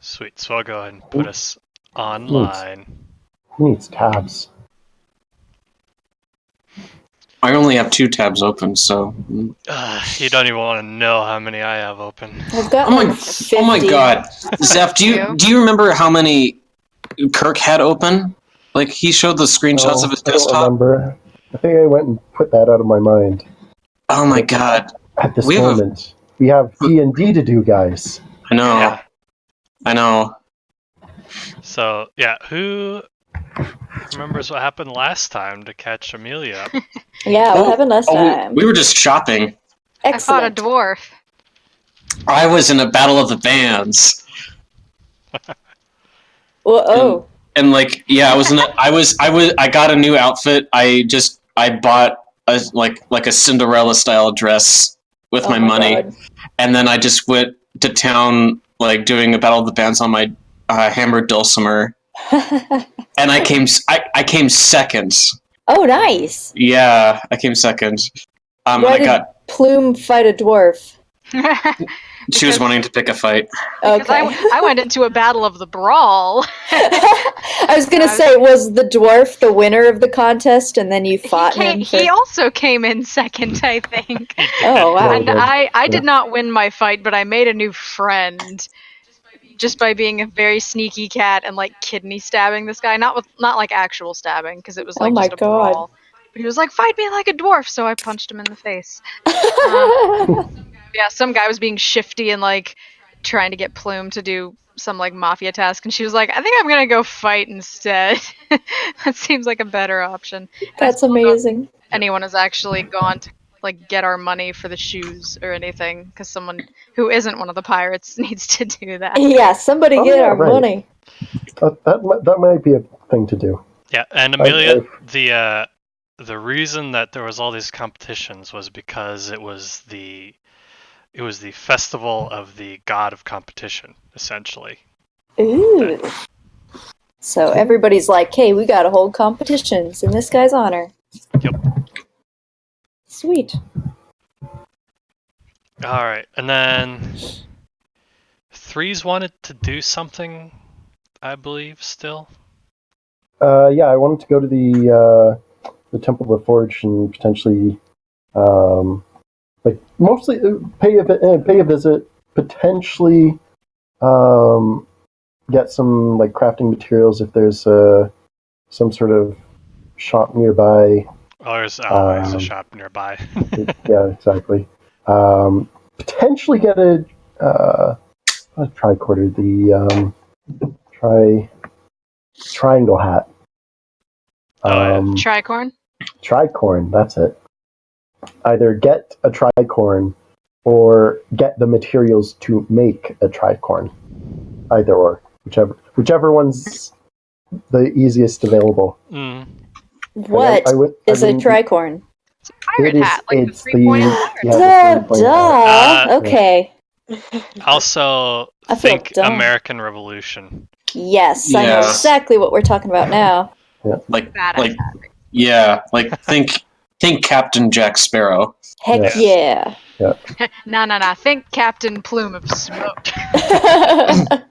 Sweet. So I'll go ahead and put us Who online. needs tabs? I only have 2 tabs open, so. You don't even want to know how many I have open. I've got Oh my, like 50. oh my god, Zeph, do you remember how many Kirk had open? Like he showed the screenshots of his I don't desktop. remember. I think I went and put that out of my mind. Oh my god, At this We have a- moment, we have D&D to do, guys. I know, Yeah. I know. So, yeah, who remembers what happened last time to catch Amelia up? Yeah, what happened last time? We were just shopping. Excellent. I fought a dwarf. I was in a battle of the bands. Whoa. And like, yeah, I got a new outfit. I bought a a Cinderella style dress with Oh my my money, God. and then I just went to town like doing a battle of the bands on my hammered dulcimer, and I came second. Oh, nice. Yeah, I came second. And Why I did got. Plume fight a dwarf? She was wanting to pick a fight. Okay. I went into a battle of the brawl. I was going to say, was the dwarf the winner of the contest and then you fought him? He also came in second, I think. Oh, wow. And I did not win my fight, but I made a new friend just by being a very sneaky cat and like kidney stabbing this guy. Not like actual stabbing, because it was like Oh my just a God. brawl. But he was like, "Fight me like a dwarf," so I punched him in the face. Yeah, some guy was being shifty and like trying to get Plume to do some like mafia task, and she was like, "I think I'm gonna go fight instead." That seems like a better option. That's amazing. Anyone has actually gone to like get our money for the shoes or anything, because someone who isn't one of the pirates needs to do that. Yeah, somebody Oh, get yeah, our right. money. That might be a thing to do. Yeah, and Amelia, the reason that there was all these competitions was because it was the festival of the god of competition, essentially. Ooh. So everybody's like, hey, we gotta hold competitions in this guy's honor. Yep. Sweet. All right, and then Threes wanted to do something, I believe, still. Yeah, I wanted to go to the Temple of the Forge and potentially, mostly pay a visit, potentially, get some like crafting materials if there's some sort of shop nearby. Oh, there's always a shop nearby. Yeah, exactly. Potentially get a tricorder, the triangle hat. Tricorn? Tricorn, that's it. Either get a tricorn or get the materials to make a tricorn. Either or, whichever one's the easiest available. Mm. What is a tricorn? It's a pirate hat, like the it's three-pointed the pirate. three-pointed hat. Okay. Also, I feel think dumb. American Revolution. Yes, I know Yes. exactly what we're talking about now. Like Badass hat. yeah, like think Captain Jack Sparrow. Heck Yes. yeah. Nah. Think Captain Plume of Smoke.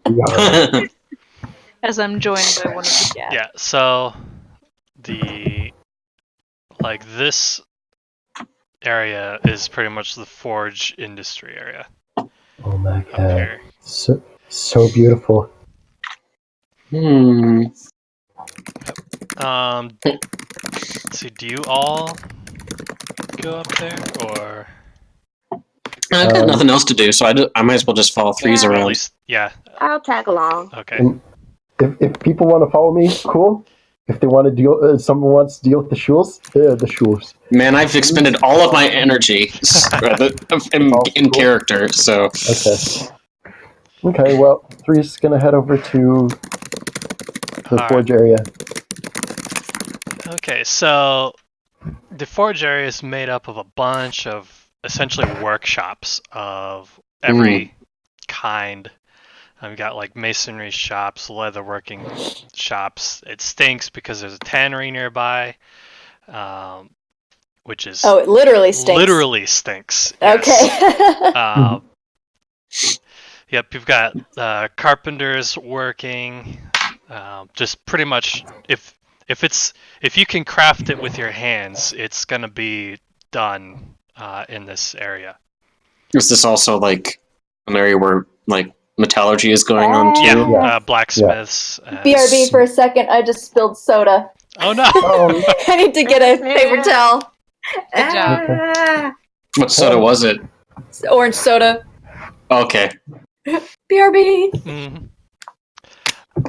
Yeah. As I'm joined by one of the cats. Yeah, so this area is pretty much the forge industry area Oh my up god. here. So beautiful. Let's see, do you all go up there, or I've got nothing else to do, so I might as well just follow Threes or at around. least, yeah, I'll tag along. okay. And if people want to follow me, cool. If they want to deal, someone wants to deal with the shuls, the shuls. Man, I've expended all of my energy in character, so. Okay, well, Three's gonna head over to the forge area. Okay, so the forge area is made up of a bunch of essentially workshops of every kind. We've got like masonry shops, leatherworking shops. It stinks because there's a tannery nearby, which is Oh, it literally stinks. literally stinks. Okay. Yes. Yep, you've got carpenters working. Just pretty much, if you can craft it with your hands, it's gonna be done in this area. Is this also like an area where like metallurgy is going on too? Yeah, Yeah. blacksmiths. BRB for a second. I just spilled soda. Oh no! I need to get a paper towel. Good job. Ah, What soda was it? it's orange soda. Okay. BRB. Mhm.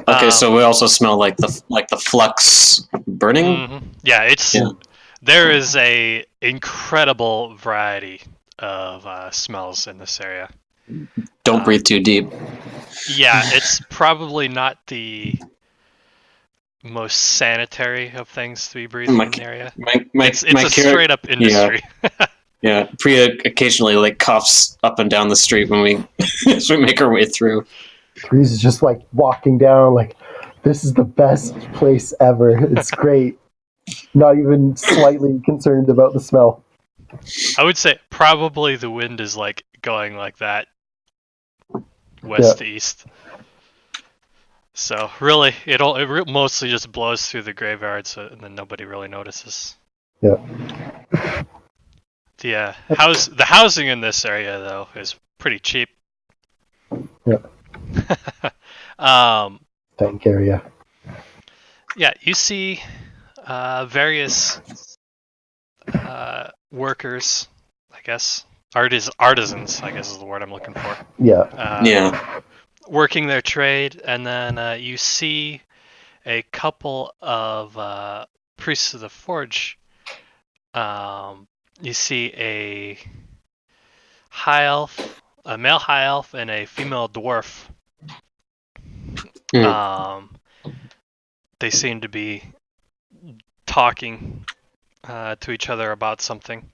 Okay, so we also smell like the flux burning. Mhm. Yeah, Yeah. there is a incredible variety of smells in this area. Don't breathe too deep. Yeah, it's probably not the most sanitary of things to be breathing in the area. It's a straight up industry. Yeah, Priya occasionally like coughs up and down the street when we as we make our way through. Breeze is just like walking down, like, this is the best place ever. It's great. Not even slightly concerned about the smell. I would say probably the wind is like going like that, west to east. So really, it mostly just blows through the graveyard, and then nobody really notices. Yeah. The housing in this area though is pretty cheap. Yeah. Tank area. Yeah, you see various workers, I guess. Artisans, I guess is the word I'm looking for. Yeah. Working their trade, and then you see a couple of priests of the forge. You see a high elf, a male high elf, and a female dwarf. They seem to be talking to each other about something.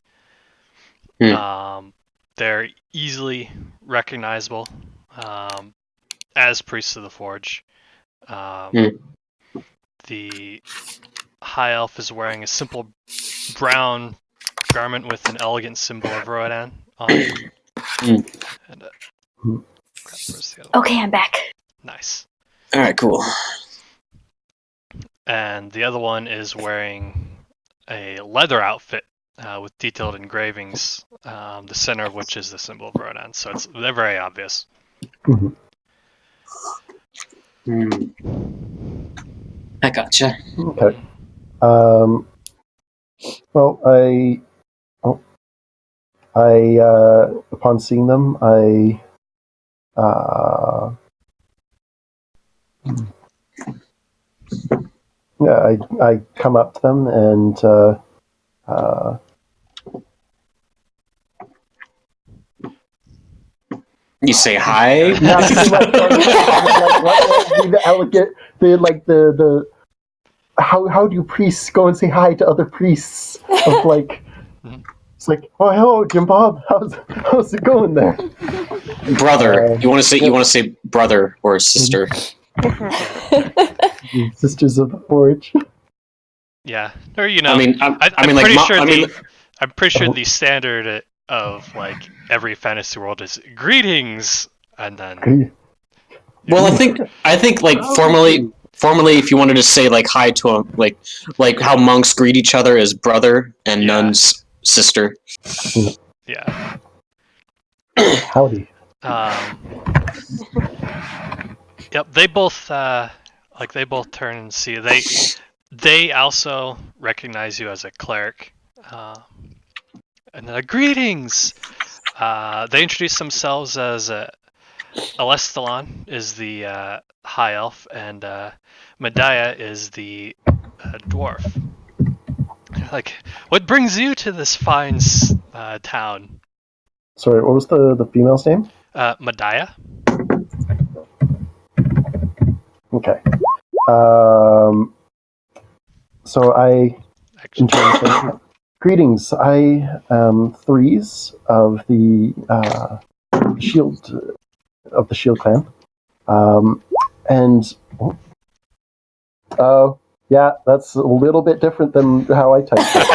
They're easily recognizable as priests of the forge. The high elf is wearing a simple brown garment with an elegant symbol of Rodan on it. And, where's the other one? Okay, I'm back. Nice. All right, cool. And the other one is wearing a leather outfit with detailed engravings, the center of which is the symbol of Rodan. So they're very obvious. I gotcha. Okay. Well, upon seeing them, I come up to them and you say hi. the elegant, how do priests go and say hi to other priests? Of like, it's like, oh hello, Jim Bob, how's it going there? Brother, you want to say brother or sister? Sisters of the Forge. Yeah, or I'm pretty sure the standard of like every fantasy world is greetings, and then. Well, I think like formally, if you wanted to say like hi to him, like how monks greet each other as brother and nuns sister. Yeah. Howdy. Yep. They both turn and see you. They also recognize you as a cleric. And greetings. They introduce themselves as Alestalon is the high elf, and Medaya is the dwarf. Like, what brings you to this fine town? Sorry, what was the female's name? Medaya. Okay. So greetings. I am Threes of the Shield clan. Yeah, that's a little bit different than how I typed it.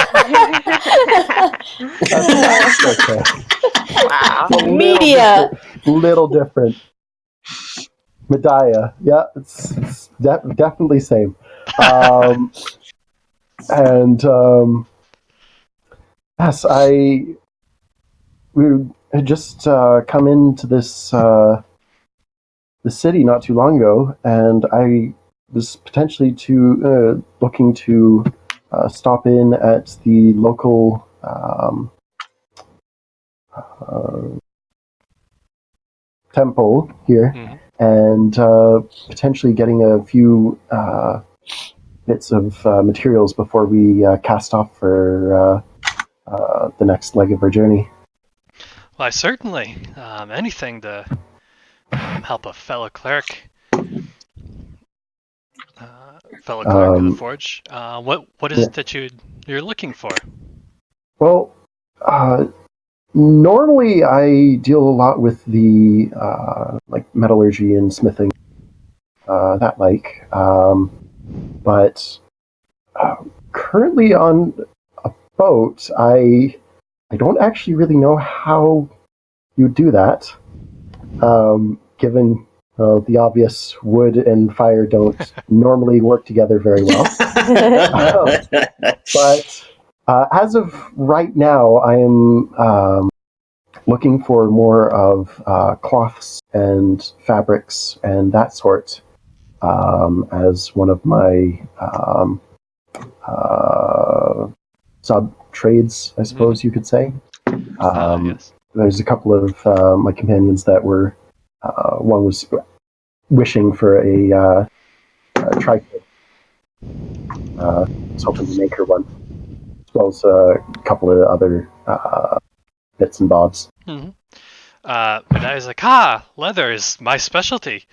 Okay. Wow. Little different. Medaya. Yeah, it's definitely same. And yes, we had just come into this the city not too long ago, and I was potentially looking to stop in at the local temple here, and potentially getting a few bits of materials before we cast off for the next leg of our journey. Why, certainly. Anything to help a fellow cleric. Fellow cleric of the Forge. What is it that you're looking for? Well, normally I deal a lot with the like metallurgy and smithing, but currently on a boat, I don't actually really know how you do that, given the obvious wood and fire don't normally work together very well. But as of right now, I am looking for more of cloths and fabrics and that sort as one of my sub trades, I suppose you could say. Yes. There's a couple of my companions that were one was wishing for a tripod. Was hoping to make her one, as well as a couple of other bits and bobs. And I was like, leather is my specialty.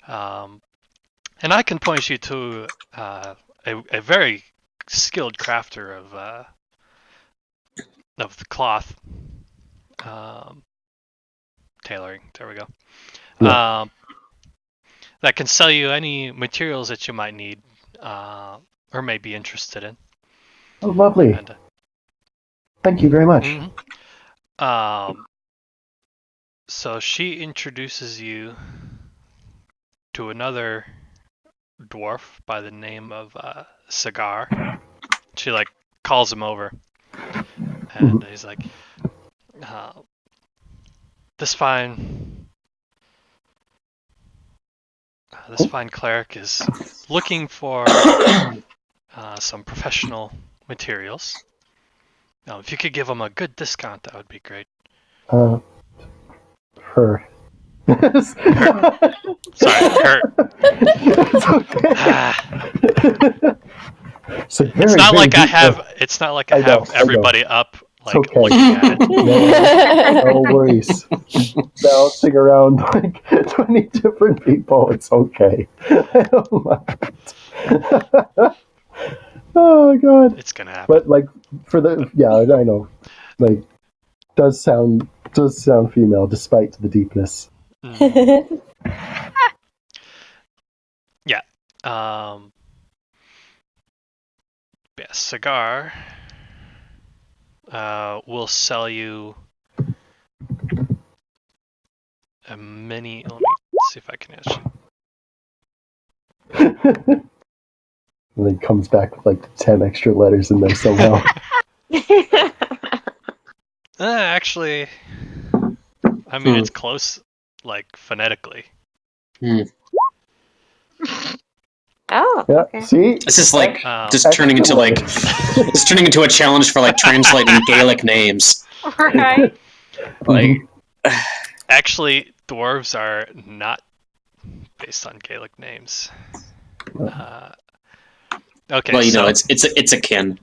And I can point you to a very skilled crafter of the cloth. Tailoring, there we go. Yeah. That can sell you any materials that you might need or may be interested in. Oh, lovely. And, thank you very much. So she introduces you to another dwarf by the name of Cigar. She like calls him over, and he's like, "This fine cleric is looking for some professional materials. If you could give him a good discount, that would be great." Her. Sorry, her. It's okay. It's not like I have. It's not like I have everybody up like okay. looking at it. No worries. Bouncing around like 20 different people. It's okay. I don't mind. Oh god. It's gonna happen. But like for the I know. Like does sound female despite the deepness. Yeah. Cigar will sell you a mini. Let me see if I can answer. And then comes back with like 10 extra letters in there somehow. Actually, I mean it's close, like phonetically. Oh, yeah. okay. See, This is like turning into a challenge for like translating Gaelic names. Right. Like, actually, dwarves are not based on Gaelic names. Okay. well, you know, it's akin.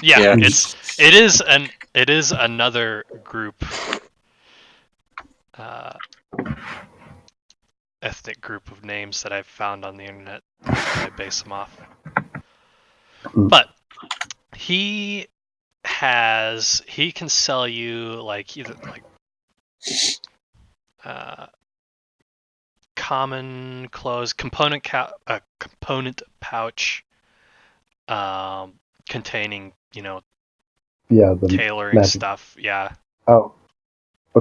Yeah, it is another group, ethnic group of names that I've found on the internet. I base them off. But he can sell you like either like common clothes, component pouch, containing the tailoring magic stuff. Yeah. Oh,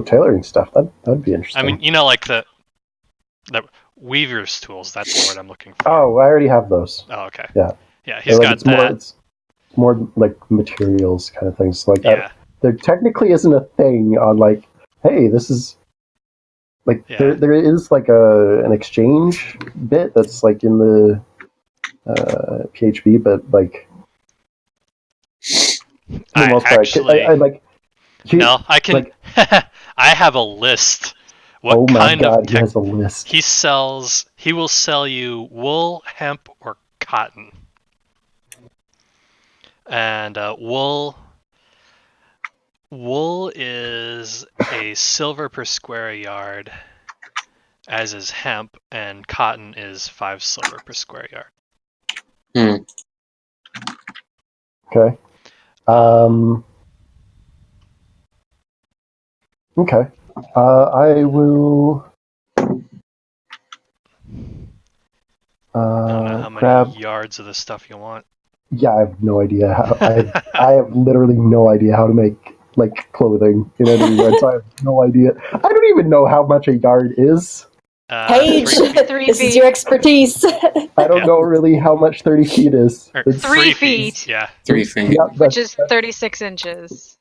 tailoring stuff. That'd be interesting. I mean, like the weaver's tools. That's the word I'm looking for. Oh, I already have those. Oh, okay. Yeah. Yeah, he's got that. It's more like materials kind of things. Like Yeah. there technically isn't a thing on like, hey, this is like there is like an exchange bit that's like in the PHP, but like for the most part, I like. No, I can. Like, I have a list. What oh my kind god, of he has a list. He will sell you wool, hemp, or cotton. And wool is a silver per square yard, as is hemp, and cotton is 5 silver per square yard. Okay. Okay. I will. I don't know how many grab. yards of the stuff you want. Yeah, I have no idea how. I have literally no idea how to make like clothing in any yards. I have no idea. I don't even know how much a yard is. Paige, 3 this feet. is your expertise. I don't know really how much 30 feet is. It's 3 feet. Yeah. 3 feet. Yeah, Which is 36 inches.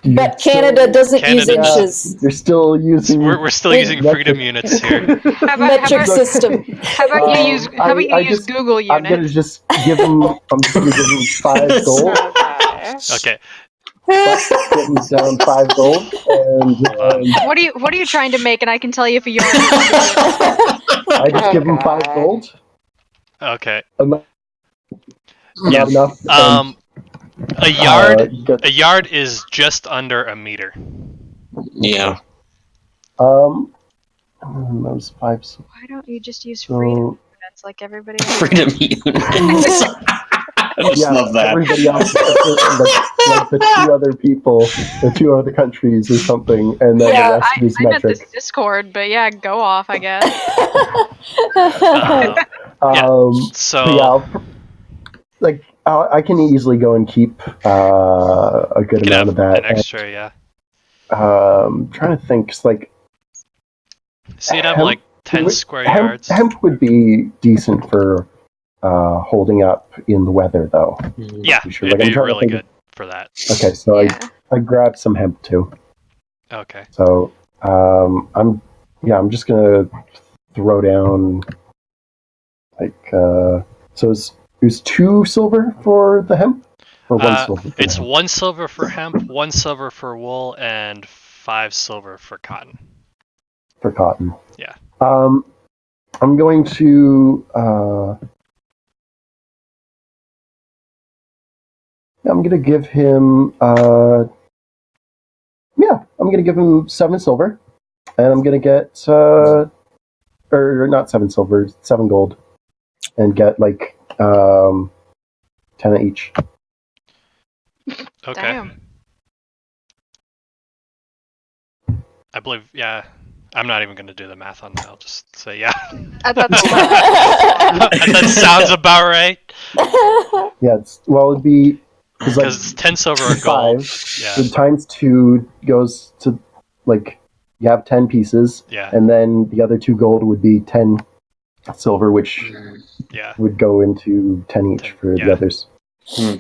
But Canada doesn't use inches. You're still using. We're still using freedom units here. Metric system. How about you use Google units? I'm gonna just give him. I'm just gonna give him 5 gold. Okay. Give him down 5 gold. And What are you trying to make? And I can tell you if a yarn. I just give him 5 gold. Okay. Not Yeah. enough. A yard is just under a meter. Yeah. Those 5. Why don't you just use freedom units like everybody else? Freedom units. I just love that. Everybody else, like the 2 other countries or something, and then the rest is I meant metric. this Discord, but yeah, go off, I guess. I can easily go and keep a good amount of that. An extra, yeah. Trying to think, cause like. So you'd have like 10 square yards. Hemp would be decent for holding up in the weather, though. Yeah, sure. it'd be really good for that. Okay, so I grabbed some hemp too. Okay. So I'm just gonna throw down like so is 2 silver for the hemp, or 1 silver? It's 1 silver for hemp, 1 silver for wool, and 5 silver for cotton. For cotton. Yeah. I'm going to. I'm going to give him. I'm going to give him 7 silver, and I'm going to get or not 7 silver, 7 gold, and get like 10 each. Okay. Damn. I believe, yeah. I'm not even going to do the math on that. I'll just say, yeah. That sounds about right. Yeah, it'd be... Because it's 10 silver or 5, gold. Yeah. So times 2 goes to, like, you have 10 pieces. Yeah. And then the other 2 gold would be 10 silver, which would go into 10 each for the others. I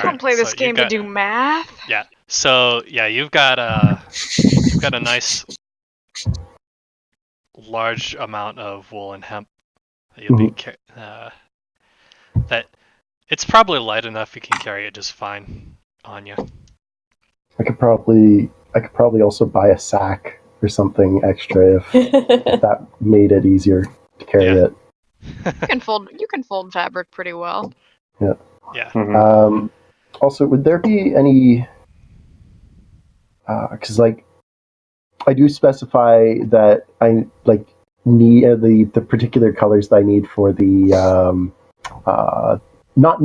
don't play this game to do math. Yeah. So, yeah, you've got a nice large amount of wool and hemp that you'll be that it's probably light enough you can carry it just fine on you. I could probably also buy a sack or something extra if that made it easier to carry it. You can fold fabric pretty well. Yeah. Yeah. Mm-hmm. Also, would there be any? Because I do specify that I need the particular colors that I need for the not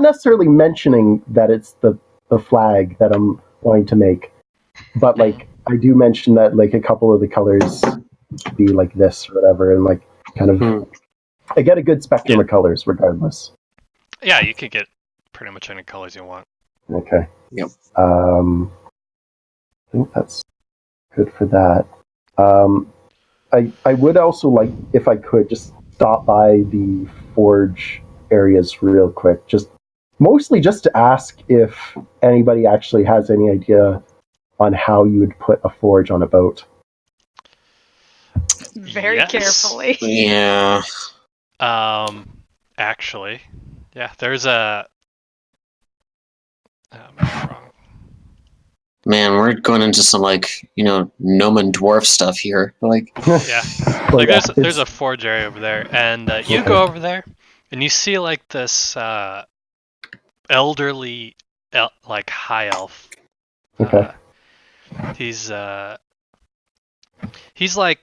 necessarily mentioning that it's the flag that I'm going to make, but I do mention that a couple of the colors should be like this or whatever, and kind of I get a good spectrum of colors regardless. Yeah, you could get pretty much any colors you want. Okay. Yep. I think that's good for that. I would also like, if I could, just stop by the forge areas real quick. Just mostly just to ask if anybody actually has any idea on how you would put a forge on a boat. Very Yes. carefully. Yeah. Actually, yeah, there's a. Wrong. Man, we're going into some gnomon dwarf stuff here. Like, Yeah, Well, like yeah, there's a forge area over there, and you go over there, and you see like this elderly, like high elf. Okay. He's like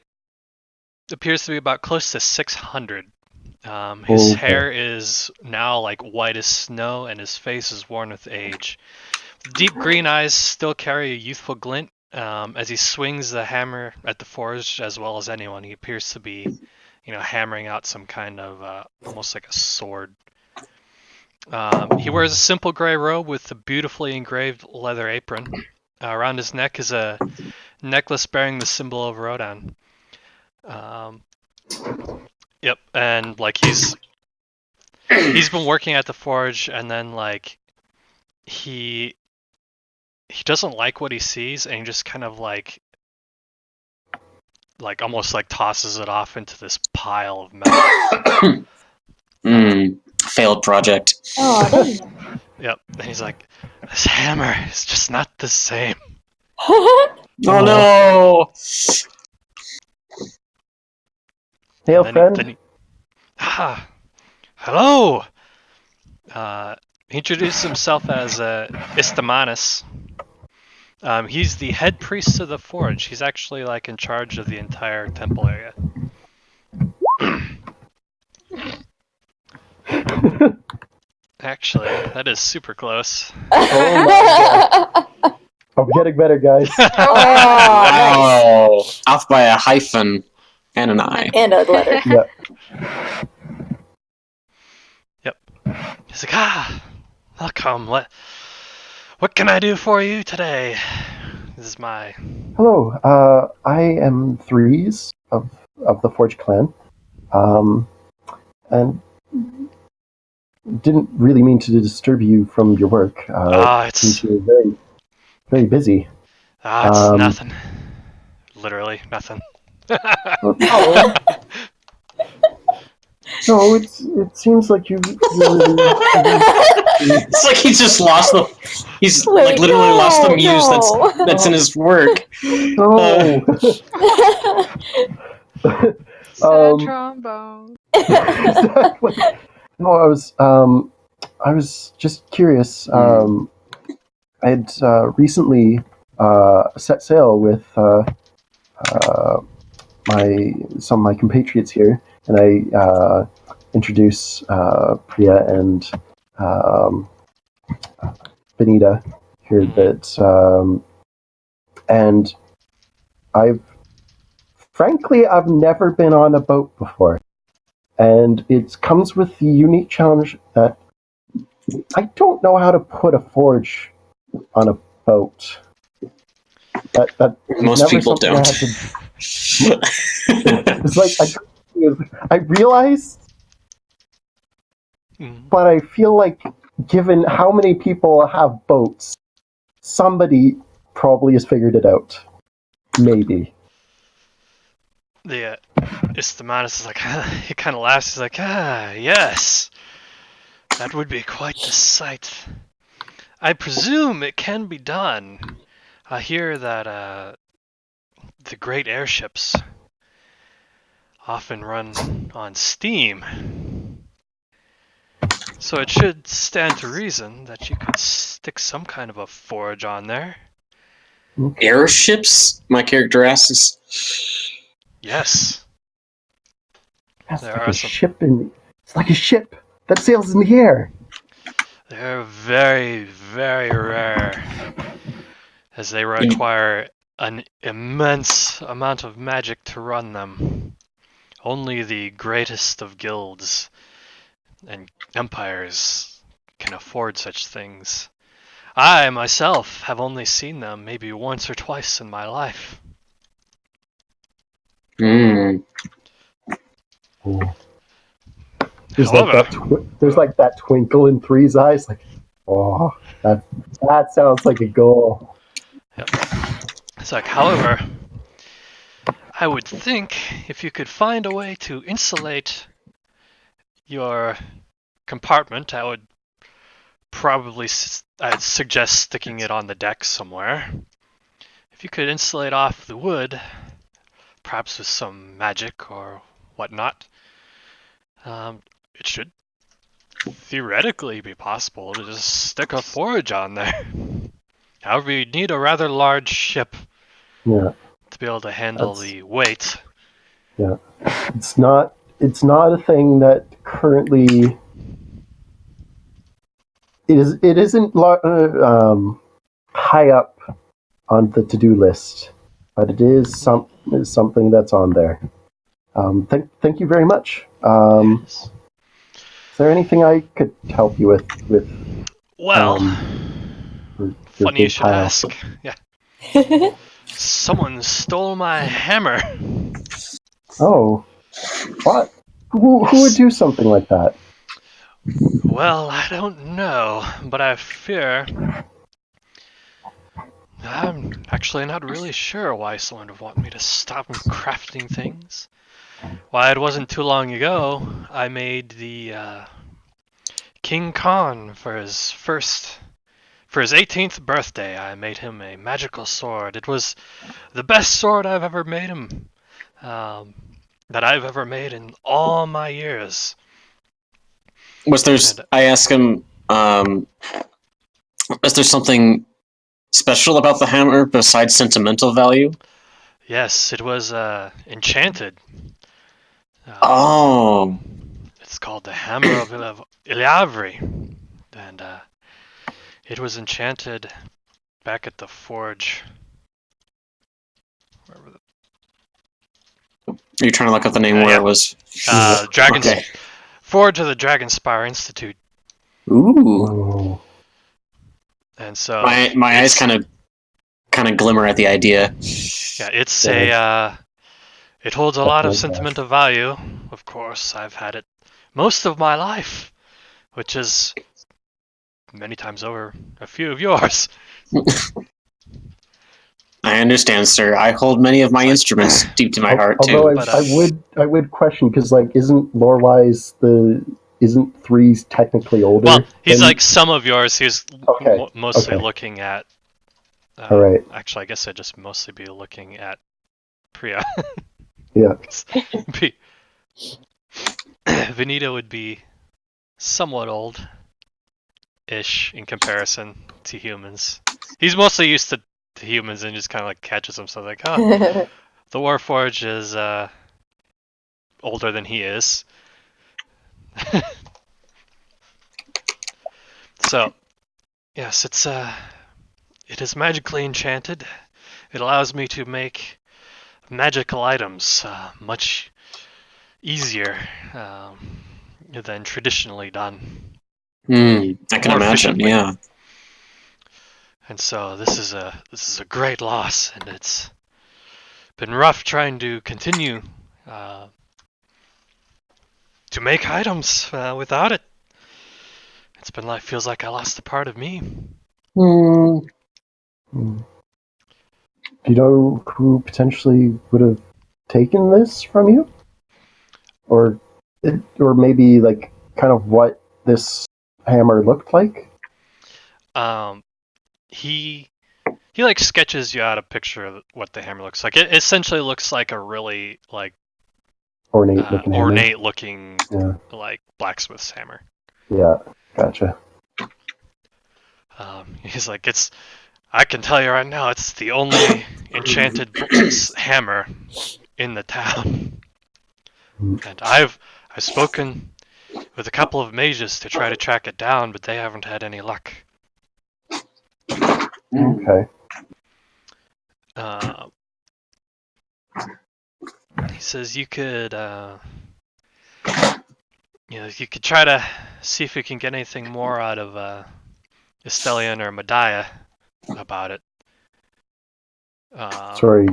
appears to be about close to 600. His Okay. hair is now like white as snow, and his face is worn with age. Deep green eyes still carry a youthful glint. As he swings the hammer at the forge as well as anyone, he appears to be, hammering out some kind of almost like a sword. He wears a simple gray robe with a beautifully engraved leather apron. Around his neck is a necklace bearing the symbol of Rodan. Yep, and like he's been working at the forge, and then like he doesn't like what he sees, and he just kind of like almost like tosses it off into this pile of metal. Failed project. Oh, dang. Yep, and he's like, this hammer is just not the same. Oh no! Hail, Then friend. Hello! He introduced himself as Istamanus. He's the head priest of the forge. He's actually like in charge of the entire temple area. Actually, that is super close. Oh my god. I'm getting better, guys. Wow! Off by a hyphen and an I. And a letter. Yeah. Yep. He's like, welcome. What can I do for you today? This is my. Hello. I am Threes of the Forge Clan. And didn't really mean to disturb you from your work. Since you're very, very busy. It's nothing. Literally nothing. No, it seems like you really. It's like he just lost the. He's Wait, like literally lost the muse no. that's in his work. No. Sad trombone. Exactly. No, I was just curious. I had recently set sail with some of my compatriots here, and I introduce Priya and Benita here. And I've never been on a boat before, and it comes with the unique challenge that I don't know how to put a forge on a boat. That Most people don't. It's like I realized, but I feel like given how many people have boats, somebody probably has figured it out. Maybe. The Istamanus is like, he kind of laughs. He's like, yes, that would be quite the sight. I presume it can be done. I hear that the great airships often run on steam, so it should stand to reason that you could stick some kind of a forge on there. Airships? My character asks. It's Yes. It's like a ship that sails in the air. They're very, very rare, as they require an immense amount of magic to run them. Only the greatest of guilds and empires can afford such things. I, myself, have only seen them maybe once or twice in my life. Mm. Ooh. There's However, like that twinkle in Three's eyes. Like, oh, that sounds like a goal. it's like, however, I would think if you could find a way to insulate your compartment, I would probably I'd suggest sticking it on the deck somewhere. If you could insulate off the wood, perhaps with some magic or whatnot, it should theoretically be possible to just stick a forge on there. However, you'd need a rather large ship Yeah, to be able to handle the weight. yeah. It's not a thing that currently it isn't high up on the to-do list, but it is something that's on there. Thank you very much. Yes. Is there anything I could help you with Well, your funny you big should pile? ask. Yeah. Someone stole my hammer. Oh, what? Who would Yes. do something like that? Well, I don't know, but I fear I'm actually not really sure why someone would want me to stop crafting things. Why, it wasn't too long ago I made the King Khan for his 18th birthday. I made him a magical sword. It was the best sword I've ever made him. That I've ever made in all my years. Was there? And I asked him. Was there something special about the hammer besides sentimental value? yes, it was enchanted. Oh, It's called the Hammer of Ilavri, and it was enchanted back at the forge. are you trying to look up the name where Yeah. it was? Dragon's Okay. Forge of the Dragonspire Institute, Ooh, Oh, and so my eyes kind of glimmer at the idea. yeah, it's yeah, it holds a lot of definitely sentimental value. Of course, I've had it most of my life, which is many times over a few of yours. I understand, sir. I hold many of my instruments deep to my heart Although too. But I would question because like isn't lore-wise isn't Three's technically older? well, he's than- like some of yours. He's Okay, mostly okay. looking at. All right. Actually, I guess I'd just mostly be looking at Priya. Yeah. Vanita would be somewhat old-ish in comparison to humans. He's mostly used to humans and just kind of like catches himself like, oh, the Warforge is older than he is. So, yes, it is magically enchanted. It allows me to make magical items much easier than traditionally done. I can More imagine. efficiently. Yeah. And so this is a great loss, and it's been rough trying to continue to make items without it. It's been like feels like I lost a part of me. Hmm. Do you know who potentially would have taken this from you, or maybe like kind of what this hammer looked like? He like sketches you out a picture of what the hammer looks like. It essentially looks like a really like Ornate looking Yeah. like blacksmith's hammer. Yeah. Gotcha. He's like, I can tell you right now, it's the only enchanted hammer in the town. And I've spoken with a couple of mages to try to track it down, but they haven't had any luck. Okay. He says you could, you could try to see if you can get anything more out of Estelian or Medaya about it. Sorry.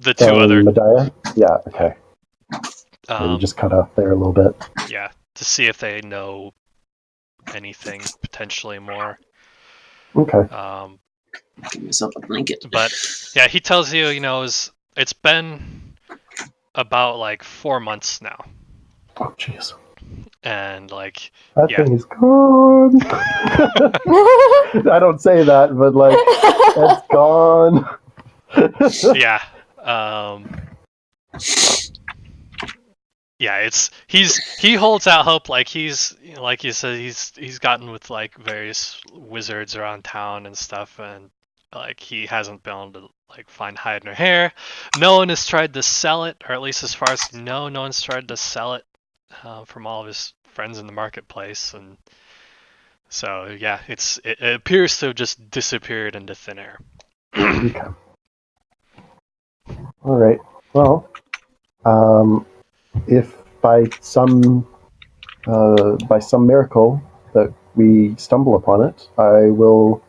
The two other. Medea? Yeah, okay. You Um, just cut off there a little bit. yeah, to see if they know anything potentially more. Okay. Give myself a blanket. But yeah, he tells you, it's been about like 4 months now, Oh, jeez. and like, That yeah. thing is gone. I don't say that, but like, it's gone. Yeah. Yeah, he holds out hope. Like he's like you said, he's gotten with like various wizards around town and stuff, and like he hasn't been able to like find hide nor hair. No one has tried to sell it, or at least as far as you know, no one's tried to sell it from all of his friends in the marketplace, and so yeah, it appears to have just disappeared into thin air. Okay. All right. Well, if by some miracle that we stumble upon it, I will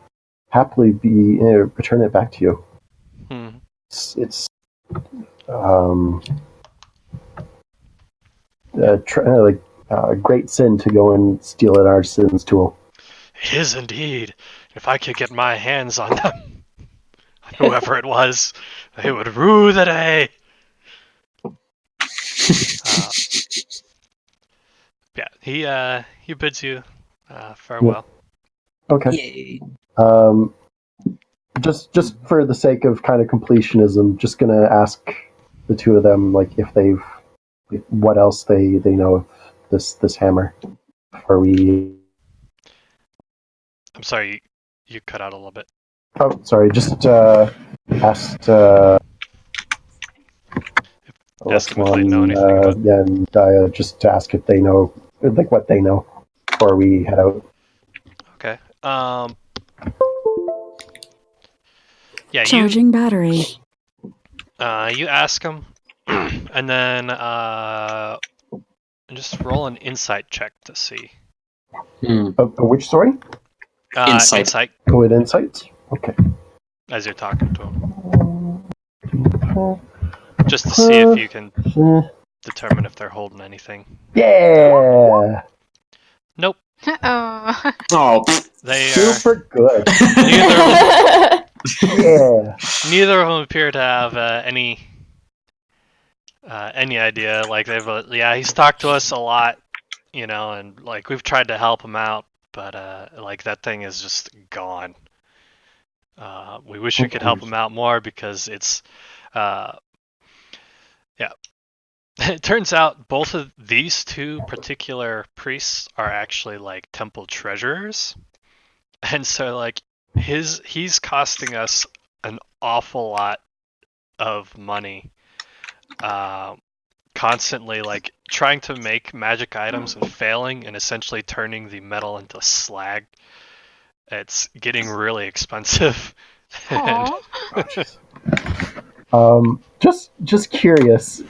happily return it back to you. It's a great sin to go and steal an artisan's tool. It is indeed. If I could get my hands on them, whoever it was, they would rue the day. Yeah, he bids you farewell. Okay. Just for the sake of kind of completionism, just gonna ask the two of them like if what else they know of this hammer. Are we? I'm sorry, you cut out a little bit. Oh, sorry. Just asked. Ask them if they know anything about. Yeah, and just to ask if they know, like, what they know before we head out. Okay. Yeah. Charging battery. You ask them, and then just roll an insight check to see. Which story? Insight. Oh, it insights. Okay. As you're talking to them, just to see if you can determine if they're holding anything. Yeah. Nope. Oh. Oh, They are super good. neither. Yeah. Neither of them appear to have any idea. Like he's talked to us a lot, and like we've tried to help him out, but like that thing is just gone. We wish we could help him out more because it's, yeah. It turns out both of these two particular priests are actually like temple treasurers, and so like he's costing us an awful lot of money, constantly like trying to make magic items and failing, and essentially turning the metal into slag. It's getting really expensive. Just curious,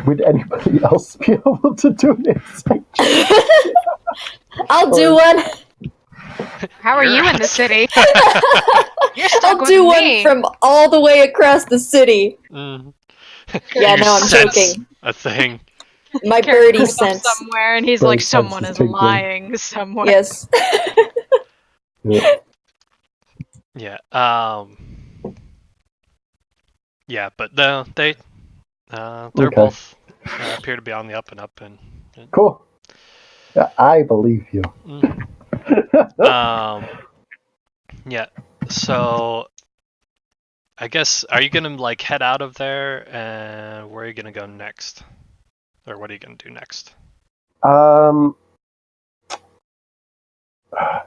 would anybody else be able to do an insight check? I'll do one. How are you in the city? You're stuck I'll with do me. one from all the way across the city. Mm. Yeah, You no, I'm sense joking. A thing. My Character birdie pulls up sense. somewhere, and he's Bird like, sense "Someone is is tinkling. lying somewhere." Yes. Yeah. Yeah, but they're Okay. both appear to be on the up and up, and Cool. Yeah, I believe you. yeah. So, I guess are you gonna like head out of there, and where are you gonna go next, or what are you gonna do next?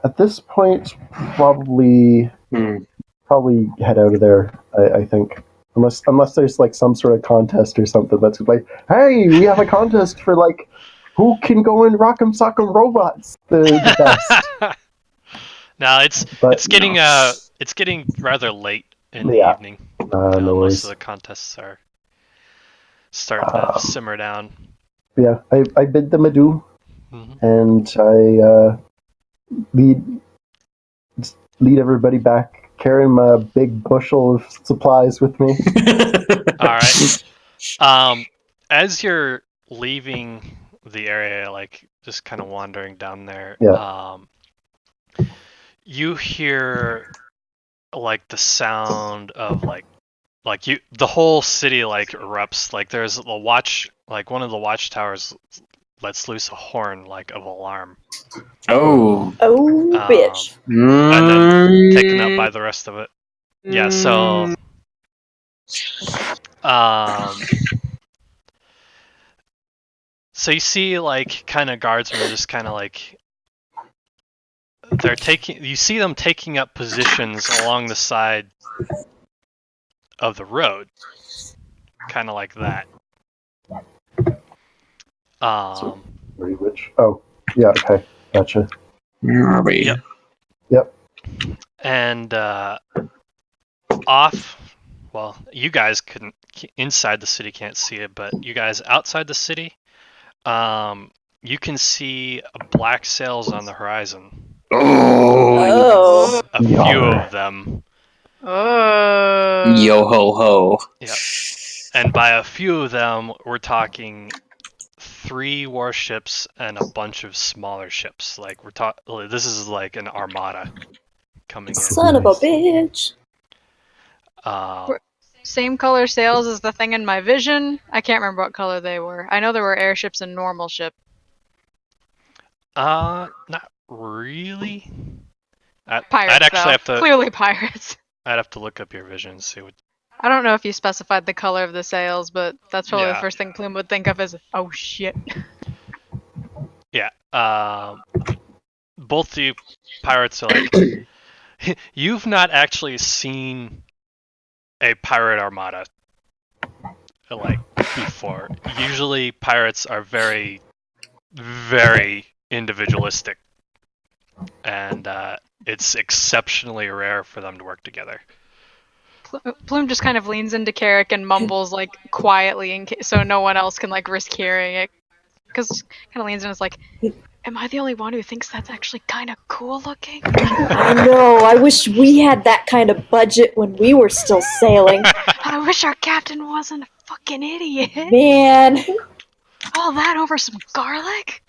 At this point, probably head out of there. I think, unless there's like some sort of contest or something that's like, hey, we have a contest for like who can go in Rock'em Sock'em Robots the best. No, it's getting rather late in the evening. No Most worries. of the contests are starting to simmer down. Yeah, I bid them adieu, and I lead everybody back carrying my big bushel of supplies with me. All right. As you're leaving the area, like just kind of wandering down there, you hear like the sound of the whole city like erupts. Like there's a watch, like one of the watchtowers lets loose a horn like of alarm. Oh. Bitch. And then taken up by the rest of it. Yeah, so so you see like kind of guardsmen just kind of like you see them taking up positions along the side of the road. Kind of like that. Which? Oh, yeah, okay. Gotcha. Where are we? Yep. And well, you guys couldn't, inside the city can't see it, but you guys outside the city, you can see black sails on the horizon. Oh. A few of them. Oh. Yo ho ho. Yep. And by a few of them, we're talking 3 warships and a bunch of smaller ships. Like this is like an armada coming in. Son of a bitch. Same color sails as the thing in my vision. I can't remember what color they were. I know there were airships and normal ship. Not really. Pirates, I'd actually though. have to. Clearly pirates. I'd have to look up your vision and see what. I don't know if you specified the color of the sails, but that's probably the first thing Plume would think of as, oh shit. Yeah. Both you pirates are like, you've not actually seen a pirate armada like before. Usually pirates are very, very individualistic, and it's exceptionally rare for them to work together. Plume just kind of leans into Carrick and mumbles like quietly so no one else can like risk hearing it. Because kind of leans in and is like, am I the only one who thinks that's actually kind of cool looking? I know. I wish we had that kind of budget when we were still sailing. I wish our captain wasn't a fucking idiot. Man. All that over some garlic?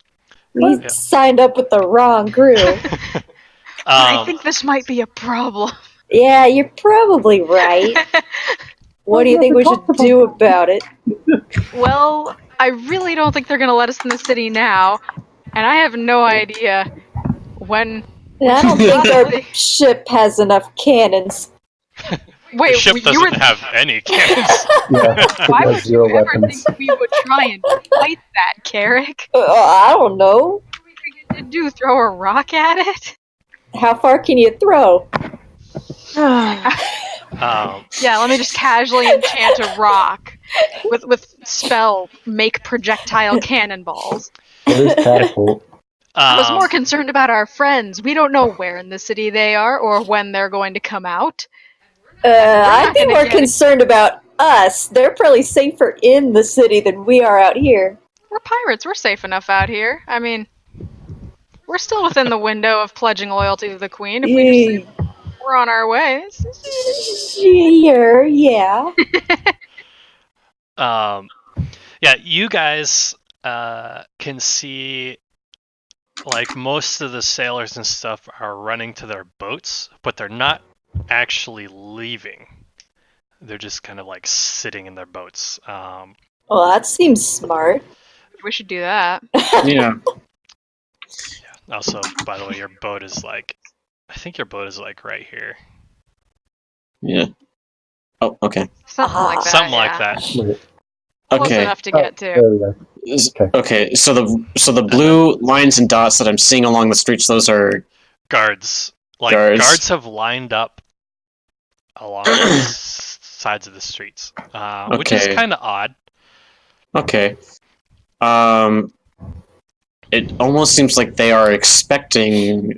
We signed up with the wrong crew. I think this might be a problem. Yeah, you're probably right. What do you think we should do about it? Well, I really don't think they're going to let us in the city now, and I have no idea when... I don't think our ship has enough cannons. The Wait, ship doesn't have any cannons. Why would you ever think we would try and fight that, Carrick? I don't know. What are we going to do, throw a rock at it? How far can you throw? Yeah, let me just casually enchant a rock with spell make projectile cannonballs. Catapult. I was more concerned about our friends. We don't know where in the city they are or when they're going to come out. I think we're concerned about us. They're probably safer in the city than we are out here. We're pirates. We're safe enough out here. I mean, we're still within the window of pledging loyalty to the Queen. If we just say we're on our way. Sure, yeah. Yeah, you guys can see like most of the sailors and stuff are running to their boats, but they're not actually leaving. They're just kind of like sitting in their boats. Well, that seems smart. We should do that. Yeah. Also, by the way, your boat is like, I think your boat is like right here. Yeah. Oh, okay. Something like that. Something like that. Close Okay. enough to get to. There we go. Okay. So the blue lines and dots that I'm seeing along the streets, those are guards. Like guards have lined up along the sides of the streets, which is kind of odd. Okay. It almost seems like they are expecting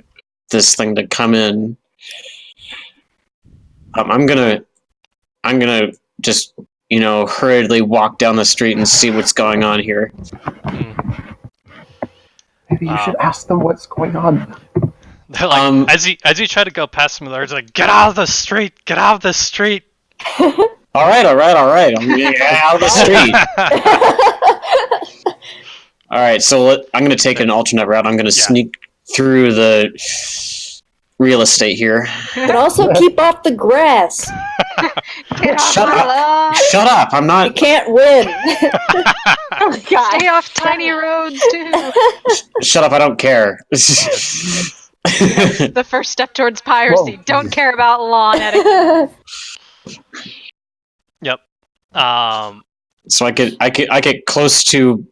this thing to come in. I'm gonna just hurriedly walk down the street and see what's going on here. Maybe you should ask them what's going on. They're like, as you try to go past them, they're like, get out of the street! Get out of the street! All right. I'm gonna get out of the street. All right, so I'm gonna take an alternate route. I'm gonna sneak through the real estate here. But also keep off the grass. Shut up! I'm not. You can't win. Oh god. Stay off tiny roads too. Shut up! I don't care. The first step towards piracy. Whoa. Don't care about lawn etiquette. Yep. So I get close to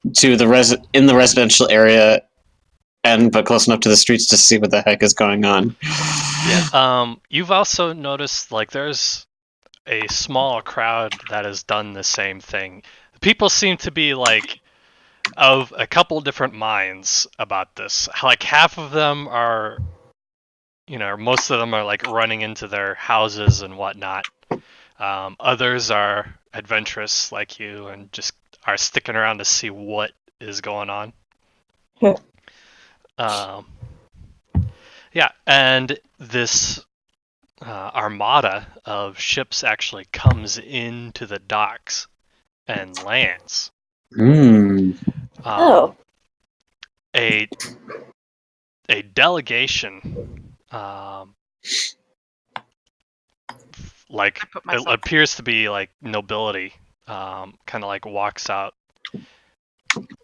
the in the residential area, but close enough to the streets to see what the heck is going on. Yeah. You've also noticed like there's a small crowd that has done the same thing. People seem to be like of a couple different minds about this. Like half of them are, most of them are like running into their houses and whatnot. Others are adventurous like you and just are sticking around to see what is going on. Yeah, and this armada of ships actually comes into the docks and lands. Oh. A delegation, like it appears to be like nobility, kind of like walks out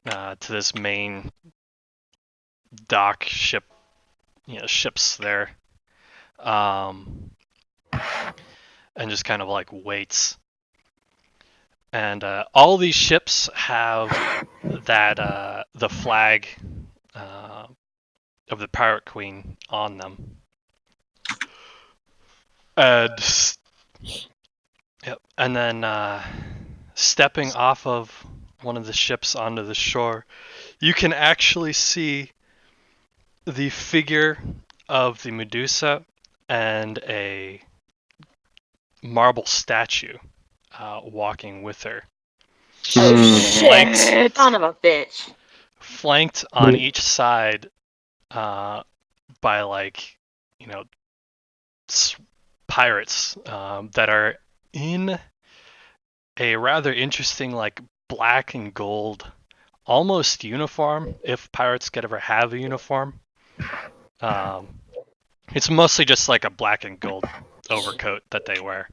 to this main dock ship, ships there, and just kind of like waits. And all these ships have that the flag of the Pirate Queen on them. And yep, and then stepping off of one of the ships onto the shore, you can actually see the figure of the Medusa and a marble statue walking with her. Shit. Son of a bitch. Flanked on each side by like, pirates that are in a rather interesting like black and gold almost uniform, if pirates could ever have a uniform. It's mostly just like a black and gold overcoat that they wear.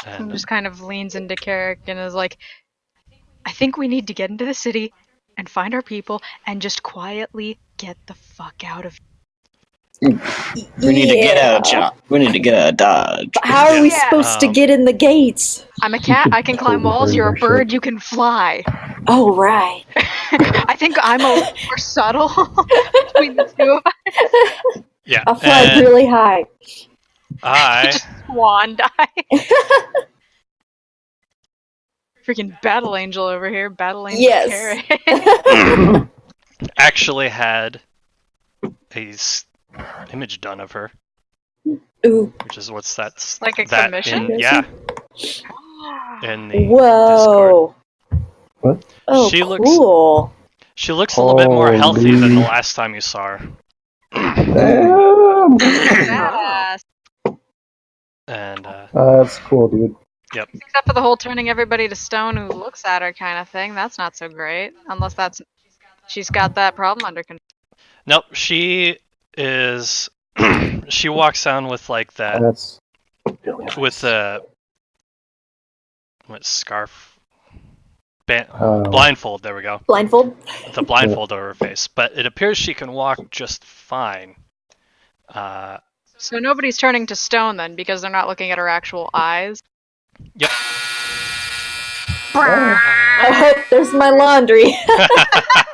And just kind of leans into Carrick and is like, I think we need to get into the city and find our people and just quietly get the fuck out of We need to get out, We need to get out of Dodge. But how are we supposed to get in the gates? I'm a cat, I can climb walls, you're a bird, you can fly. Oh, right. I think I'm a little more subtle between the two of us. yeah, I'll fly really high. Just swan dive. Freaking battle angel over here, battle angel Carrick. Actually had a image done of her. Ooh. Which is what's that? Like a that commission? In the Whoa. Discord. What? Oh, She cool. She looks a little bit more healthy than the last time you saw her. Damn. Badass. And That's cool, dude. Yep. Except for the whole turning everybody to stone who looks at her kind of thing. That's not so great. Unless she's got that problem under control. Nope, she is. She walks down with like that. That's with the scarf, blindfold. There we go. Blindfold. The blindfold over her face, but it appears she can walk just fine. So nobody's turning to stone then, because they're not looking at her actual eyes. Yep. Oh, there's my laundry.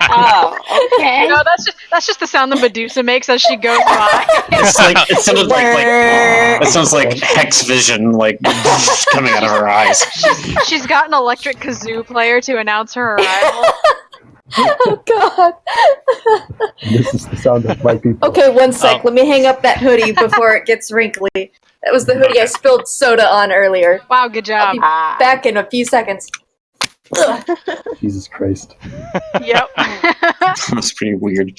Oh, okay. No, that's just the sound the Medusa makes as she goes by. It's like it sounds like hex vision, like coming out of her eyes. She's got an electric kazoo player to announce her arrival. Oh, God. This is the sound of my people. Okay, one sec. Let me hang up that hoodie before it gets wrinkly. That was the hoodie I spilled soda on earlier. Wow, good job. I'll be back in a few seconds. Jesus Christ. Yep. That's pretty weird.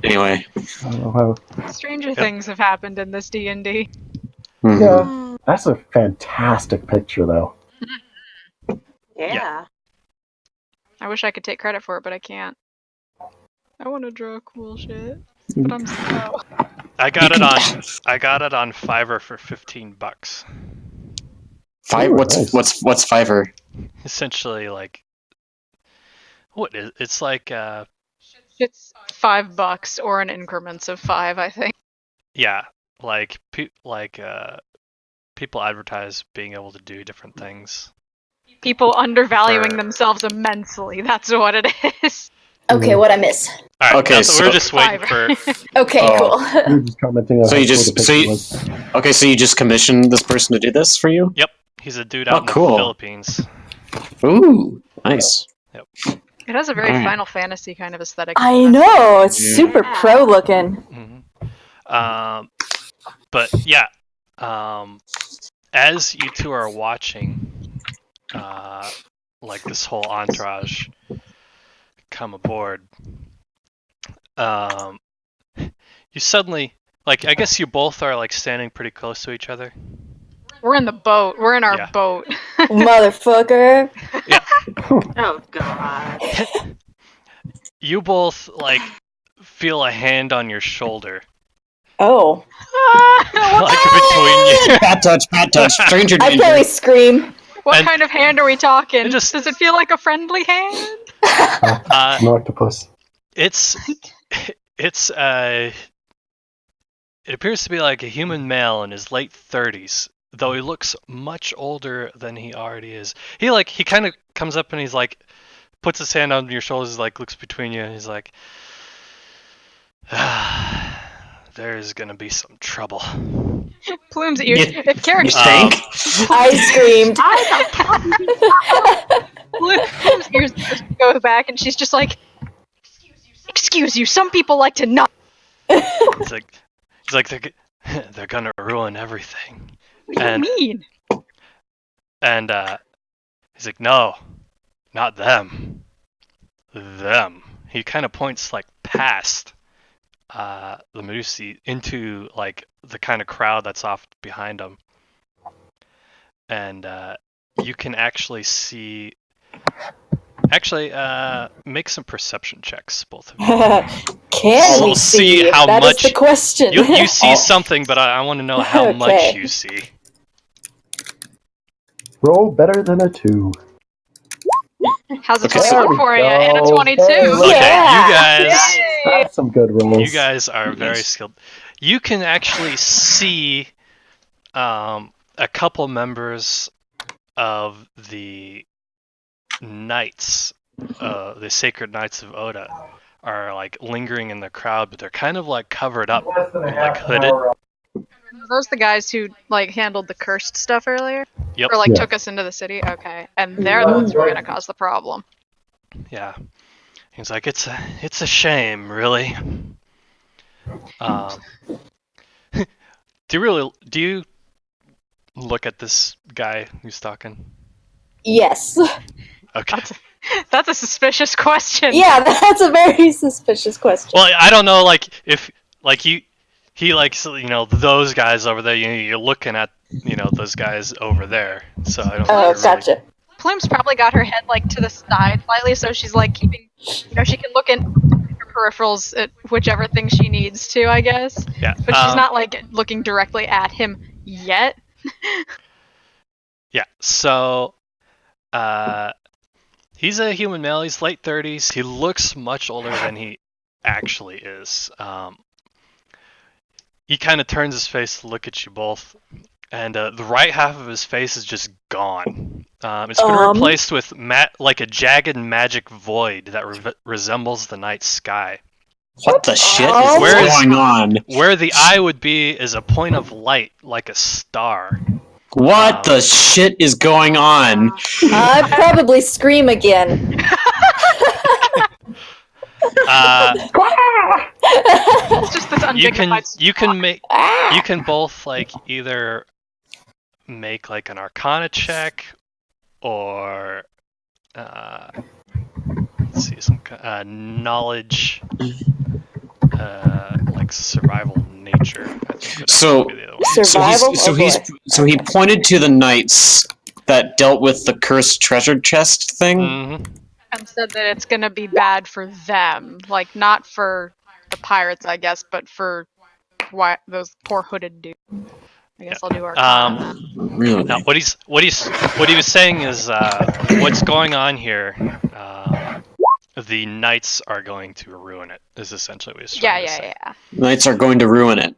Anyway. I don't know how. Stranger things have happened in this D&D. Mhm. Yeah, that's a fantastic picture, though. Yeah. I wish I could take credit for it, but I can't. I want to draw cool shit, but I'm slow. I got it on Fiverr for $15. Five. Ooh, What's nice. what's Fiverr? Essentially, like, what is it's like? It's $5 or in increments of 5, I think. Yeah, like people advertise being able to do different things. People undervaluing For- themselves immensely. That's what it is. Okay, what I miss? All right, Okay, we're so- just waiting for. Okay, Oh. cool. We were just commenting on So how you cool just- the so picture you- was. Okay, so you just commissioned this person to do this for you? Yep, he's a dude Oh, out in cool. the Philippines. Ooh, nice. It has a very Alright. Final Fantasy kind of aesthetic. I know, it's Yeah. super pro looking. But yeah, as you two are watching, like this whole entourage come aboard, you suddenly, like, I guess you both are like standing pretty close to each other. We're in the boat. We're in our Yeah. boat. Motherfucker. Oh God. You both like feel a hand on your shoulder, Oh. like between you. Pat touch, stranger I danger. probably scream. What And- kind of hand are we talking? It just- Does it feel like a friendly hand? An octopus. It's it appears to be like a human male in his late 30s, though he looks much older than he already is. He kind of comes up and he's like, puts his hand on your shoulders, like looks between you, and he's like, there's gonna be some trouble. Plume's ears. You- If Carrick You think? I screamed. Plume's ears just go back, and she's just like, "Excuse you. Some people like to not." He's like they're gonna ruin everything. What do you And- mean? And he's like, no, not them. Them. He kind of points like past the Medusi into like the kind of crowd that's off behind him. And you can actually see. Actually, make some perception checks, both of you. Can We'll we see see? how That is much- the question. You see something, but I want to know how much Okay. you see. Roll better than a 2. How's a Okay, 21 for you? And a go. 22. Hey, look. Okay, Yeah. you guys. That's some good rolls. You guys are very Yes. skilled. You can actually see a couple members of the knights, the sacred knights of Oda, are like lingering in the crowd, but they're kind of like covered up, like hooded. Are those the guys who like handled the cursed stuff earlier? Yep. Or like Yeah. took us into the city? Okay. And they're the ones who are gonna cause the problem. Yeah. He's like, it's a shame, really. Do you look at this guy who's talking? Yes. Okay. That's a suspicious question. Yeah, that's a very suspicious question. Well, I don't know, like if like he likes those guys over there. You're looking at those guys over there. So I don't. know Oh, if you're gotcha. Plume's probably got her head like to the side slightly, so she's like keeping, she can look in her peripherals at whichever thing she needs to, I guess. Yeah. But she's not like looking directly at him yet. Yeah. So, he's a human male. He's late 30s. He looks much older than he actually is. He kind of turns his face to look at you both, and the right half of his face is just gone. It's been replaced with like a jagged magic void that resembles the night sky. What the shit Oh. is Where is- going on? Where the eye would be is a point of light, like a star. What the shit is going on? I'd probably scream again. It's just this You can undignified you can both like either make like an Arcana check or let's see, some knowledge, like survival nature. I think would So- actually be the other one. Survival? So he pointed to the knights that dealt with the cursed treasure chest thing. Mhm. And said that it's gonna be bad for them, like not for the pirates, I guess, but for those poor hooded dudes. I guess I'll do Arcana then. Really? Now, what he was saying is what's going on here. The knights are going to ruin it. Is essentially what he's trying to say. Yeah. Knights are going to ruin it.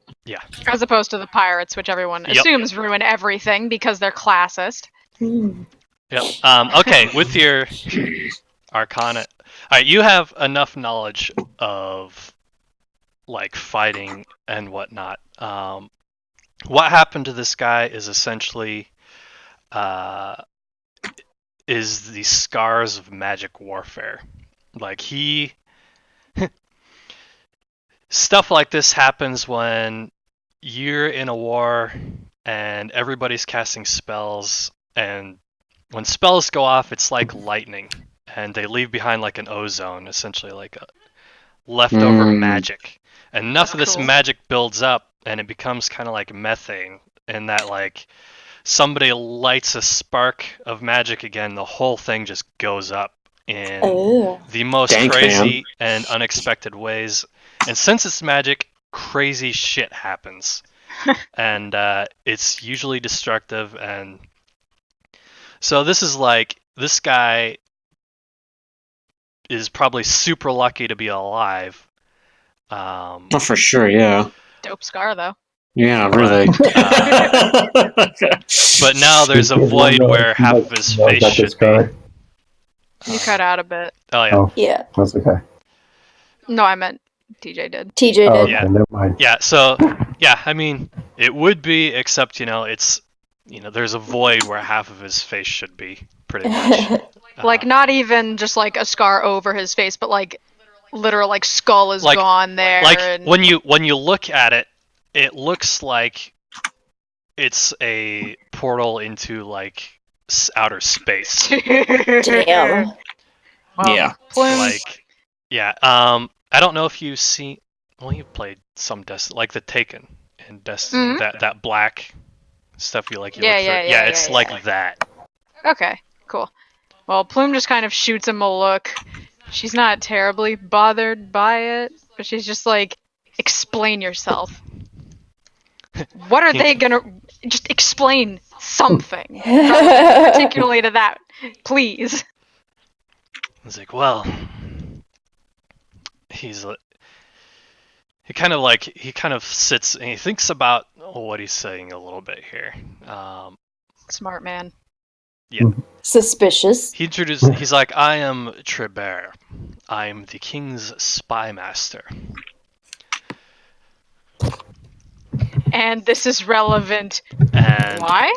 As opposed to the pirates, which everyone Yep. assumes ruin everything because they're classist. Yep. Okay, with your Arcana, alright, you have enough knowledge of like fighting and whatnot. What happened to this guy is essentially is the scars of magic warfare. Like stuff like this happens when you're in a war and everybody's casting spells, and when spells go off, it's like lightning, and they leave behind like an ozone, essentially like a leftover magic. And enough of this Cool. magic builds up, and it becomes kind of like methane, in that like somebody lights a spark of magic again, the whole thing just goes up in the most Dank, crazy and unexpected ways. And since it's magic, crazy shit happens. And it's usually destructive. And so this is like, this guy is probably super lucky to be alive. Oh, for sure, yeah. Dope scar though. Yeah, really. But now there's a void where half of his face should be. You cut out a bit. Oh yeah. Oh, Yeah. that's okay. No, I meant TJ did. TJ Oh, did. okay, Yeah. never mind. Yeah, so I mean, it would be, except it's there's a void where half of his face should be, pretty much. Like not even just like a scar over his face, but like literal like skull is Like- gone there. like and... when you look at it, it looks like it's a portal into like outer space. Damn. Well, Yeah. Plume, Like, yeah. I don't know if you've seen. Well, you played some Destiny, like the Taken and Destiny. Mhm. That black stuff you like. You Yeah, look for. yeah, It's yeah. like that. Okay, cool. Well, Plume just kind of shoots him a look. She's not terribly bothered by it, but she's just like, explain yourself. What are they gonna... Just explain something. Particularly to that. Please. He's like, well, he kind of sits and he thinks about what he's saying a little bit here. Smart man. Suspicious. He's like, I am Tribert. I am the king's spy master. And this is relevant. And Why?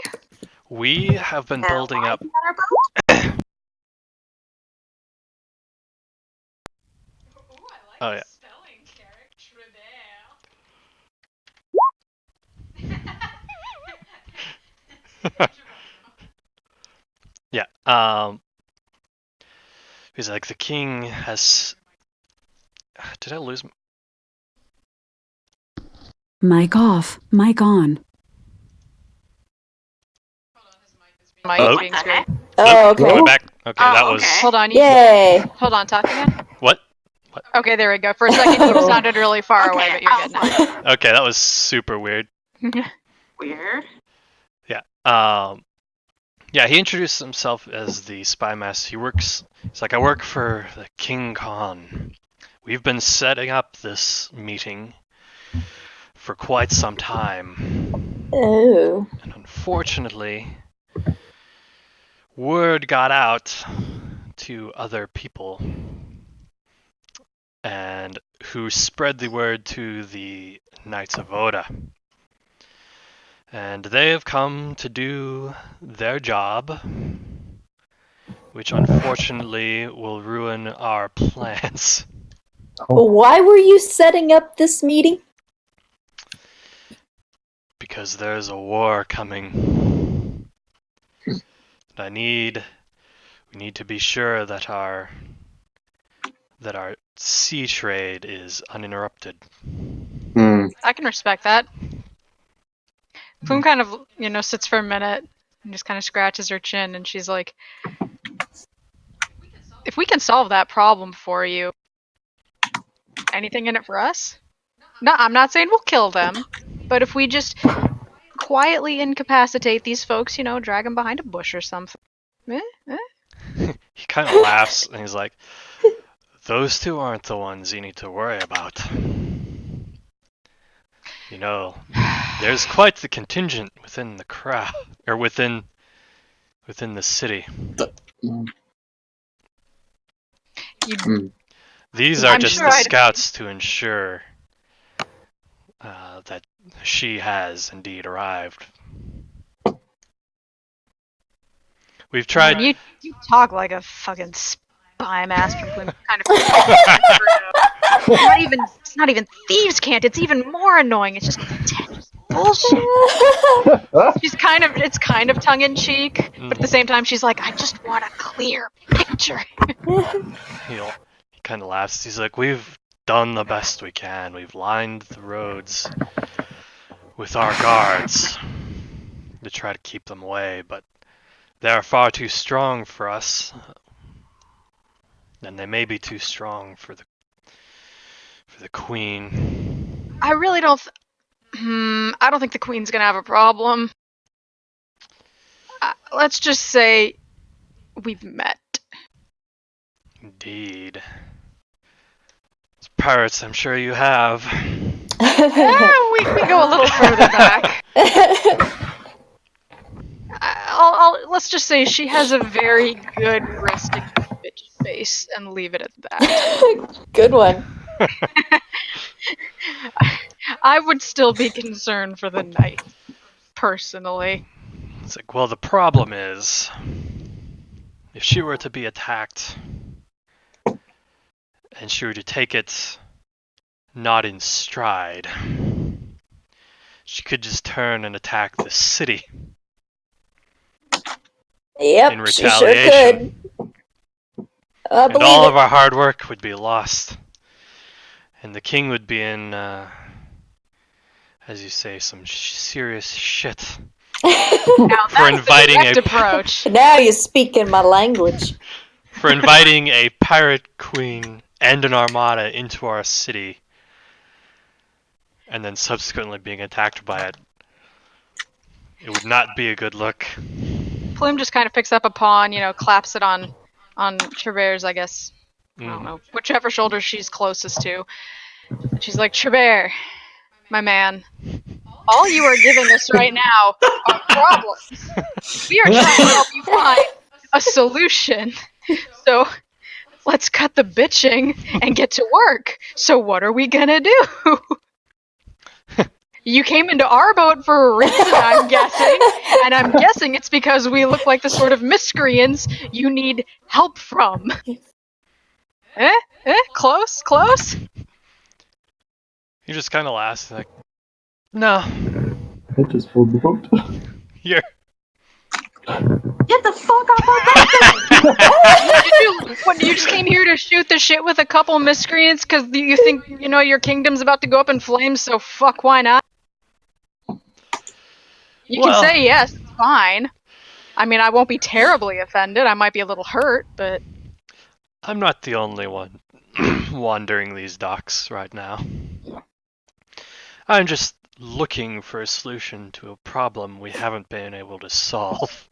we have been building up. Oh yeah. Yeah. He's like, the king has. Did I lose? Mic off, mic on. Mike Oh. being screwed. Oh, Am I okay. back? Okay, Oh, that was. okay. Hold on. Yay. Hold on. Talk again. What? Okay, there we go. For a second, you sounded really far away, but you're I good was now. like, Okay, that was super weird. weird. Yeah. Yeah, he introduced himself as the spy master. He's like, I work for the King Khan. We've been setting up this meeting for quite some time. Oh. And unfortunately, word got out to other people, and who spread the word to the Knights of Oda. And they have come to do their job, which unfortunately will ruin our plans. Why were you setting up this meeting? Because there's a war coming. And we We need to be sure that our sea trade is uninterrupted. I can respect that. Plume kind of, sits for a minute and just kind of scratches her chin, and she's like, if we can solve that problem for you, anything in it for us? No, I'm not saying we'll kill them, but if we just quietly incapacitate these folks, drag them behind a bush or something. He kind of laughs and he's like, those two aren't the ones you need to worry about. There's quite the contingent within the crowd, or within the city. These are just the scouts to ensure that she has indeed arrived. We've tried. You talk like a fucking spy master. Kind of. It's not even thieves' cant. It's even more annoying. It's just bullshit. It's kind of tongue in cheek, but at the same time, she's like, I just want a clear picture. He kind of laughs. He's like, we've done the best we can. We've lined the roads with our guards to try to keep them away, but they are far too strong for us, and they may be too strong for the queen. I really don't. I don't think the queen's gonna have a problem. Let's just say we've met. Indeed. As pirates, I'm sure you have. We go a little further back. Let's just say she has a very good resting bitch face, and leave it at that. Good one. I would still be concerned for the knight, personally. It's like, well, the problem is, if she were to be attacked, and she were to take it not in stride, she could just turn and attack the city. Yep, in she sure retaliation. could. And all of our hard work would be lost. And the king would be in, as you say, some serious shit. Now for inviting a approach. Now you're speaking my language. For inviting a pirate queen and an armada into our city, and then subsequently being attacked by it. It would not be a good look. Plume just kind of picks up a pawn, claps it on Trebert's, I guess. I don't know, whichever shoulder she's closest to. She's like, Trebert, my man, all you are giving us right now are problems. We are trying to help you find a solution. So let's cut the bitching and get to work. So what are we gonna do? You came into our boat for a reason, I'm guessing, and I'm guessing it's because we look like the sort of miscreants you need help from. Close? He just kind of laughs, like, no. I just pulled the boat. Here. Get the fuck off our boat! What, you just came here to shoot the shit with a couple miscreants because you think, your kingdom's about to go up in flames, so fuck, why not? You can say yes, it's fine. I mean, I won't be terribly offended. I might be a little hurt, but... I'm not the only one wandering these docks right now. I'm just looking for a solution to a problem we haven't been able to solve.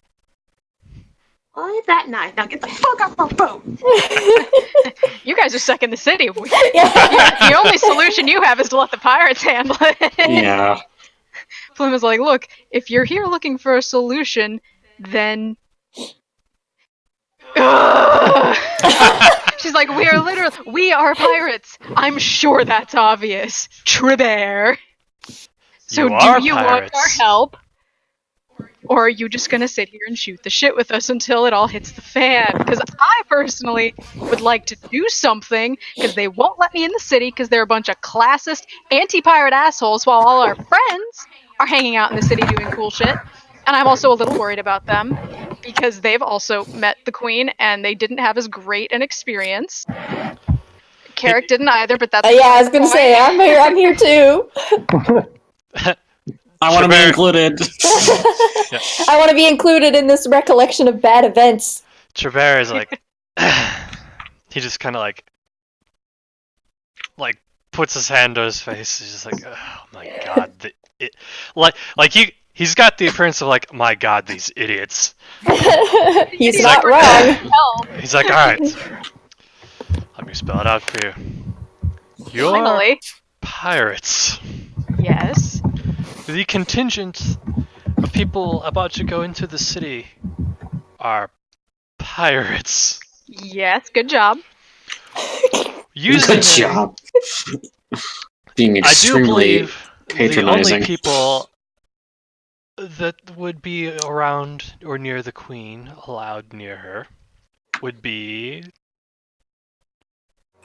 Well, that night. Now get the fuck off our boat! You guys are stuck in the city. The only solution you have is to let the pirates handle it. Yeah. Plume is like, look, if you're here looking for a solution, then... She's like, we are pirates. I'm sure that's obvious. Trebert. So do you want our help? Or are you just gonna sit here and shoot the shit with us until it all hits the fan? Because I personally would like to do something, because they won't let me in the city because they're a bunch of classist, anti-pirate assholes, while all our friends are hanging out in the city doing cool shit. And I'm also a little worried about them. because they've also met the queen and they didn't have as great an experience. Carrick didn't either, but that's Yeah, I was gonna say I'm here too. I want to be included. I want to be included in this recollection of bad events. Trevor is like, he just kind of like puts his hand to his face. He's just like, oh my god, he's got the appearance of like, my god, these idiots. He's not wrong. He's like, all right, let me spell it out for you. You're Finally. pirates. Yes. The contingent of people about to go into the city are pirates. Yes, good job. Good job. Being extremely patronizing. The only people that would be around or near the queen, allowed near her, would be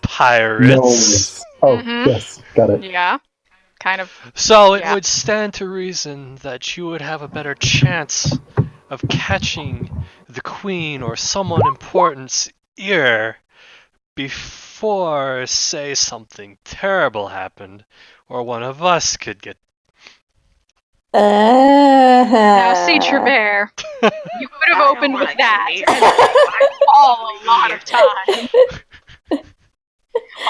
pirates. No. Oh, yes, got it. Yeah, kind of. So it would stand to reason that you would have a better chance of catching the queen or someone important's ear before, say, something terrible happened, or one of us could get. Now, see, Trevor, you could have opened with that. All a lot of time.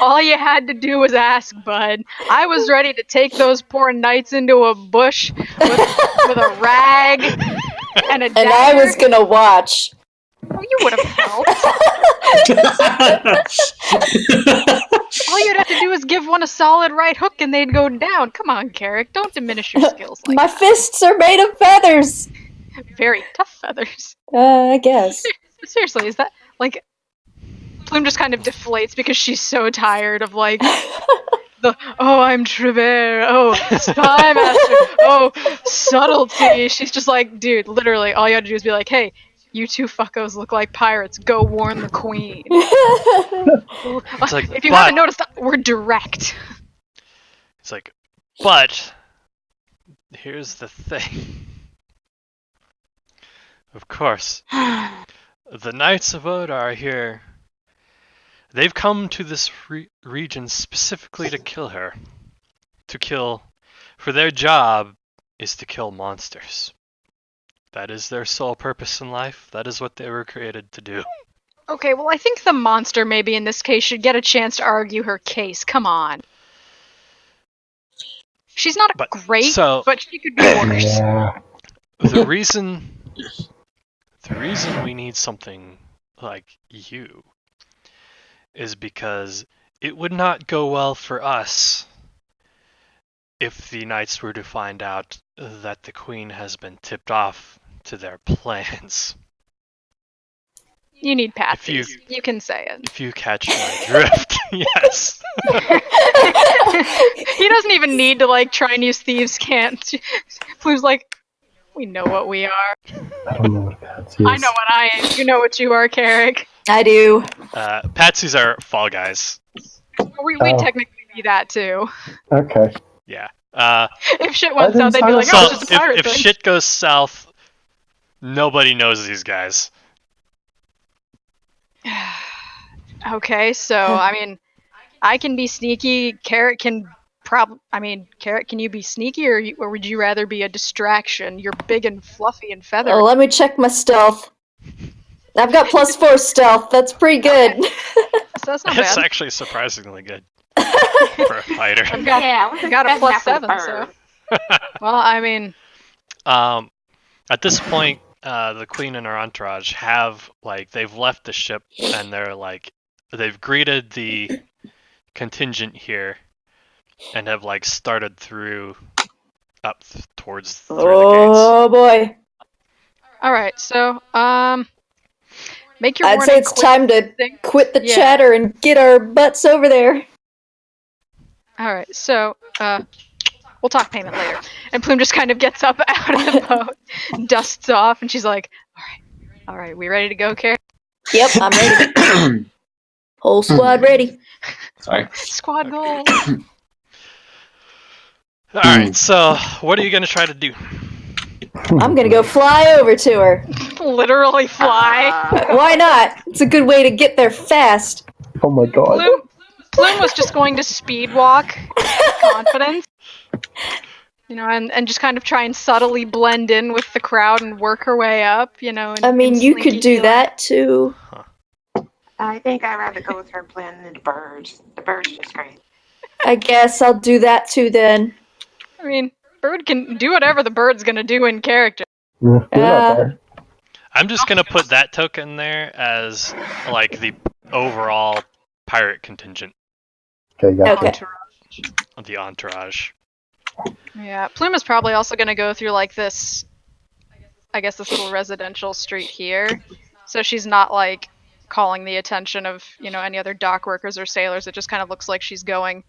All you had to do was ask, bud. I was ready to take those poor knights into a bush with a rag and a dagger. And I was gonna watch. Oh, you would have helped. All you'd have to do is give one a solid right hook and they'd go down. Come on, Carrick, don't diminish your skills like My that. fists are made of feathers. Very tough feathers. I guess. Seriously, is that like... Plume just kind of deflates because she's so tired of like I'm Trevor, spy master, subtlety. She's just like, dude, literally all you had to do is be like, hey, you two fuckos look like pirates, go warn the queen. It's like, if you haven't noticed, we're direct. It's like, but here's the thing. Of course, the Knights of Oda are here. They've come to this region specifically to kill her. For their job is to kill monsters. That is their sole purpose in life. That is what they were created to do. Okay, well, I think the monster maybe in this case should get a chance to argue her case. Come on. She's not great, but she could be worse. Yeah. The reason we need something like you is because it would not go well for us if the knights were to find out that the queen has been tipped off to their plans. You need patsies. You can say it. If you catch my drift, yes. He doesn't even need to like try and use thieves' can't. Plume's like, we know what we are. I don't know what a patsy is. I know what I am. You know what you are, Carrick. I do. Patsies are Fall Guys. We technically be that too. Okay. Yeah. If shit went south, they'd be like, oh, it's just a pirate if thing. shit goes south, nobody knows these guys. Okay, so, I mean, I can be sneaky. Carrot can Carrot, can you be sneaky, or would you rather be a distraction? You're big and fluffy and feathered. Oh, let me check my stealth. I've got +4 stealth. That's pretty good. So that's not It's bad. actually surprisingly good for a fighter. I've got a +7, so. Well, I mean... At this point, the queen and her entourage have, they've left the ship, and they've greeted the contingent here, and have, started up towards through the gates. Oh, boy. Alright, so, make your I'd say it's time to quit the chatter and get our butts over there. Alright, so, we'll talk payment later. And Plume just kind of gets up out of the boat, dusts off, and she's like, alright, we ready to go, Carrie? Yep, I'm ready. Whole squad ready. Sorry. Squad goal. Alright, so what are you going to try to do? I'm gonna go fly over to her. Literally fly. Why not? It's a good way to get there fast. Oh my god. Plume was just going to speed walk with confidence. And just kind of try and subtly blend in with the crowd and work her way up, I mean, you could do that too. I think I'd rather go with her plan than the birds. The birds just great. I guess I'll do that too then. I mean, Bird can do whatever the bird's gonna do in character. You're not there. I'm just gonna put that token there as like the overall pirate contingent. Okay, gotcha. Okay. The entourage. Yeah, Plume is probably also gonna go through like this, I guess this little residential street here. So she's not like calling the attention of, any other dock workers or sailors. It just kind of looks like she's going,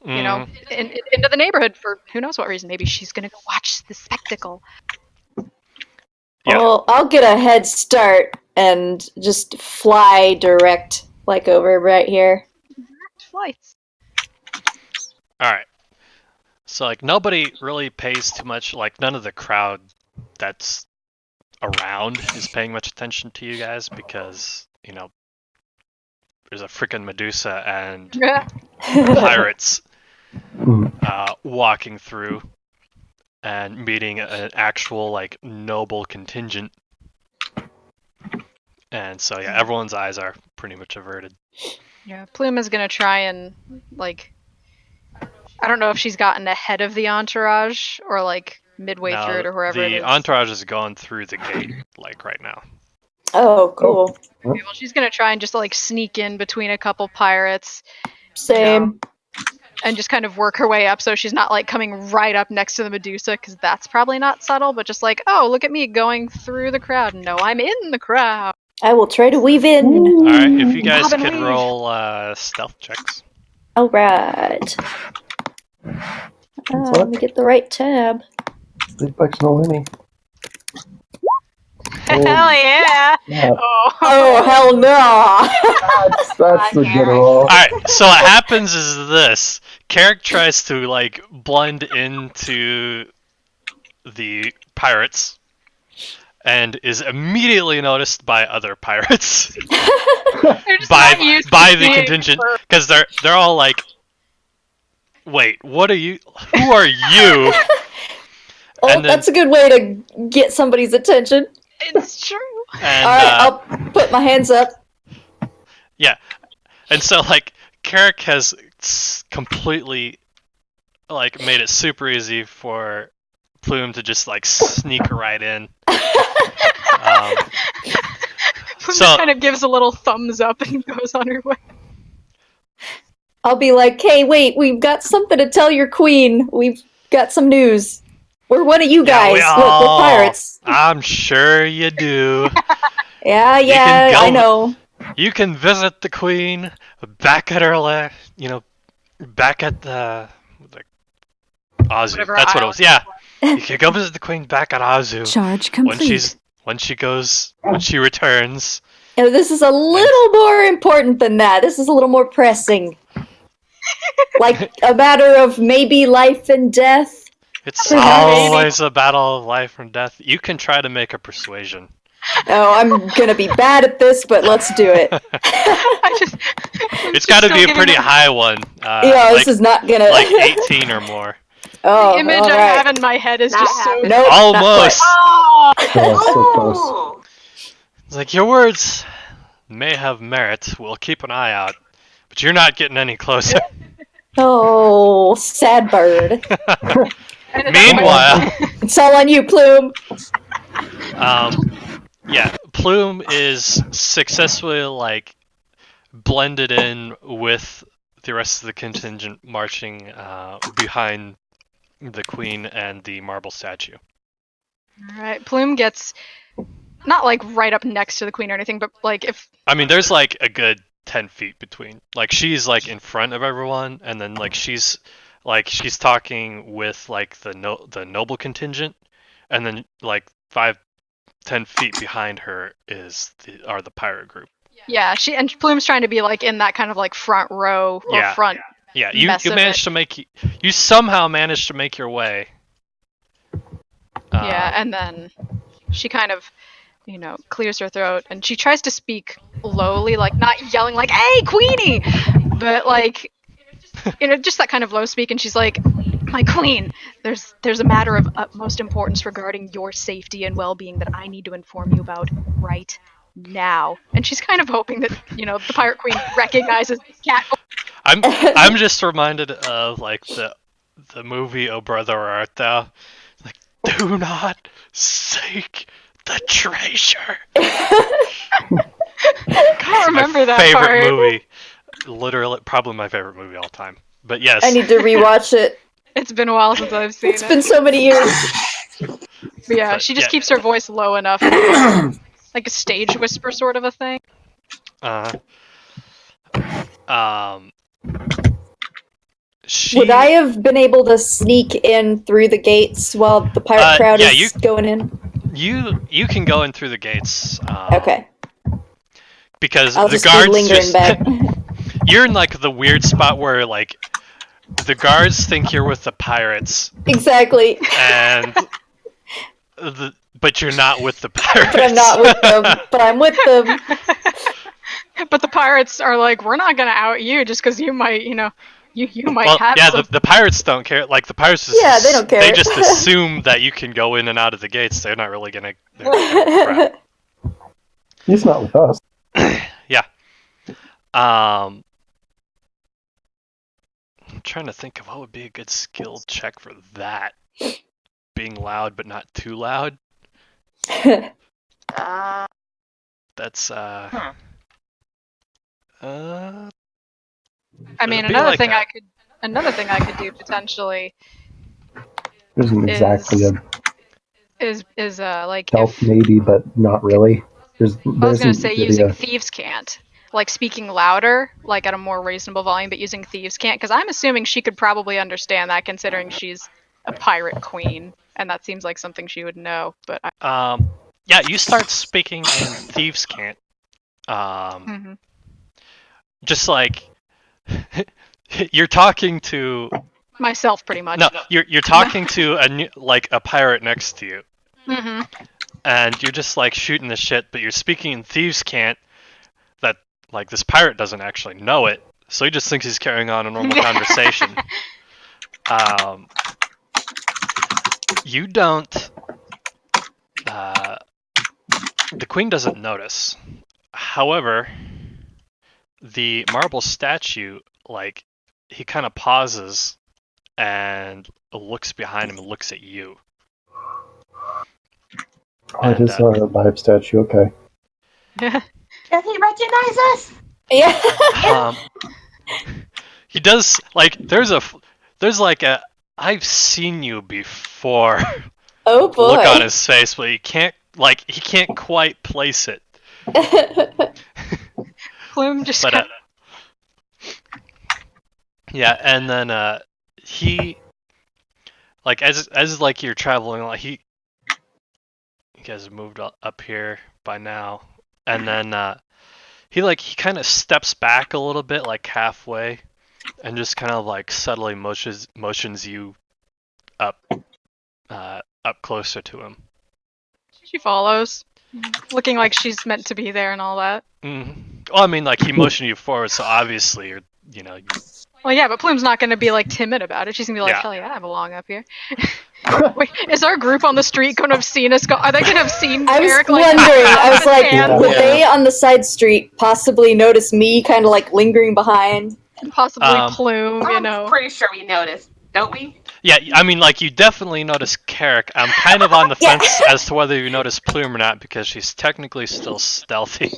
into the neighborhood for who knows what reason. Maybe she's gonna go watch the spectacle. Yeah. Well, I'll get a head start and just fly direct, like over right here. Flights. Alright. So, like, nobody really pays too much, like, none of the crowd that's around is paying much attention to you guys because, there's a freaking Medusa and pirates walking through and meeting an actual, like, noble contingent. And so, yeah, everyone's eyes are pretty much averted. Yeah, Plume is gonna try and, like, I don't know if she's gotten ahead of the entourage or like midway through it or wherever it is. The entourage is going through the gate, like right now. Oh, cool. Okay, well, she's gonna try and just like sneak in between a couple pirates. Same. And just kind of work her way up so she's not like coming right up next to the Medusa, because that's probably not subtle, but just like, oh, look at me going through the crowd. No, I'm in the crowd. I will try to weave in. Alright, if you guys Bob and could weave. roll stealth checks. Alright. Let me get the right tab. Big bucks no Lemmy. Hell yeah! Yeah. Oh, hell no! That's the good roll. Alright, so what happens is this. Carrick tries to, like, blend into the pirates and is immediately noticed by other pirates. They're just not used to by the seeing contingent, her. because they're all like, wait, what are you? Who are you? Oh, And then- that's a good way to get somebody's attention. It's true. And Alright, I'll put my hands up. yeah, and so like Carrick has completely like made it super easy for Plume to just like sneak right in. Plume So- just kind of gives a little thumbs up and goes on her way. I'll be like, hey, wait, we've got something to tell your queen. We've got some news. We're one of you guys. we Look, we're all- pirates. I'm sure you do. Yeah, can go- I know. You can visit the queen back at her, back at the Azu. Whatever That's what it island. was. Yeah, you can go visit the queen back at Azu Charge when complete. when she returns. And this is a little more important than that. This is a little more pressing. Like a matter of maybe life and death. It's Perhaps. always a battle of life and death. You can try to make a persuasion. Oh, I'm gonna be bad at this, but let's do it. It's got to be a pretty high one. Yeah, this is not gonna. like 18 or more. Oh, The image all I right. have in my head is Not just so. happening. Nope, not Almost. quite. Yeah, so close. Oh! It's like your words may have merit. We'll keep an eye out, but you're not getting any closer. Oh, sad bird. Meanwhile, It's all on you, Plume. yeah, Plume is successfully like blended in with the rest of the contingent marching behind the queen and the marble statue. Alright, Plume gets not like right up next to the queen or anything, but like if I mean, there's like a good 10 feet between. Like she's like in front of everyone, and then like she's talking with like the noble contingent, and then like 5-10 feet behind her are the pirate group. yeah, Plume's trying to be like in that kind of like front row or Yeah. front. Yeah, you Mess of managed to make you somehow managed to make your way Yeah, and then she kind of, clears her throat, and she tries to speak lowly, like not yelling like, "Hey, Queenie!" but like, just that kind of low speak, and she's like, "My queen, there's a matter of utmost importance regarding your safety and well-being that I need to inform you about right now." And she's kind of hoping that, the pirate queen recognizes cat. I'm just reminded of like the movie Oh Brother Where Art Thou? Like, do not seek the treasure. I remember that favorite part. movie. Literally, probably my favorite movie all time. But yes. I need to rewatch it. It's been a while since I've seen it. It's been so many years. But yeah, she just keeps her voice low enough, like a stage whisper sort of a thing. Would I have been able to sneak in through the gates while the pirate crowd is going in? You can go in through the gates. Okay. Because I'll the just guards be lingering back. You're in like the weird spot where like the guards think you're with the pirates. Exactly. And but you're not with the pirates. But I'm not with them. But I'm with them. But the pirates are like, we're not gonna out you just because you might, you might have. Yeah, the pirates don't care. Like the pirates just they don't care. They just assume that you can go in and out of the gates. They're not really gonna. They're He's not with us. Yeah. I'm trying to think of what would be a good skill check for that. Being loud but not too loud. That's I mean, another thing I could do potentially Isn't exactly is like stealth maybe, but not really. I was gonna say using Thieves' Cant, like speaking louder, like at a more reasonable volume, but using Thieves' Cant, because I'm assuming she could probably understand that, considering she's a pirate queen, and that seems like something she would know. But yeah, you start speaking in Thieves' Cant. Just like you're talking to myself, pretty much. No, you're talking to a pirate next to you. Mm-hmm. And you're just like shooting the shit, but you're speaking in Thieves' Cant that like this pirate doesn't actually know it, so he just thinks he's carrying on a normal conversation. You don't. The queen doesn't notice. However, the marble statue, like, he kind of pauses and looks behind him and looks at you. Oh, it is a live statue, okay. Does he recognize us? Yeah. He does, like, there's like a, I've seen you before. Oh boy. Look on his face, but he can't quite place it. Plume just But, yeah, and then he, like, as like you're traveling, like you guys have moved up here by now, and then he kind of steps back a little bit, like halfway, and just kind of like subtly motions you up closer to him. She follows, looking like she's meant to be there and all that. Mm-hmm. Well, I mean, like, he motioned you forward, so obviously you're, Well, yeah, but Plume's not going to be like timid about it. She's going to be like, hell yeah, I belong up here. Wait, is our group on the street going to have seen us go? Are they going to have seen Eric? I was like, would they on the side street possibly notice me kind of like lingering behind? Possibly Plume, I'm pretty sure we noticed, don't we? Yeah, I mean, like, you definitely notice Carrick. I'm kind of on the fence as to whether you notice Plume or not, because she's technically still stealthy.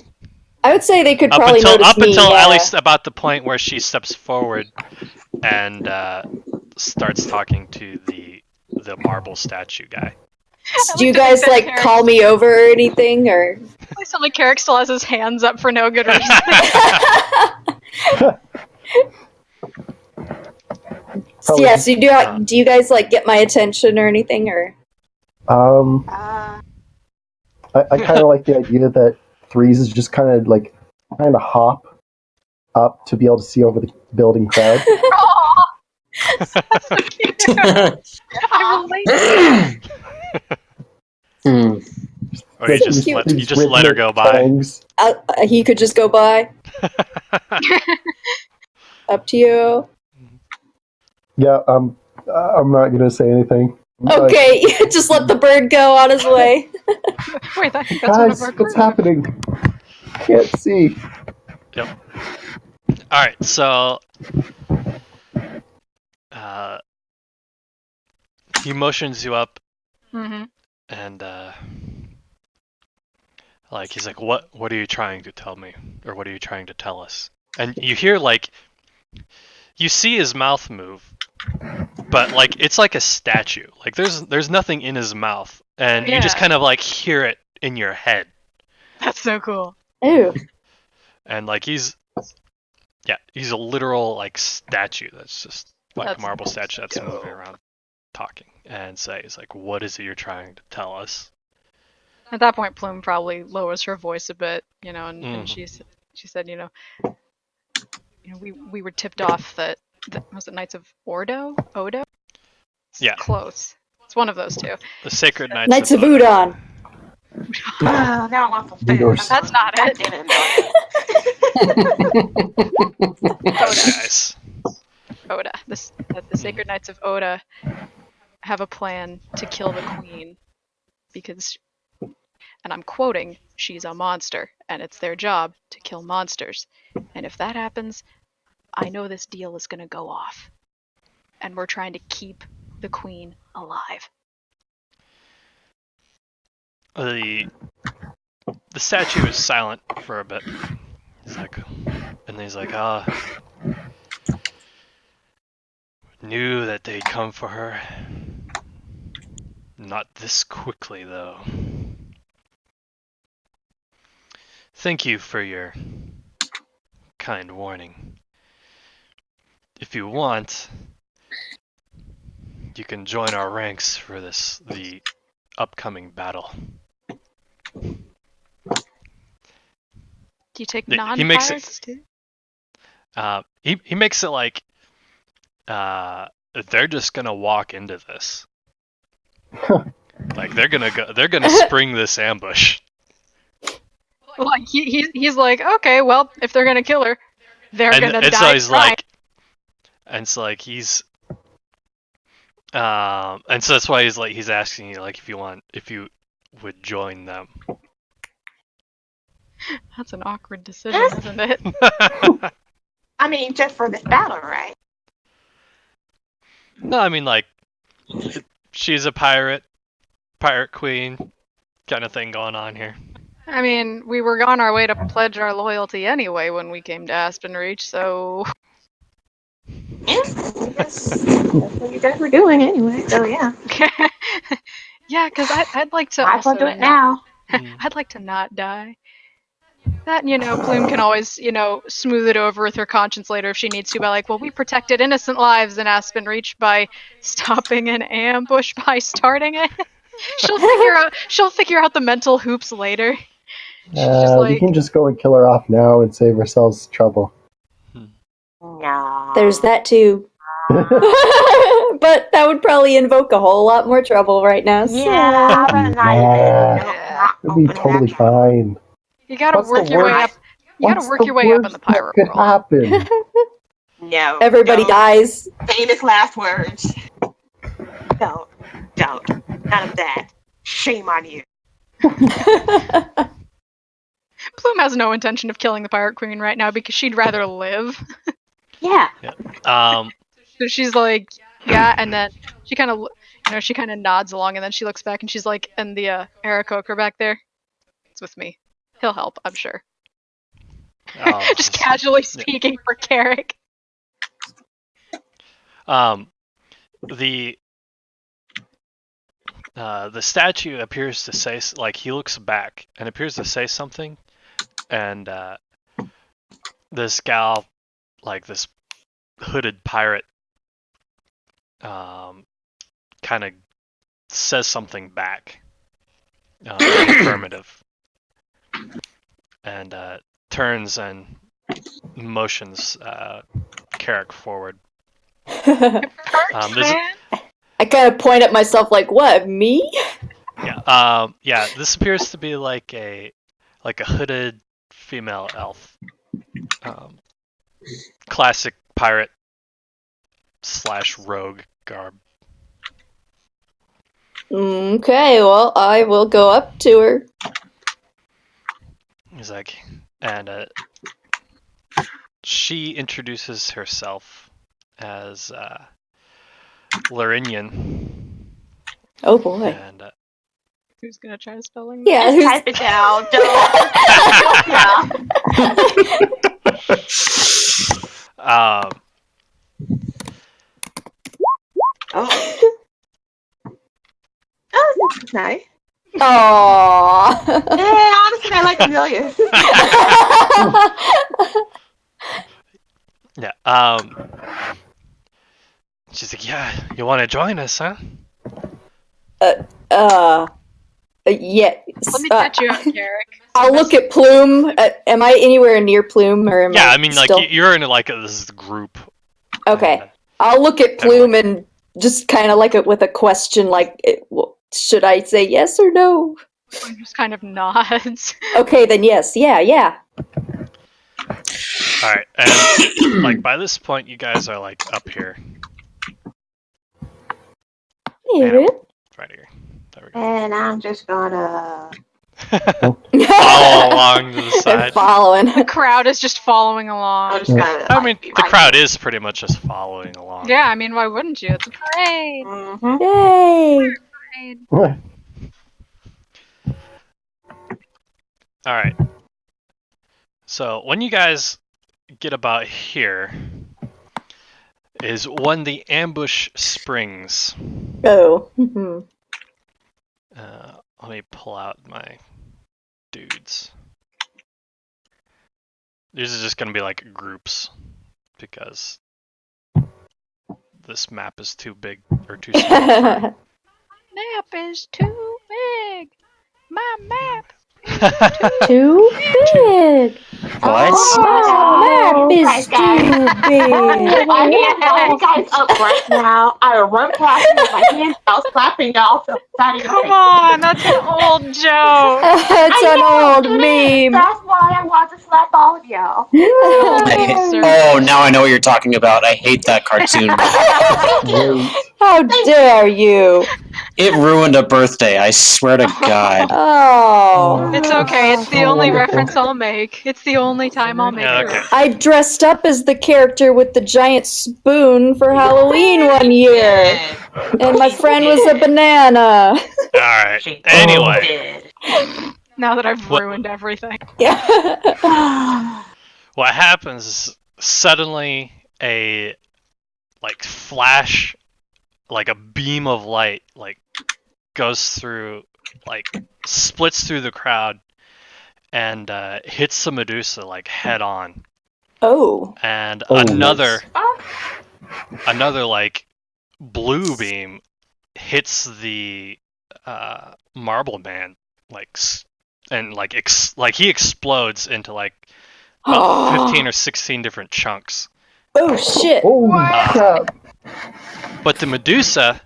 I would say they could probably notice me. Up until at least about the point where she steps forward and starts talking to the marble statue guy. Do you guys like call me over or anything, or? Suddenly, Carrick still has his hands up for no good reason. Yeah. So do you guys like get my attention or anything, or? I kind of like the idea that Threes is just kind of hop up to be able to see over the building crowd. Aww. That's so cute. I relate. Hmm. Or you just cute. let her go by. He could just go by. Up to you. Yeah, I'm not gonna say anything. Okay, just let the bird go on his way. Wait, I think that's one of Guys, our what's crew. happening? Can't see. Yep. All right, so he motions you up, Mm-hmm. and like he's like, "What are you trying to tell me, or what are you trying to tell us?" And you hear like, you see his mouth move, but like it's like a statue. Like there's nothing in his mouth, and you just Yeah. kind of like hear it in your head, That's so cool. Ew. and like he's a literal like statue that's just like That's a marble statue that's dope. moving around, talking, and says like, "What is it you're trying to tell us?" At that point, Plume probably lowers her voice a bit, and Mhm. she said, we were tipped off that was it Knights of Odo? Yeah. Close. It's one of those two. The Sacred Knights, Knights of Udon. Now I want some food. Noodles. That's not I it. didn't enjoy it. Those guys. Oda. The Sacred Knights of Oda have a plan to kill the queen because, and I'm quoting, she's a monster, and it's their job to kill monsters. And if that happens, I know this deal is going to go off. And we're trying to keep the queen alive. The statue is silent for a bit. He's like, knew that they'd come for her. Not this quickly, though. Thank you for your kind warning. If you want, you can join our ranks for the upcoming battle. Do you take He non-pirates too? He makes it like they're just gonna walk into this. Like they're gonna spring this ambush. Like he's like, okay, well, if they're gonna kill her, they're gonna die. So he's trying. like, and so like he's, and so that's why he's asking you like if you would join them. That's an awkward decision, isn't it? I mean, just for this battle, right? No, I mean like, she's a pirate queen, kind of thing going on here. I mean, we were on our way to pledge our loyalty anyway when we came to Aspen Reach, so Yeah, that's what you guys were doing anyway. So yeah, yeah, because I'd like to might as well also do it now. I'd like to not die. That, Plume can always, smooth it over with her conscience later if she needs to by like, well, we protected innocent lives in Aspen Reach by stopping an ambush by starting it. She'll figure out the mental hoops later. We can just go and kill her off now and save ourselves trouble. No. There's that too. But that would probably invoke a whole lot more trouble right now. So. Yeah, but It'll be totally fine. You gotta What's work the your way worst- up. You gotta What's work the your way up in worst the pirate that could world. happen? No. Everybody don't. dies. Famous last words. Don't. None of that. Shame on you. Plume has no intention of killing the pirate queen right now because she'd rather live. Yeah. So she's like, yeah, and then she kind of, nods along, and then she looks back and she's like, and the Aarakocra back there, it's with me. He'll help, I'm sure. Just casually speaking for Carrick. The statue appears to say, like, he looks back and appears to say something, and this gal, like this hooded pirate, kind of says something back, affirmative, and turns and motions Carrick forward. I kind of point at myself like, what, me? Yeah. This appears to be like a hooded female elf. Classic pirate / rogue garb. Okay, well, I will go up to her. He's like, and she introduces herself as Larinian. Oh boy. And Who's gonna try spelling? Yeah, Just type it down. Don't. Oh. Oh, this is nice. Aww. Yeah, honestly, I like Amelia. yeah. She's like, yeah, you want to join us, huh? Yeah. Let me catch you out, Carrick. I'll look at Plume. Am I anywhere near Plume, or am Yeah, I I mean, still... like you're in like this group. Okay, And, I'll look at Plume and just kind of like it with a question, like, should I say yes or no? Plume just kind of nods. Okay, then yes. Yeah. all right, and like by this point, you guys are like up here. Yeah. Right here. There we go. And I'm just gonna. Follow along to the They're side. following. The crowd is just following along. I'm just gonna. I mean, the crowd is pretty much just following along. Yeah, I mean, why wouldn't you? It's a parade. Mm-hmm. Yay! Parade. All right. So when you guys get about here is when the ambush springs. Oh. Let me pull out my dudes. These are just going to be like groups because this map is too big or too small. Map is too big. My map. Too big. What? My map is too big. I can't hold you guys up right now. I will run past you with my hands out, slapping y'all to the side of your Come face. on, that's an old joke. It's an old It is. meme. That's why I want to slap all of y'all. Oh, now I know what you're talking about. I hate that cartoon. How dare you? It ruined a birthday, I swear to God. Oh. It's okay. It's the only reference I'll make. It's the only time I'll make Yeah, it. okay. I dressed up as the character with the giant spoon for Halloween one year. And my friend was a banana. All right. Anyway, Now that I've What- ruined everything. Yeah. what happens is suddenly a like flash, like a beam of light, like goes through, like splits through the crowd, and hits the Medusa like head on. Oh. And Oh, another nice. like blue beam hits the marble man, like and like he explodes into like about 15 or 16 different chunks. Oh shit. Holy crap. But the Medusa,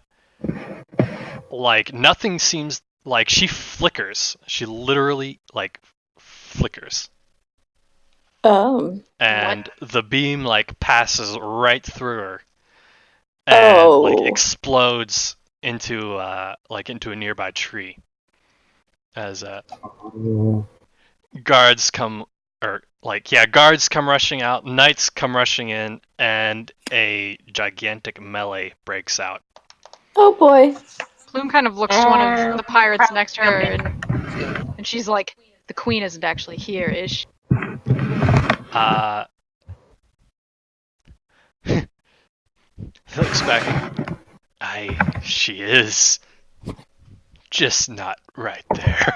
like nothing seems, like she flickers. She literally like flickers. And the beam like passes right through her and like explodes into into a nearby tree as guards come rushing out, knights come rushing in, and a gigantic melee breaks out. Oh boy. Plume kind of looks to one of the pirates next to her, and she's like, "The queen isn't actually here, is she?" He looks back. She is. Just not right there.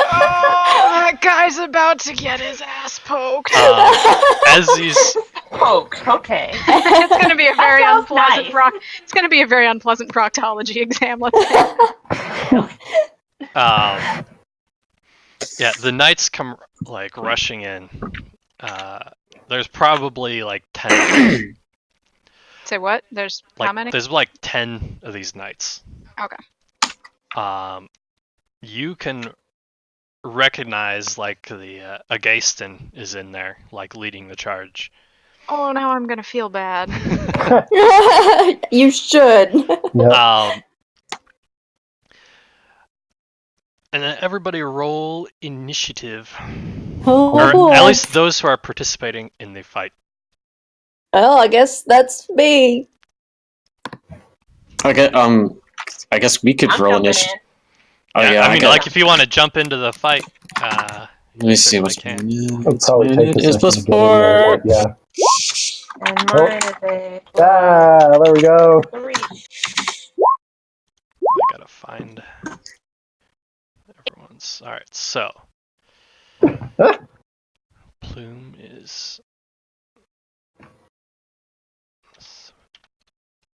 Oh, that guy's about to get his ass poked. As these Poked. Okay. It's gonna be a very sounds unpleasant nice. It's gonna be a very unpleasant proctology exam. Let's say. yeah, the knights come like rushing in. There's probably like 10. Say what? There's Like how many? there's like 10 of these knights. Okay. you can recognize like the Agayston is in there, like leading the charge. Oh, now I'm gonna feel bad. You should. Yep. And then everybody roll initiative. Oh Or boy. at least those who are participating in the fight. Well, I guess that's me. Okay, I guess we could I'm roll jumping initiative. in. Oh yeah, I mean, got- like if you want to jump into the fight, Let me see what's certainly going on. It'll probably take a It's second to plus get in there, 4. but yeah. And Oh. mine is a There we go. 3. I gotta find everyone's. Alright, so. Plume is.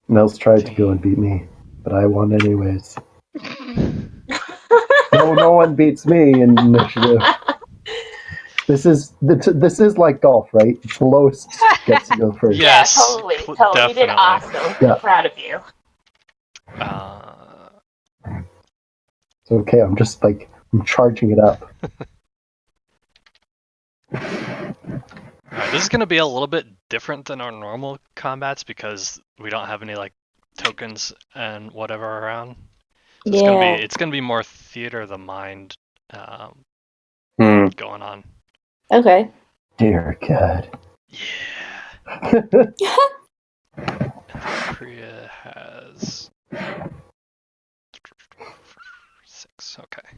Nels tried to go and beat me, but I won anyways. No one beats me in initiative. This is like golf, right? The lowest gets to go first. Yes, Yeah, totally. You did definitely. awesome. Yeah. I'm proud of you. It's okay. I'm just like I'm charging it up. Alright, this is gonna be a little bit different than our normal combats because we don't have any like tokens and whatever around. So it's gonna be more theater of the mind going on. Okay. Dear God. Yeah. Korea has 6. Okay.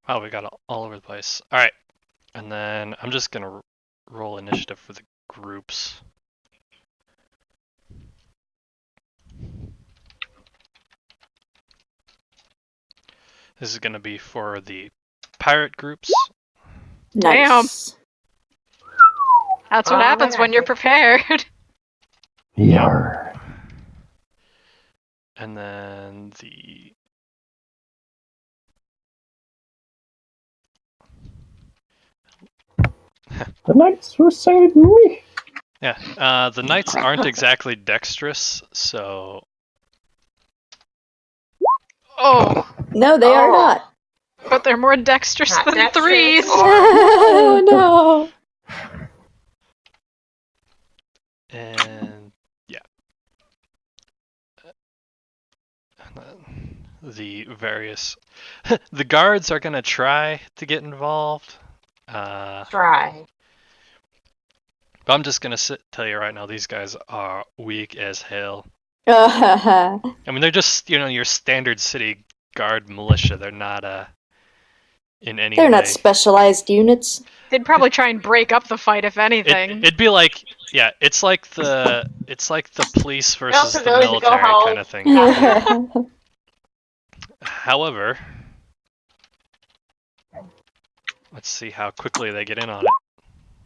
Wow, we got all over the place. All right, and then I'm just gonna roll initiative for the groups. This is gonna be for the pirate groups. Nice. That's what happens when you're prepared. Yar. And then the The knights were saved me. yeah, the knights aren't exactly dexterous, so Oh, No, they are not. but they're more dexterous Not than dexterous. 3s. Oh no. and yeah. And then the various the guards are gonna try to get involved. Try. But I'm just gonna tell you right now, these guys are weak as hell. Uh, I mean, they're just your standard city guard militia. They're not in any they're way. not specialized units. They'd probably try and break up the fight if anything. It'd be like it's like the police versus the civilians go military home. kind of thing. However, let's see how quickly they get in on it.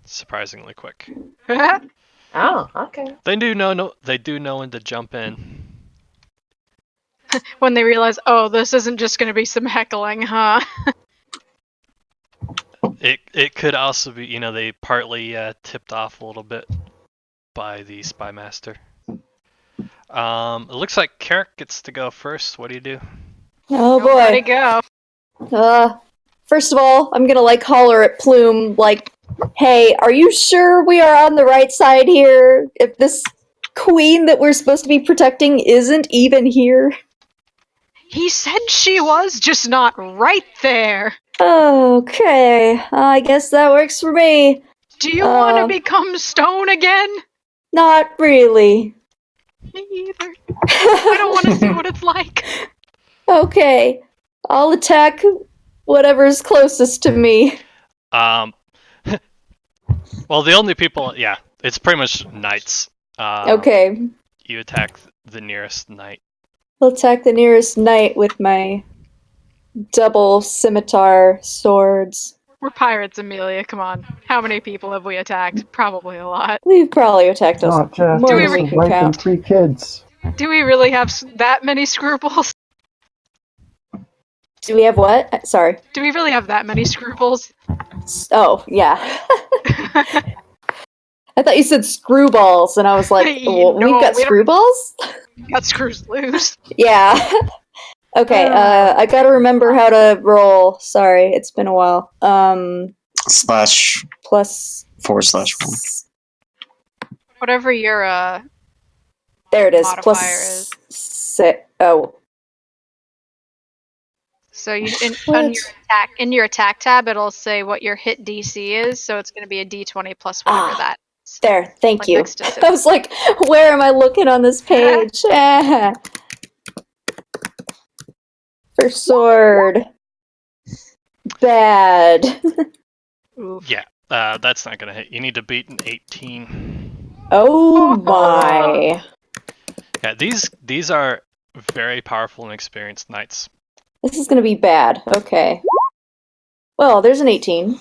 Surprisingly quick. Oh, okay. They do know when to jump in. When they realize, oh, this isn't just going to be some heckling, huh? It could also be, they partly tipped off a little bit by the spy master. It looks like Carrick gets to go first. What do you do? Oh Ready boy. go. First of all, I'm gonna holler at Plume, hey, are you sure we are on the right side here? If this queen that we're supposed to be protecting isn't even here? He said she was, just not right there. Okay, I guess that works for me. Do you want to become stone again? Not really. Me either. I don't want to see what it's like. Okay, I'll attack whatever's closest to me. Well, the only people, it's pretty much knights. Okay, You attack the nearest knight. I'll attack the nearest knight with my double scimitar swords. We're pirates, Amelia. Come on. How many people have we attacked? Probably a lot. We've probably attacked us Not Jeff. more There's than a we can wife and count. 3 kids. Do we really have that many scruples? Do we have what? Sorry. Do we really have that many scruples? Oh, yeah. I thought you said screwballs, and I was like, well, No, we've got we don't- screwballs? Got screws loose. Yeah. Okay, I gotta remember how to roll. Sorry, it's been a while. Slash Plus /1. Whatever your there it is. modifier Plus is. 6. Oh, So you in What? your attack tab, it'll say what your hit DC is. So it's going to be a D20 plus whatever that is. there. Thank Like you. next to I was like, where am I looking on this page? For sword. Bad. Oof. Yeah, that's not gonna hit. You need to beat an 18. Oh my. Yeah, these are very powerful and experienced knights. This is gonna be bad. Okay. Well, there's an 18.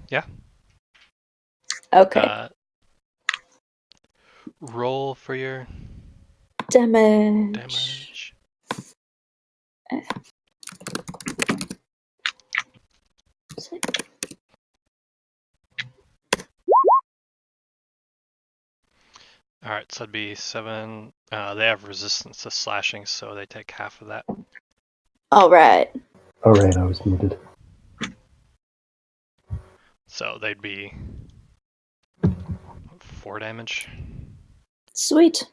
Yeah. Okay. Roll for your Damage. damage. Alright, so it'd be 7. They have resistance to slashing, so they take half of that. Alright. Alright, I was muted. So they'd be 4 damage. Sweet.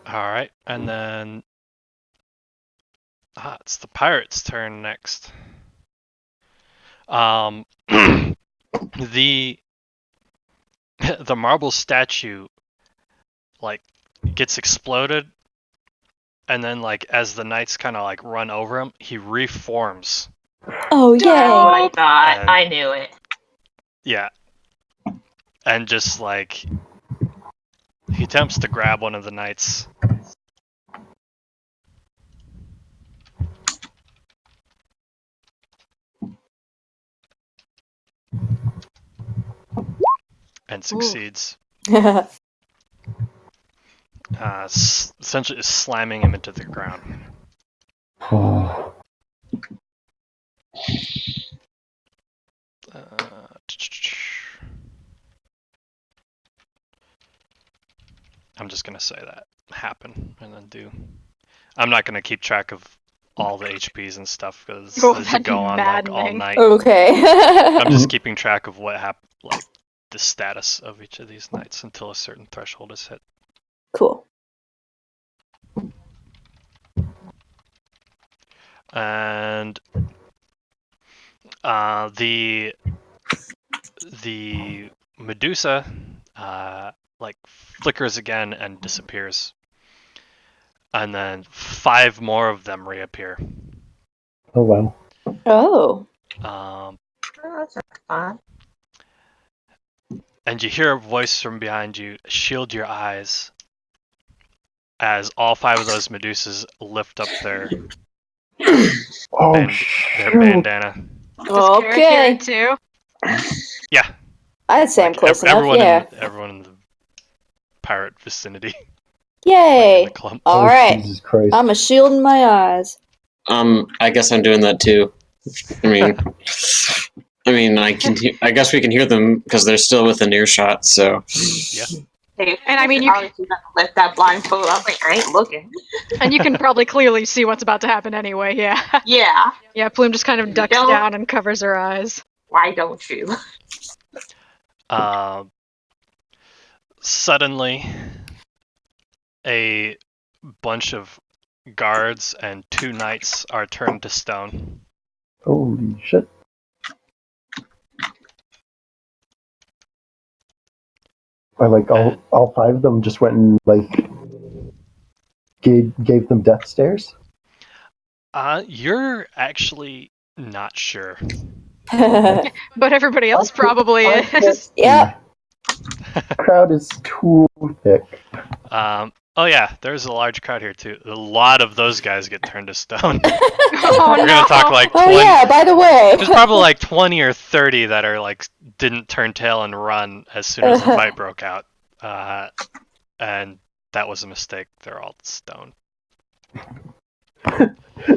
Alright, and then it's the pirate's turn next. The marble statue like gets exploded, and then like as the knights kind of like run over him, he reforms. Oh, That's what yay. I thought. And- I knew it. Yeah. And just like he attempts to grab one of the knights. And succeeds. Essentially slamming him into the ground. Oh, I'm just gonna say that happen and then do. I'm not gonna keep track of all the HPs and stuff because Oh, this that'd go be on like all maddening. night. Okay. I'm just keeping track of what happened, like the status of each of these knights until a certain threshold is hit. Cool. And the Medusa like flickers again and disappears, and then 5 more of them reappear. oh wow. Oh. Oh, that's fun. And you hear a voice from behind you, shield your eyes, as all 5 of those Medusas lift up their Oh, their shoot. bandana. Does Carrick hear Okay. it too? Yeah, I'd say I'm like, close enough, everyone yeah. everyone in the pirate vicinity, like Yay. in the clump. Oh, Alright. Jesus Christ. I'm a shield in my eyes. I guess I'm doing that too. I mean, I guess we can hear them because they're still within earshot. So Yeah. Hey, And I mean, you obviously got to lift that blindfold up. Like, I ain't looking. And you can probably clearly see what's about to happen anyway, yeah. Yeah. Yeah, Plume just kind of ducks don't- down and covers her eyes. Why don't you? Suddenly, a bunch of guards and 2 knights are turned to stone. Holy shit. I like all 5 of them just went and like gave them death stares. You're actually not sure. But everybody else probably I is. can't Yeah. The crowd is too thick. Oh yeah, there's a large crowd here too. A lot of those guys get turned to stone. Oh We're no! gonna talk like 20. Oh yeah, by the way. There's probably like 20 or 30 that are like didn't turn tail and run as soon as the fight broke out. And that was a mistake. They're all stoned.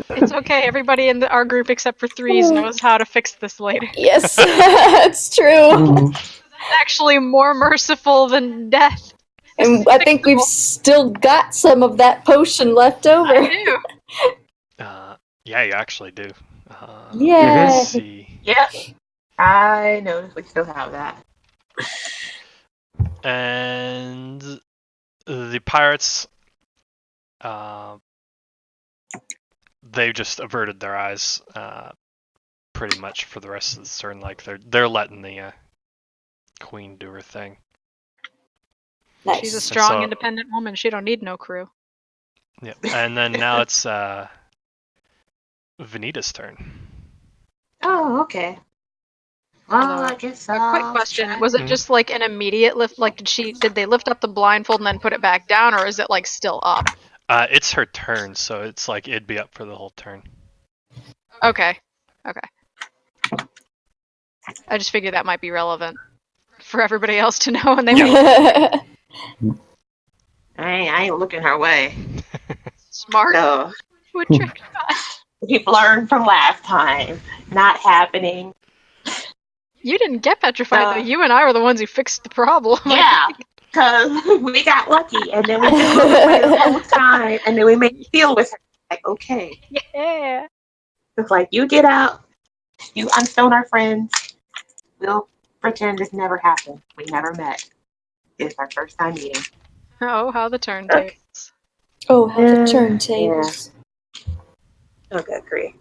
It's okay. Everybody in our group except for Threes knows how to fix this later. Yes, it's true. It's actually more merciful than death. And I think we've still got some of that potion left over. I do. Yeah, you actually do. Yeah. Let's see. Yeah, I noticed we still have that. And the pirates, they just averted their eyes, pretty much for the rest of the turn. Like they're letting the queen do her thing. Nice. She's a strong, so- independent woman. She don't need no crew. Yep. And then now it's Vanita's turn. Oh, okay. Well, Although, I guess A quick I'll question: try- was it just like an immediate lift? Like, did they lift up the blindfold and then put it back down, or is it like still up? It's her turn, so it's like it'd be up for the whole turn. Okay. I just figured that might be relevant for everybody else to know when they I ain't looking her way. smart. So Would trick. we've learned from last time. Not happening. You didn't get petrified though. You and I were the ones who fixed the problem. Yeah, because we got lucky, and then we just looked away the whole time, and then we made a deal with her. Like, okay, Yeah. it's like you get out, you unstone our friends. We'll pretend this never happened. We never met. It's our first time meeting. Oh, how the turntables. Oh, how the turntables. Okay, great.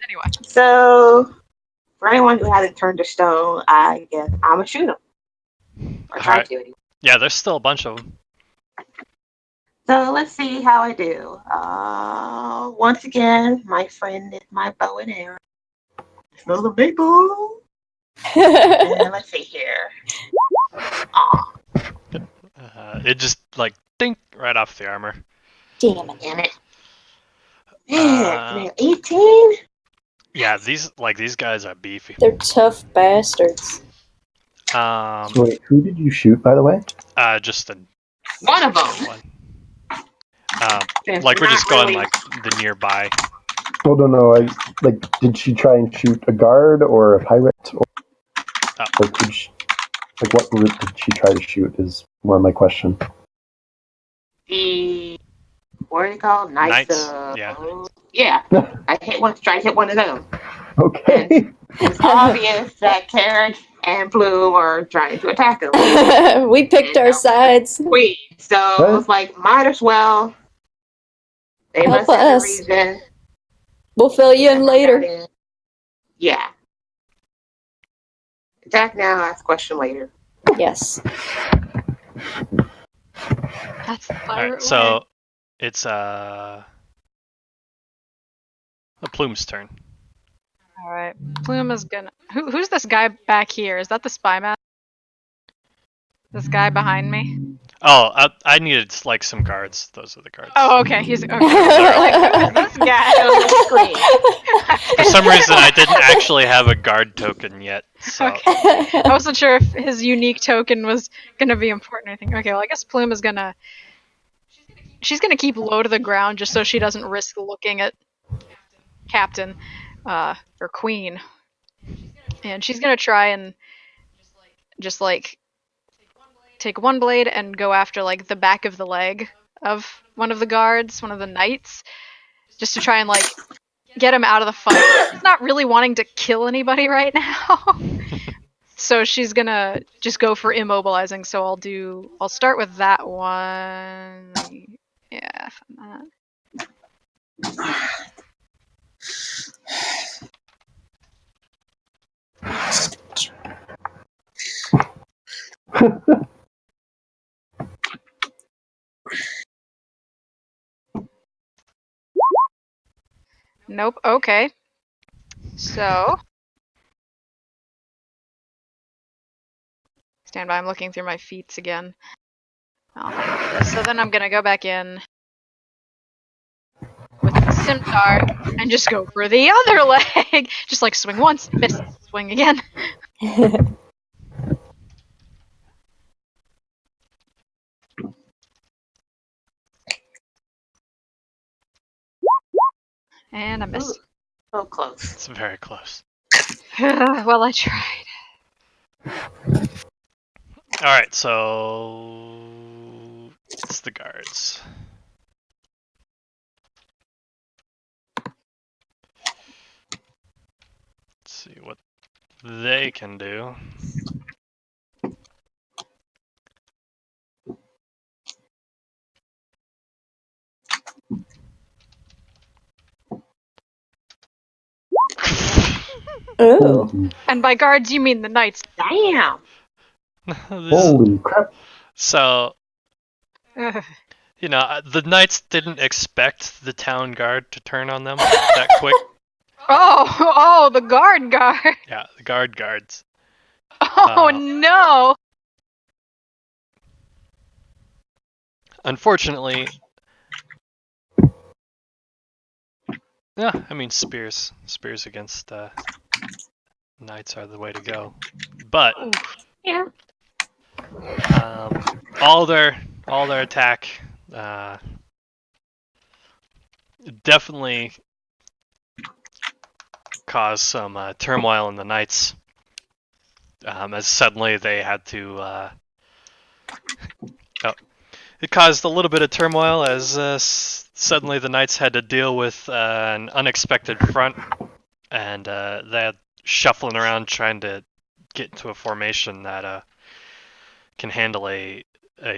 Anyway. So, for anyone who hasn't turned to stone, I guess I'm a shoot 'em. Or try Alright. to anyway. Yeah, there's still a bunch of them. So let's see how I do. Once again, my friend is my bow and arrow. Smell the maple. And let's see here. Aw, It just like dink right off the armor. Damn it. damn it. Uh, Man, 18? Yeah, these guys are beefy. They're tough bastards. Wait, who did you shoot, by the way? Just a One of them. one. Like we're just going like the nearby. Oh no, did she try and shoot a guard or a pirate, or what route did she try to shoot? Is more my question. The what are they called? Knights, yeah. Yeah. I tried to hit one of them. Okay. It's obvious that Carrick and Bloom are trying to attack them. We picked our sides. Queen. So it's like, might as well. They Help must have a us. reason. We'll fill you in later. Yeah. Attack now, ask question later. Yes. That's the pirate Alright, way. so it's the Plume's turn. Alright. Plume is gonna. Who's this guy back here? Is that the spy master? This guy behind me? Oh, I needed like some guards. Those are the guards. Oh, okay. He's okay. Like, who is this guy? For some reason, I didn't actually have a guard token yet. So Okay. I wasn't sure if his unique token was gonna be important or anything. Okay, well, I guess Plume is gonna. She's gonna keep low to the ground just so she doesn't risk looking at Captain, or Queen. And she's gonna try and just like take one blade and go after like the back of the leg of one of the guards, one of the knights, just to try and like get him out of the fight. He's not really wanting to kill anybody right now. So she's gonna just go for immobilizing. So I'll start with that one. Yeah, find that. Nope. Okay. So stand by. I'm looking through my feats again. So then I'm gonna go back in with the scimitar and just go for the other leg. Just like swing once, miss, swing again. And I missed. So close. it's very close. Well, I tried. All right, so It's the guards. Let's see what they can do. Oh. And by guards, you mean the knights. Damn. Holy crap. So, Ugh. you know, the knights didn't expect the town guard to turn on them that quick. Oh, the guard. Yeah, the guards. Oh no! Unfortunately, yeah, I mean spears against knights are the way to go. But Yeah. all their attack definitely caused some turmoil in the knights, as suddenly they had to. It caused a little bit of turmoil as suddenly the knights had to deal with an unexpected front, and they're shuffling around trying to get into a formation that can handle a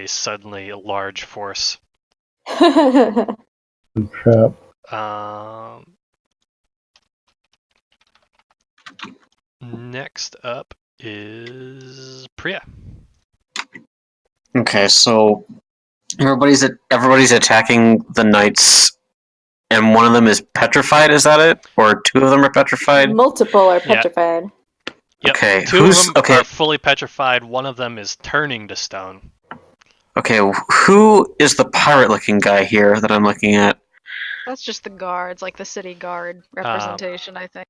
suddenly large force. Holy crap. Next up is Priya. Okay, so everybody's attacking the knights, and one of them is petrified. Is that it? Or two of them are petrified? Multiple are petrified. Yep. Okay, Two of them are fully petrified. One of them is turning to stone. Okay, who is the pirate-looking guy here that I'm looking at? That's just the guards, like the city guard representation, I think.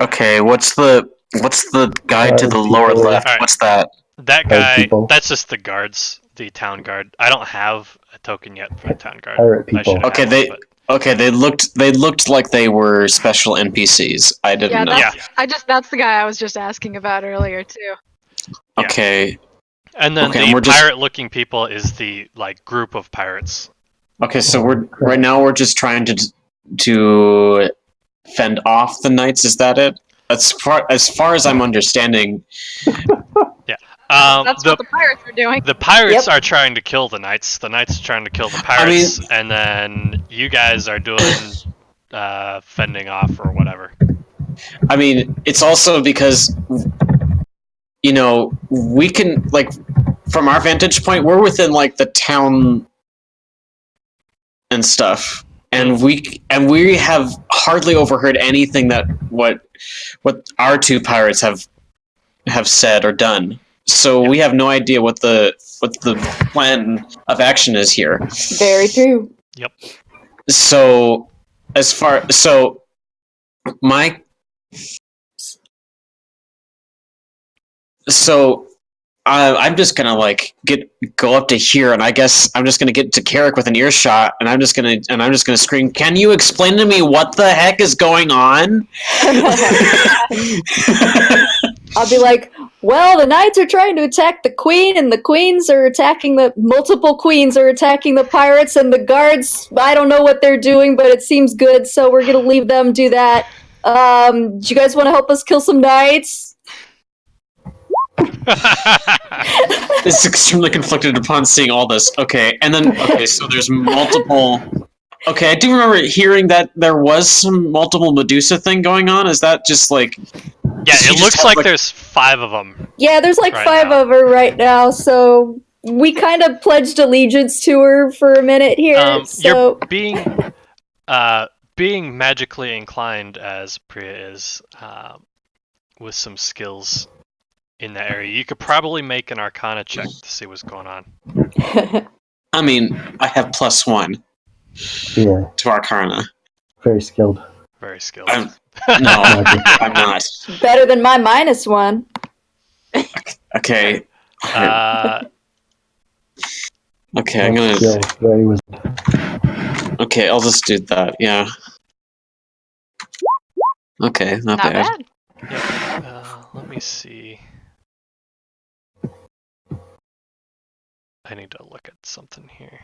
Okay, what's the guy to the lower left? Alright. What's that? That guy, that's just the guards, the town guard. I don't have a token yet for the town guard. Pirate people. They looked like they were special NPCs. I didn't know. That's the guy I was just asking about earlier too. Okay. And then the pirate-looking people is the group of pirates. Okay, so we're just trying to fend off the knights. Is that it? As far as I'm understanding. Yeah. That's what the pirates are doing. The pirates are trying to kill the knights. The knights are trying to kill the pirates, and then you guys are doing fending off or whatever. I mean, it's also because we can from our vantage point, we're within the town and stuff, and we have hardly overheard anything that what our two pirates have said or done. So we have no idea what the plan of action is here. Very true. Yep. So I'm just gonna go up to here, and I guess I'm just gonna get to Carrick with an earshot, and I'm just gonna scream, "Can you explain to me what the heck is going on?" I'll be like, well, the knights are trying to attack the queen, and the queens are attacking multiple queens are attacking the pirates, and the guards, I don't know what they're doing, but it seems good, so we're gonna leave them do that. Do you guys want to help us kill some knights? It's extremely conflicted upon seeing all this. Okay, so there's multiple. Okay, I do remember hearing that there was some multiple Medusa thing going on. Is that just Yeah, it looks like there's 5 of them. Yeah, there's right 5 now. of her right now, so we kind of pledged allegiance to her for a minute here. You're being magically inclined as Priya is, with some skills in that area. You could probably make an Arcana check to see what's going on. I mean, I have +1 to Arcana. Very skilled. Very skilled. No, I'm not. Better than my -1. Okay. Okay, I'm gonna. Okay, I'll just do that. Yeah. Okay, not bad. Yep. Let me see. I need to look at something here.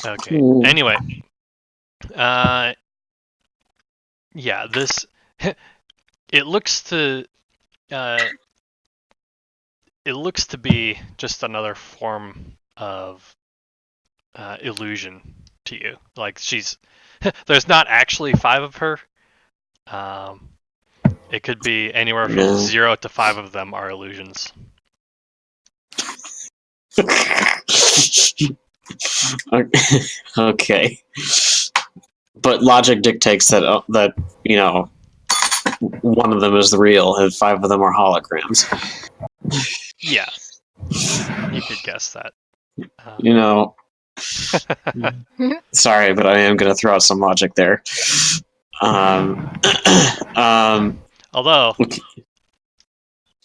Okay. Ooh. Anyway, yeah, this it looks to be just another form of illusion to you. Like she's there's not actually 5 of her. It could be anywhere from No. 0 to 5 of them are illusions. Okay. But logic dictates that one of them is the real, and 5 of them are holograms. Yeah, you could guess that. Sorry, but I am going to throw out some logic there. Although Okay.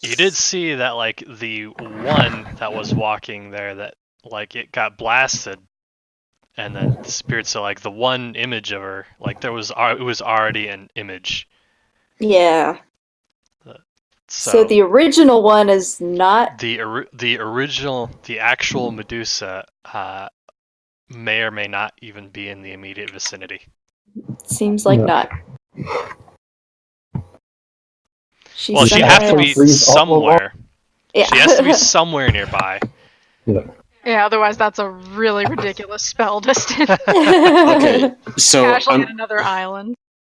you did see that, like, the one that was walking there, that like it got blasted, and then disappeared. So like the one image of her, like it was already an image. Yeah. So the original one is not. the original, the actual Medusa, may or may not even be in the immediate vicinity. Seems like No. not. Well, she somewhere has to be else. somewhere. Yeah. She has to be somewhere nearby. Yeah, otherwise that's a really ridiculous spell distance. Okay, so Casually on another island.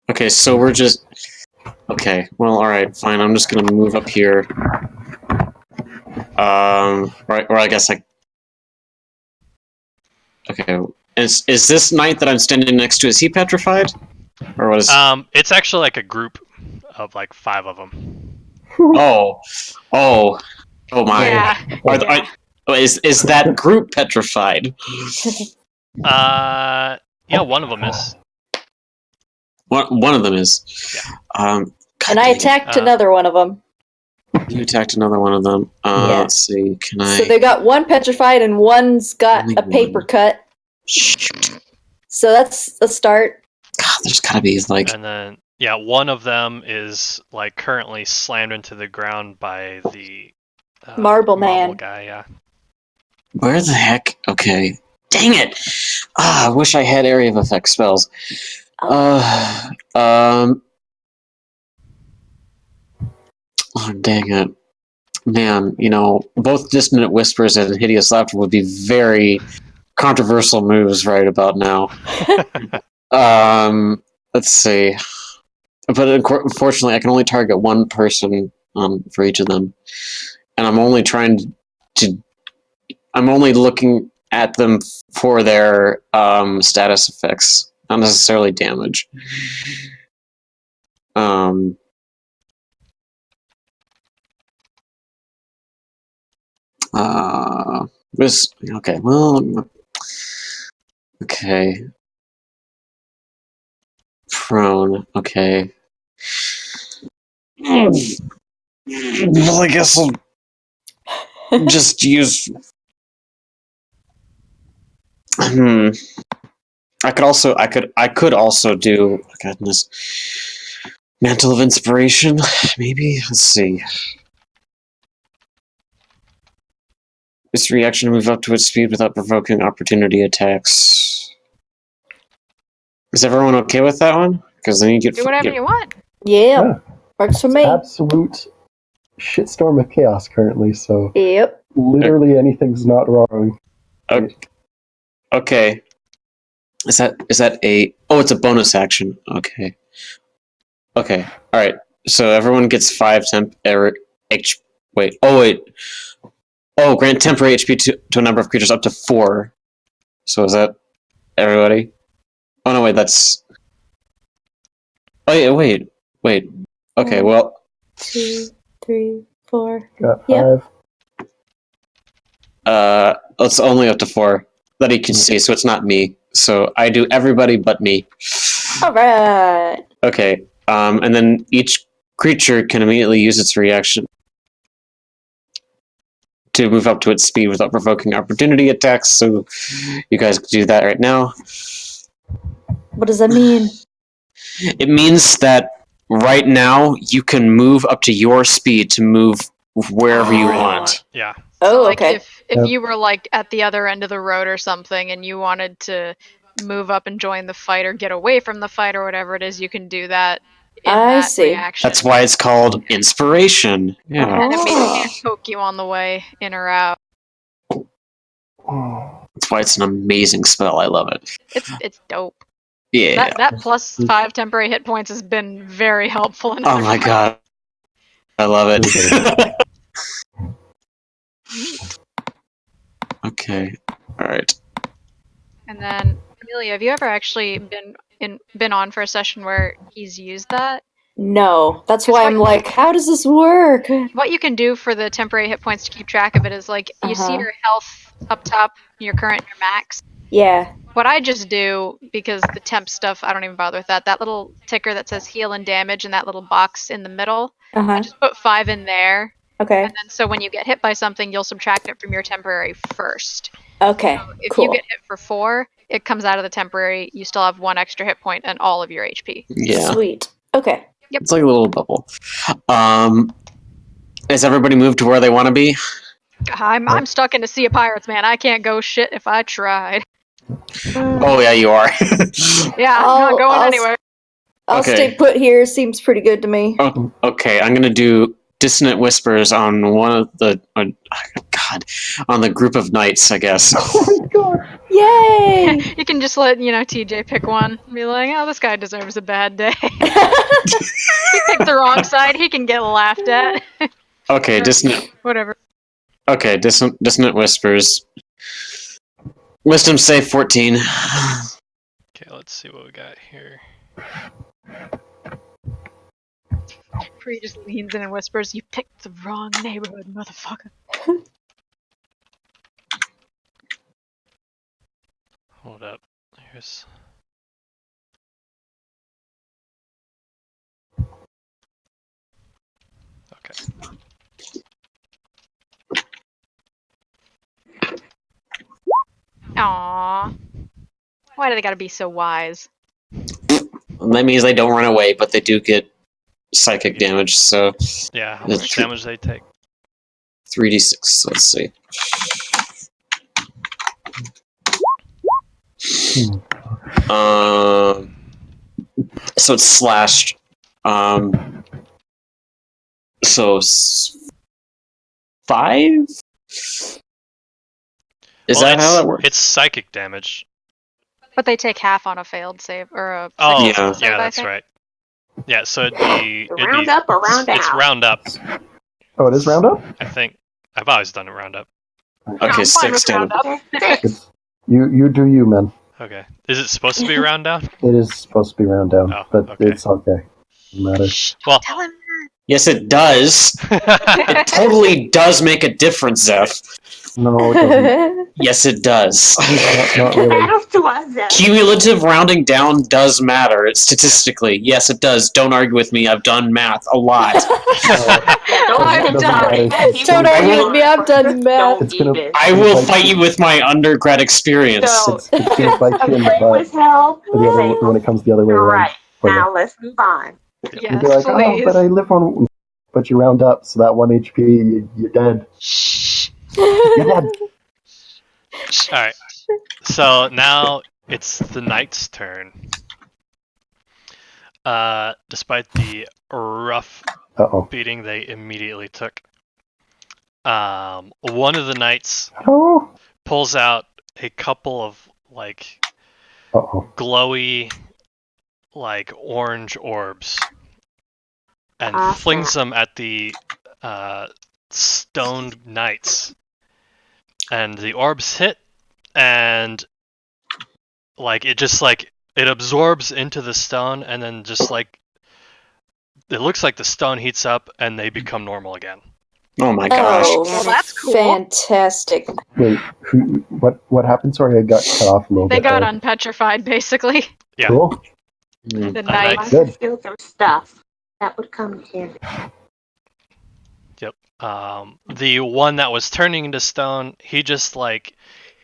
okay, so we're just okay. Well, all right, fine. I'm just gonna move up here. Right, or I guess okay. Is this knight that I'm standing next to? Is he petrified, or what is? It's actually like a group of like 5 of them. Oh my! Yeah. Is that group petrified? Yeah, one of them is. One of them is. Yeah. And I attacked another one of them. You attacked another one of them. Yeah. Let's see. Can I? So they got one petrified and one's got Only a paper one. cut. Shoot. So that's a start. God, there's gotta be like. And then yeah, one of them is like currently slammed into the ground by the Marble man guy. Yeah. Where the heck? Okay. Dang it! I wish I had area of effect spells. Oh, dang it. Man, both Dissonant Whispers and Hideous Laughter would be very controversial moves right about now. Let's see. But unfortunately, I can only target one person for each of them. And I'm only I'm only looking at them for their status effects, not necessarily damage. Okay, well, okay. Prone, okay. Well, I guess I'll just use. I could also do. Goodness, Mantle of Inspiration, maybe. Let's see. This reaction to move up to its speed without provoking opportunity attacks. Is everyone okay with that one? Because then you get Do whatever you want. Yeah. Works for me. Absolute shitstorm of chaos currently, so Yep. literally anything's not wrong. Okay. Is that a? Oh, it's a bonus action. Okay. Okay. All right. So everyone gets 5 temp. Wait. Oh wait. Oh, grant temporary HP to a number of creatures up to 4. So is that everybody? Oh no, wait. That's. Oh yeah. Wait. Okay. 1, Well. 2, 3, 4. Got 5. Yep. It's only up to 4 that he can see, so it's not me. So I do everybody but me. All right. Okay. And then each creature can immediately use its reaction to move up to its speed without provoking opportunity attacks. So you guys can do that right now. What does that mean? It means that right now you can move up to your speed to move wherever you want. Yeah. So, Oh, like, okay. if Yep. you were, like, at the other end of the road or something and you wanted to move up and join the fight or get away from the fight or whatever it is, you can do that in I that see. reaction. That's why it's called inspiration. Yeah. And it means it Oh. can't poke you on the way in or out. That's why it's an amazing spell. I love it. It's dope. Yeah. That plus 5 temporary hit points has been very helpful in Oh other my fights. god. I love it. Neat. Okay. Alright. And then, Amelia, have you ever actually been on for a session where he's used that? No. That's It's why like- I'm like, how does this work? What you can do for the temporary hit points to keep track of it is like you see Uh-huh. your health up top, your current, your max. Yeah. What I just do, because the temp stuff, I don't even bother with that. That little ticker that says heal and damage in that little box in the middle, I Uh-huh. just put 5 in there. Okay. And then so when you get hit by something, you'll subtract it from your temporary first. Okay. If Cool. you get hit for 4, it comes out of the temporary. You still have 1 extra hit point and all of your HP. Yeah. Sweet. Okay. It's like a little bubble. Is everybody moved to where they want to be? I'm stuck in a sea of pirates, man. I can't go shit if I tried. Oh yeah, you are. Yeah, I'm not going anywhere. I'll Okay. stay put here. Seems pretty good to me. Oh, okay, I'm gonna do dissonant whispers on one of the on the group of knights, I guess. Oh my god. Yay! You can just let, TJ pick one. Be like, oh, this guy deserves a bad day. He picked the wrong side. He can get laughed at. Okay, dissonant. Whatever. Okay, dissonant whispers. Wisdom save 14. Okay, let's see what we got here. Free just leans in and whispers, you picked the wrong neighborhood, motherfucker. Hold up. Here's. Okay. Aww. Why do they gotta be so wise? That means they don't run away, but they do get psychic damage, so Yeah, how That's much true. damage they take? 3d6. Let's see. So it's slashed. So 5? Is that how that works? It's psychic damage. But they take half on a failed save, or a Oh, Yeah. save, yeah, I that's think. right. Yeah, so it'd Round be up or round it's out? round up. Oh, it is round up? I think I've always done it round up. Okay, I'm fine 6 with round damage. up. It's, you do you, man. Okay, is it supposed to be round down? It is supposed to be round down, Oh, but okay. it's okay. Doesn't matter. Well, Tell him Yes, it does. It totally does make a difference, Zeph. No, it doesn't. Yes, it does. Not really. Matters to us, Zeph. Cumulative rounding down does matter. It's statistically. Yes, it does. Don't argue with me. I've done math a lot. Don't It even doesn't tell me. matter. He Don't will argue be with me, I've done Don't math. It's gonna- even. I will fight you with my undergrad experience. So, It's gonna bite you in the agree butt with hell. for the other, when it comes the other way All around. right, For you. now let's move on. You'd yes, be like, oh, please. but I live on. But you round up, so that 1 HP, you're dead. Shh. You're dead. Alright. So now it's the knight's turn. Despite the rough Uh-oh. beating they immediately took, one of the knights Oh. pulls out a couple of like Uh-oh. glowy, like orange orbs, and Awesome. flings them at the stoned knights. And the orbs hit, and like it just like it absorbs into the stone, and then just like it looks like the stone heats up, and they become normal again. Oh my gosh. Oh, Well, that's cool. fantastic. Wait, what happened? Sorry, I got cut off a little They bit. got there. unpetrified, basically. Yeah. Cool. Mm. The night. knights. Good. Skills or stuff that would come in. The one that was turning into stone, he just like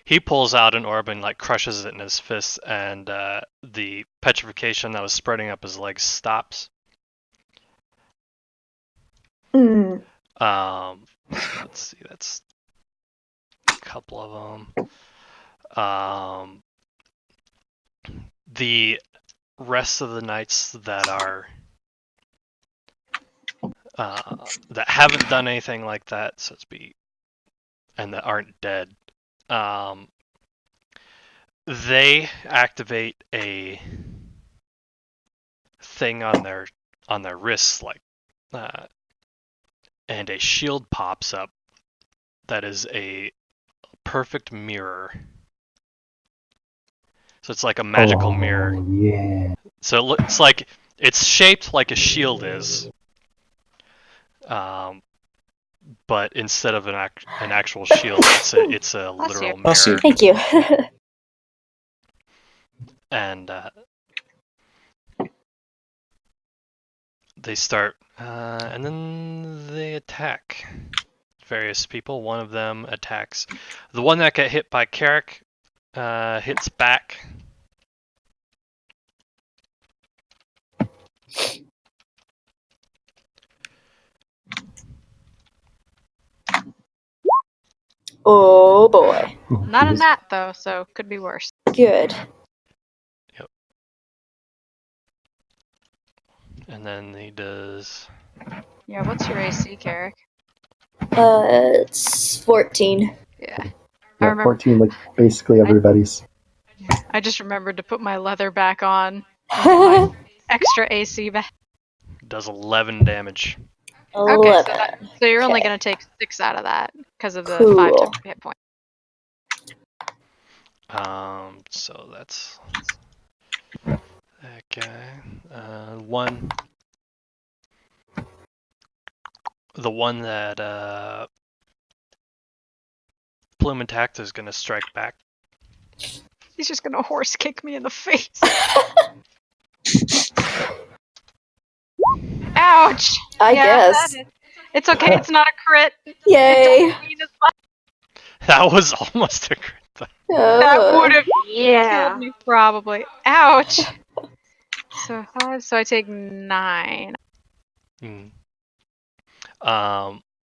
he pulls out an orb and like crushes it in his fist, and the petrification that was spreading up his legs stops. Hmm. So let's see, that's a couple of them. The rest of the knights that are that haven't done anything like that, so to speak, and that aren't dead, they activate a thing on their wrists, like, and a shield pops up that is a perfect mirror. So it's like a magical mirror. Yeah. So it looks like it's shaped like a shield is, but instead of an actual shield, it's a Bless literal you. Bless you. mirror. Thank you. And they start, and then they attack various people. One of them attacks the one that got hit by Carrick. Hits back. Oh boy. Not a gnat though, so could be worse. Good. And then he does. Yeah, what's your AC, Carrick? It's 14. Yeah. I Yeah, remember. 14, like basically everybody's. I just remembered to put my leather back on and get my extra AC back. Does 11 damage. Okay, 11. so you're only Okay. gonna take 6 out of that because of the Cool. 5 temporary hit point. So that's that guy. One. The one that Plume attacked is gonna strike back. He's just gonna horse kick me in the face. Ouch! I Yeah, guess. that is- It's okay, it's not a crit. Yay. It doesn't mean as much. That was almost a crit. That would have Yeah. killed me probably. Ouch! So 5, so I take 9. Hmm.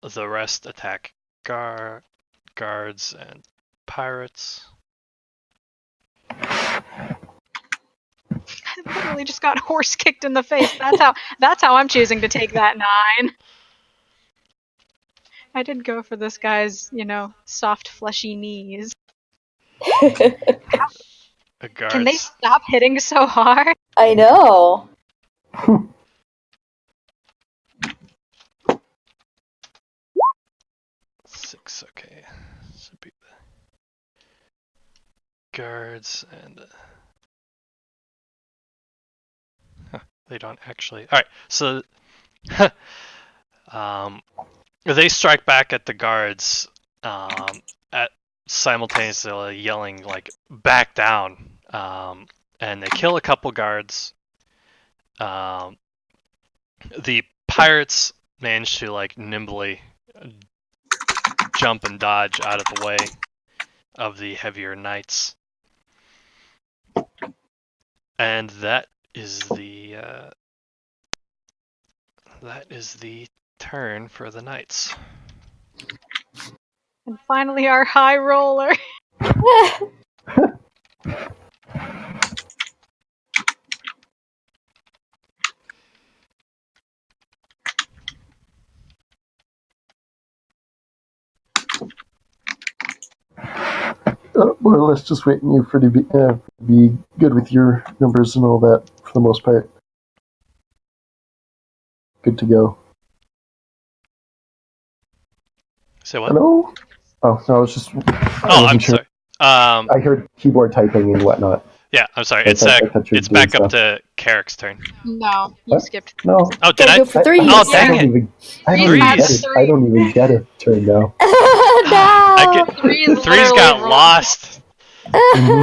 The rest attack guards and pirates. I literally just got horse kicked in the face. That's how I'm choosing to take that 9. I did go for this guy's, soft fleshy knees. The guards. Can they stop hitting so hard? I know. 6, okay. Should be the guards and they don't actually. All right, so they strike back at the guards, at simultaneously yelling like "back down," and they kill a couple guards. The pirates manage to like nimbly jump and dodge out of the way of the heavier knights, and that is the turn for the knights. And finally, our high roller. More or less just waiting you for to be good with your numbers and all that for the most part. Good to go. Say what? Hello? Oh, no, I was just. Oh, I'm sorry. I heard keyboard typing and whatnot. Yeah, I'm sorry. I It's thought you were it's doing back up stuff. to Carrick's turn. No, you What? skipped. No. Oh, did I? Go for 3. Oh, I dang don't it. even. I don't Threes. even get it. I don't even get a turn now. No. Threes Threes literally got rolled. lost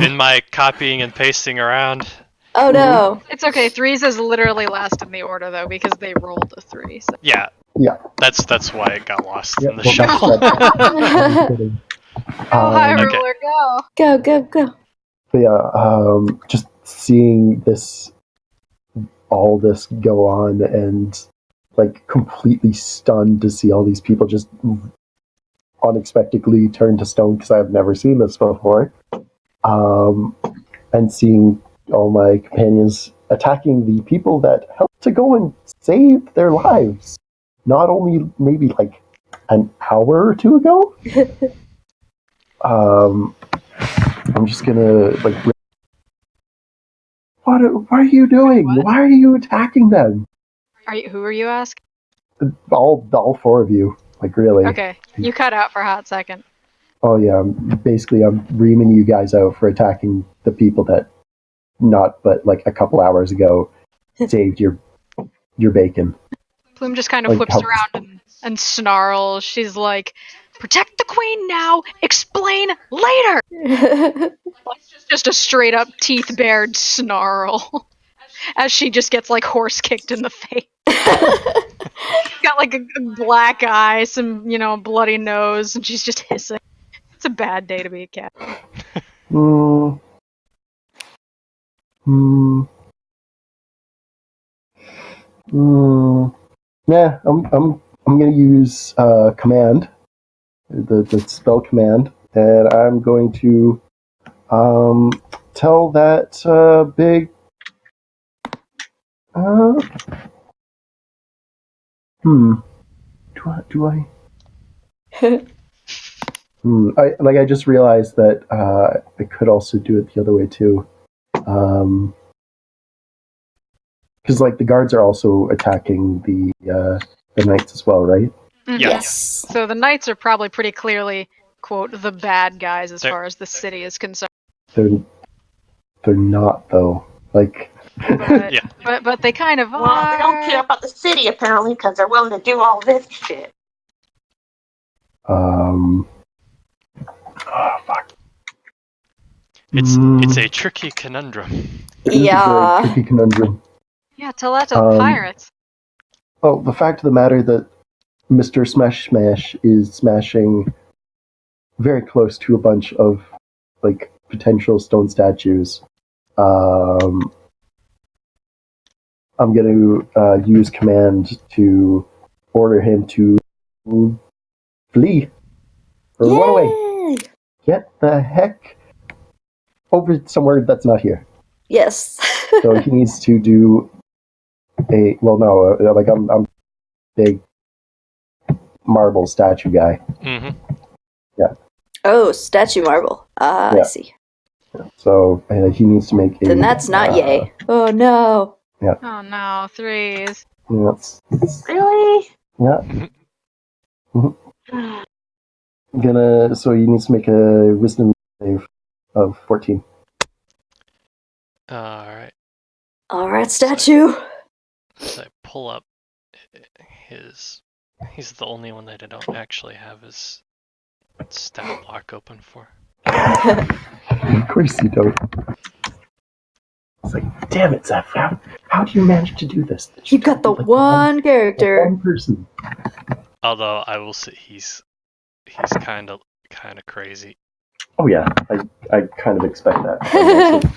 in my copying and pasting around. Oh no. It's okay. 3s is literally last in the order though because they rolled a 3. So. Yeah. Yeah. That's why it got lost Yeah, in the well, shuffle. I'm kidding. Go, High Okay. Ruler, go! Go, go, go. But yeah, just seeing all this go on, and like completely stunned to see all these people just unexpectedly turn to stone because I've never seen this before. And seeing all my companions attacking the people that helped to go and save their lives, not only maybe like an hour or two ago. I'm just gonna like, what are you doing? What? Why are you attacking them? Who are you, ask? All four of you, like really. Okay, you cut out for a hot second. Oh yeah, I'm reaming you guys out for attacking the people that not but like a couple hours ago saved your bacon. Plume just kind of Like, whips help. around and snarls. She's like, "Protect the queen now, explain later!" Just a straight up teeth bared snarl. As she just gets like horse kicked in the face. Got like a black eye, some, bloody nose, and she's just hissing. It's a bad day to be a cat. Hmm. Hmm. Hmm. Yeah, I'm gonna use command, the spell command, and I'm going to tell that big. Do I? I just realized that I could also do it the other way too, because like the guards are also attacking the knights as well, right? Mhm. Yeah. Yes. So the knights are probably pretty clearly, quote, the bad guys as They're- far as the city is concerned. They're not though. Like, But, Yeah. but they kind of Well, are. they don't care about the city apparently because they're willing to do all this shit. oh fuck. It's a tricky conundrum. It is a Yeah. very tricky conundrum. Yeah, tell that to the pirates. Well, the fact of the matter that Mr. Smash Smash is smashing very close to a bunch of like potential stone statues. I'm going to use command to order him to flee or run away. Yay! Get the heck over somewhere that's not here. Yes. So he needs to do like I'm big marble statue guy. Mm-hmm. Oh, statue marble. Ah, Yeah. I see. So he needs to make a. Then that's not yay. Oh no. Oh no, threes. Really? Yeah. So he needs to make a wisdom save of 14. Alright. Alright, statue. So I pull up his. He's the only one that I don't actually have his stat block open for. Of course you don't. It's like, damn it, Zeph. How do you manage to do this? You got the Like, one character. one person. Although I will say he's kind of crazy. Oh yeah, I kind of expect that. I also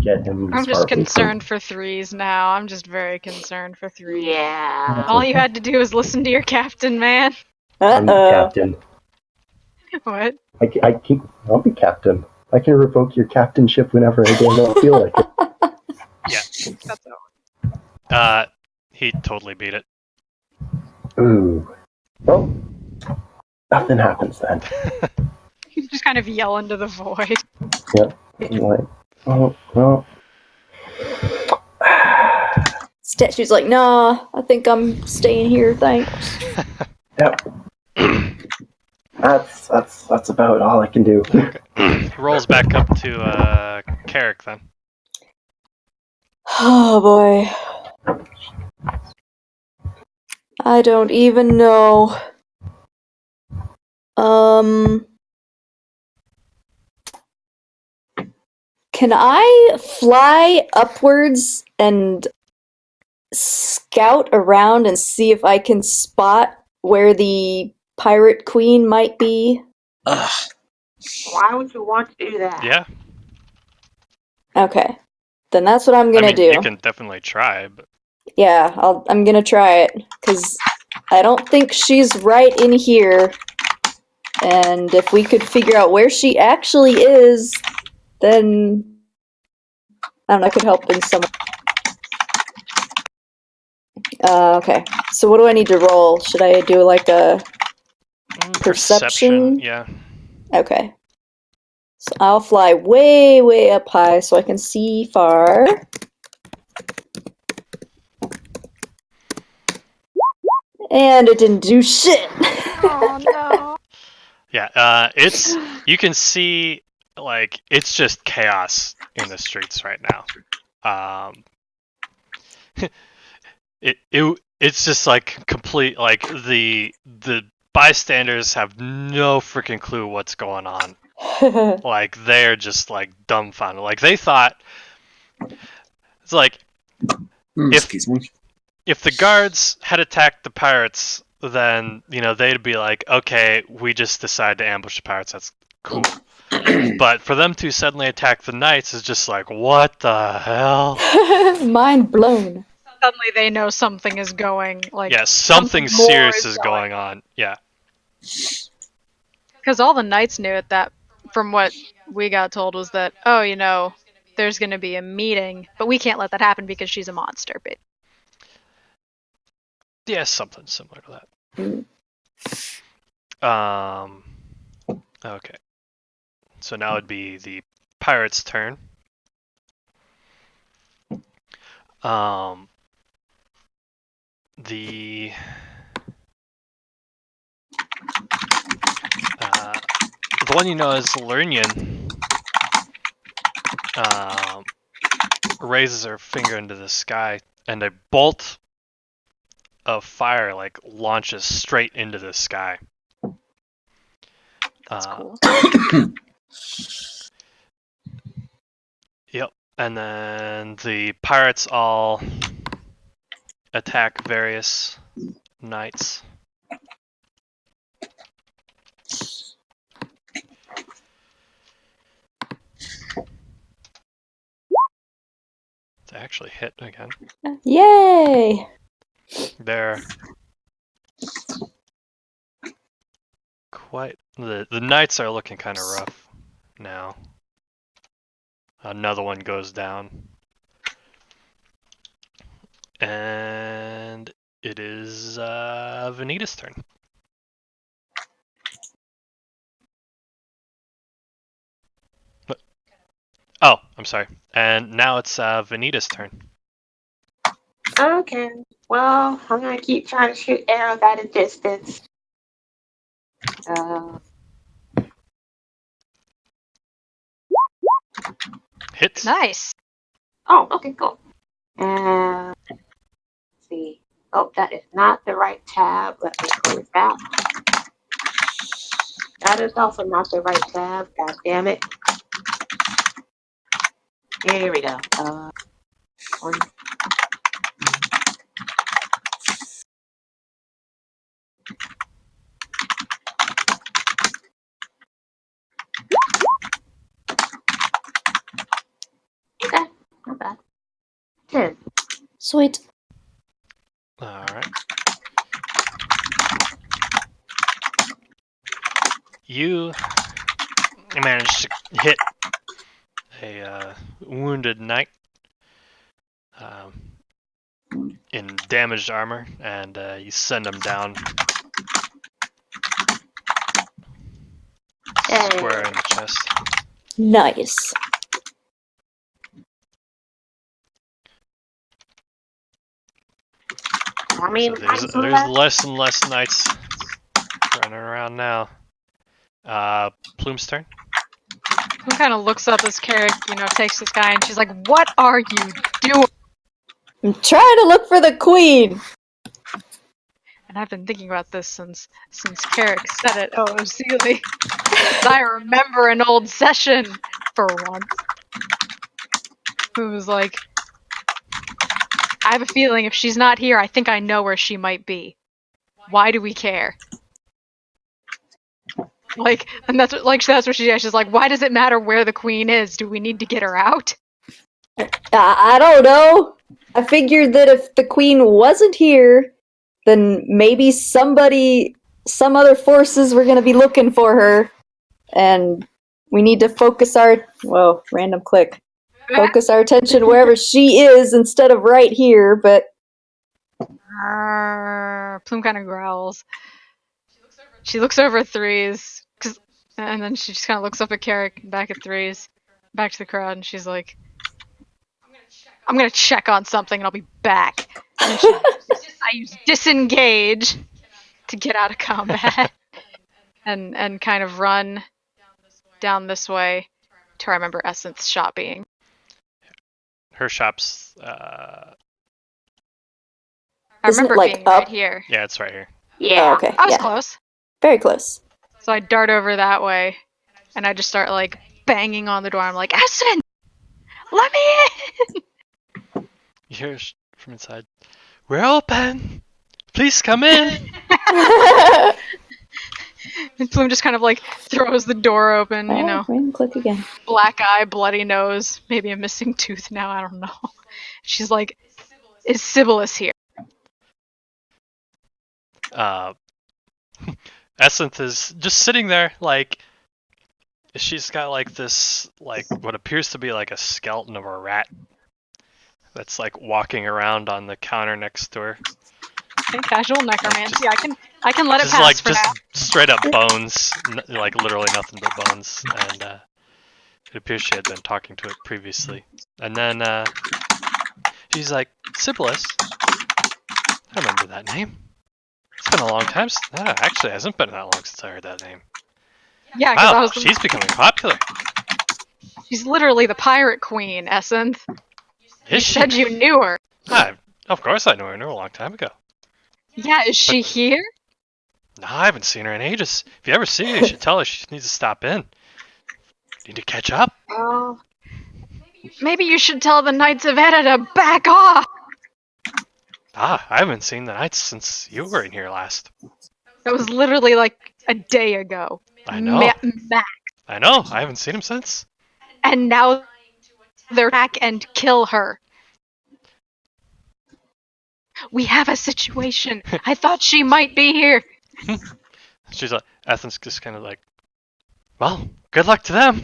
get him. I'm as just far away concerned for threes now. I'm just very concerned for threes. Yeah. All you had to do was listen to your captain, man. I'm the Uh-oh. captain. What? I'll be captain. I can revoke your captainship whenever I don't feel like it. Yeah. That's all. He totally beat it. Ooh. Well, nothing happens then. You just kind of yell into the void. Yep. Like, oh, well. Statue's like, nah, I think I'm staying here, thanks. Yep. That's about all I can do. He rolls back up to Carrick then. Oh boy. I don't even know. Can I fly upwards and scout around and see if I can spot where the pirate queen might be? Ugh. Why would you want to do that? Yeah. Okay. Then that's what I'm I gonna mean, do. you can definitely try, but Yeah, I'm gonna try it, because I don't think she's right in here. And if we could figure out where she actually is, then I don't know, I could help in some. Okay. So what do I need to roll? Should I do like a perception? Yeah. Okay. So I'll fly way, way up high so I can see far. And it didn't do shit. Oh no. Yeah. You can see like it's just chaos in the streets right now. It's just like complete like the bystanders have no freaking clue what's going on. Like they're just like dumbfounded. Like they thought it's like Excuse me. if the guards had attacked the pirates, then they'd be like, okay, we just decided to ambush the pirates. That's cool. But for them to suddenly attack the knights is just like, what the hell? Mind blown. Suddenly they know something is going like. Yeah, something more serious is going on. Yeah. Because all the knights knew at that, from what we got told, was that there's going to be a meeting, but we can't let that happen because she's a monster. But Yeah, something similar to Mm. that. Okay. So now it'd be the pirates' turn. The one is Lernian raises her finger into the sky, and a bolt of fire like launches straight into the sky. that's cool. Yep. And then the pirates all attack various knights. To actually hit again. Yay! They're quite the knights are looking kind of rough now. Another one goes down. And it is Vanita's turn. Oh, I'm sorry. And now it's Vanita's turn. Okay. Well, I'm gonna keep trying to shoot arrows at a distance. Hits. Nice. Oh, okay, cool. And let's see. Oh, that is not the right tab. Let me close that. That is also not the right tab. God damn it. Here we go. One. Okay, not bad. 10. Sweet. Alright. You managed to hit a wounded knight in damaged armor, and you send him down square in the chest. Nice. I mean, So there's less and less knights running around now. Plume's turn. Who kind of looks up as Carrick, takes this guy, and she's like, "What are you doing?" I'm trying to look for the queen. And I've been thinking about this since Carrick said it. Oh, Sealy. I remember an old session for once. Who was like, I have a feeling if she's not here, I think I know where she might be. Why do we care? Like, and that's what she's like, why does it matter where the queen is? Do we need to get her out? I don't know. I figured that if the queen wasn't here, then maybe some other forces were going to be looking for her, and we need to focus random click. Focus our attention wherever she is instead of right here, but... Plume kind of growls. She looks over at Threes, and then she just kind of looks up at Carrick, back at Threes, back to the crowd, and she's like, I'm gonna check on something and I'll be back. And then I use disengage to get out of combat and kind of run down this way to where I remember Essence shop being. Her shop's I Isn't remember it, like, being up? right here. yeah, it's right here. Yeah. Oh, okay. I was Yeah. close. Very close. So I dart over that way, and I just start like banging on the door. I'm like, Essence, let me in. You hear from inside. We're open. Please come in. And Plume just kind of like throws the door open, you know. Random click again. Black eye, bloody nose, maybe a missing tooth now, I don't know. She's like, is Sibyllus here? Essence is just sitting there, like, she's got like this, like, what appears to be like a skeleton of a rat that's like walking around on the counter next to her. Okay, casual necromancy. I can let it Just pass like for just now. straight up bones, like literally nothing but bones, and it appears she had been talking to it previously. And then she's like, Sibyllus, I remember that name. It's been a long time. Actually, it hasn't been that long since I heard that name. Yeah, because Wow, she's becoming popular. she's literally the pirate queen, Essence. You Is she? said you knew her. Of course I knew her. I knew her a long time ago. Yeah, is she here? No, I haven't seen her in ages. If you ever see her, you should tell her she needs to stop in. Need to catch up. Oh. Maybe you should tell the Knights of Edda to back off. I haven't seen the Knights since you were in here last. That was literally like a day ago. I know. Max. I know. I haven't seen him since. And now they're back and kill her. We have a situation. I thought she might be here. She's like, Athens just kind of like, well, good luck to them.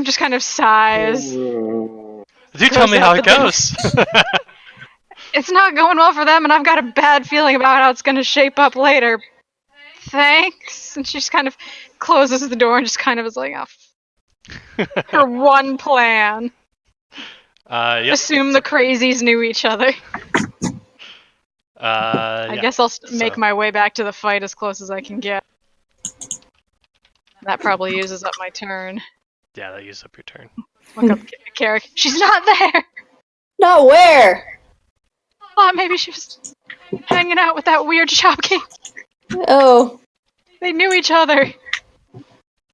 Just kind of sighs. Do tell me how it goes. It's not going well for them, and I've got a bad feeling about how it's going to shape up later. Thanks. And she just kind of closes the door and just kind of is like, oh. Her one plan. Yep. Assume the crazies knew each other. I guess I'll make my way back to the fight as close as I can get. That probably uses up my turn. Yeah, that uses up your turn. Look up Carrick. She's not there! No, where? Thought maybe she was hanging out with that weird shopkeep. Oh. They knew each other.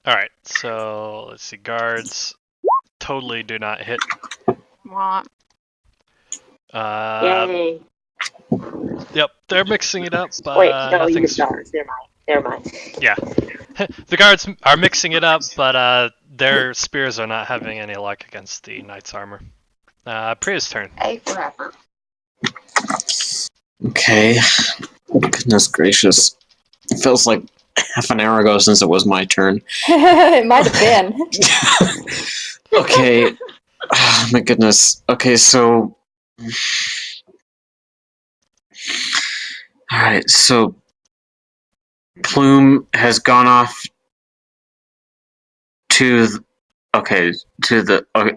Alright, so let's see. Guards totally do not hit. Want. Yay. Yep, they're mixing it up. Wait, no, you nothing's... start. Never mind. Yeah. The guards are mixing it up, but their spears are not having any luck against the knight's armor. Priya's turn. Hey, forever. Okay. Goodness gracious. It feels like half an hour ago since it was my turn. It might have been. Okay. Oh, my goodness. Okay, so... Alright, so... Plume has gone off to... Okay,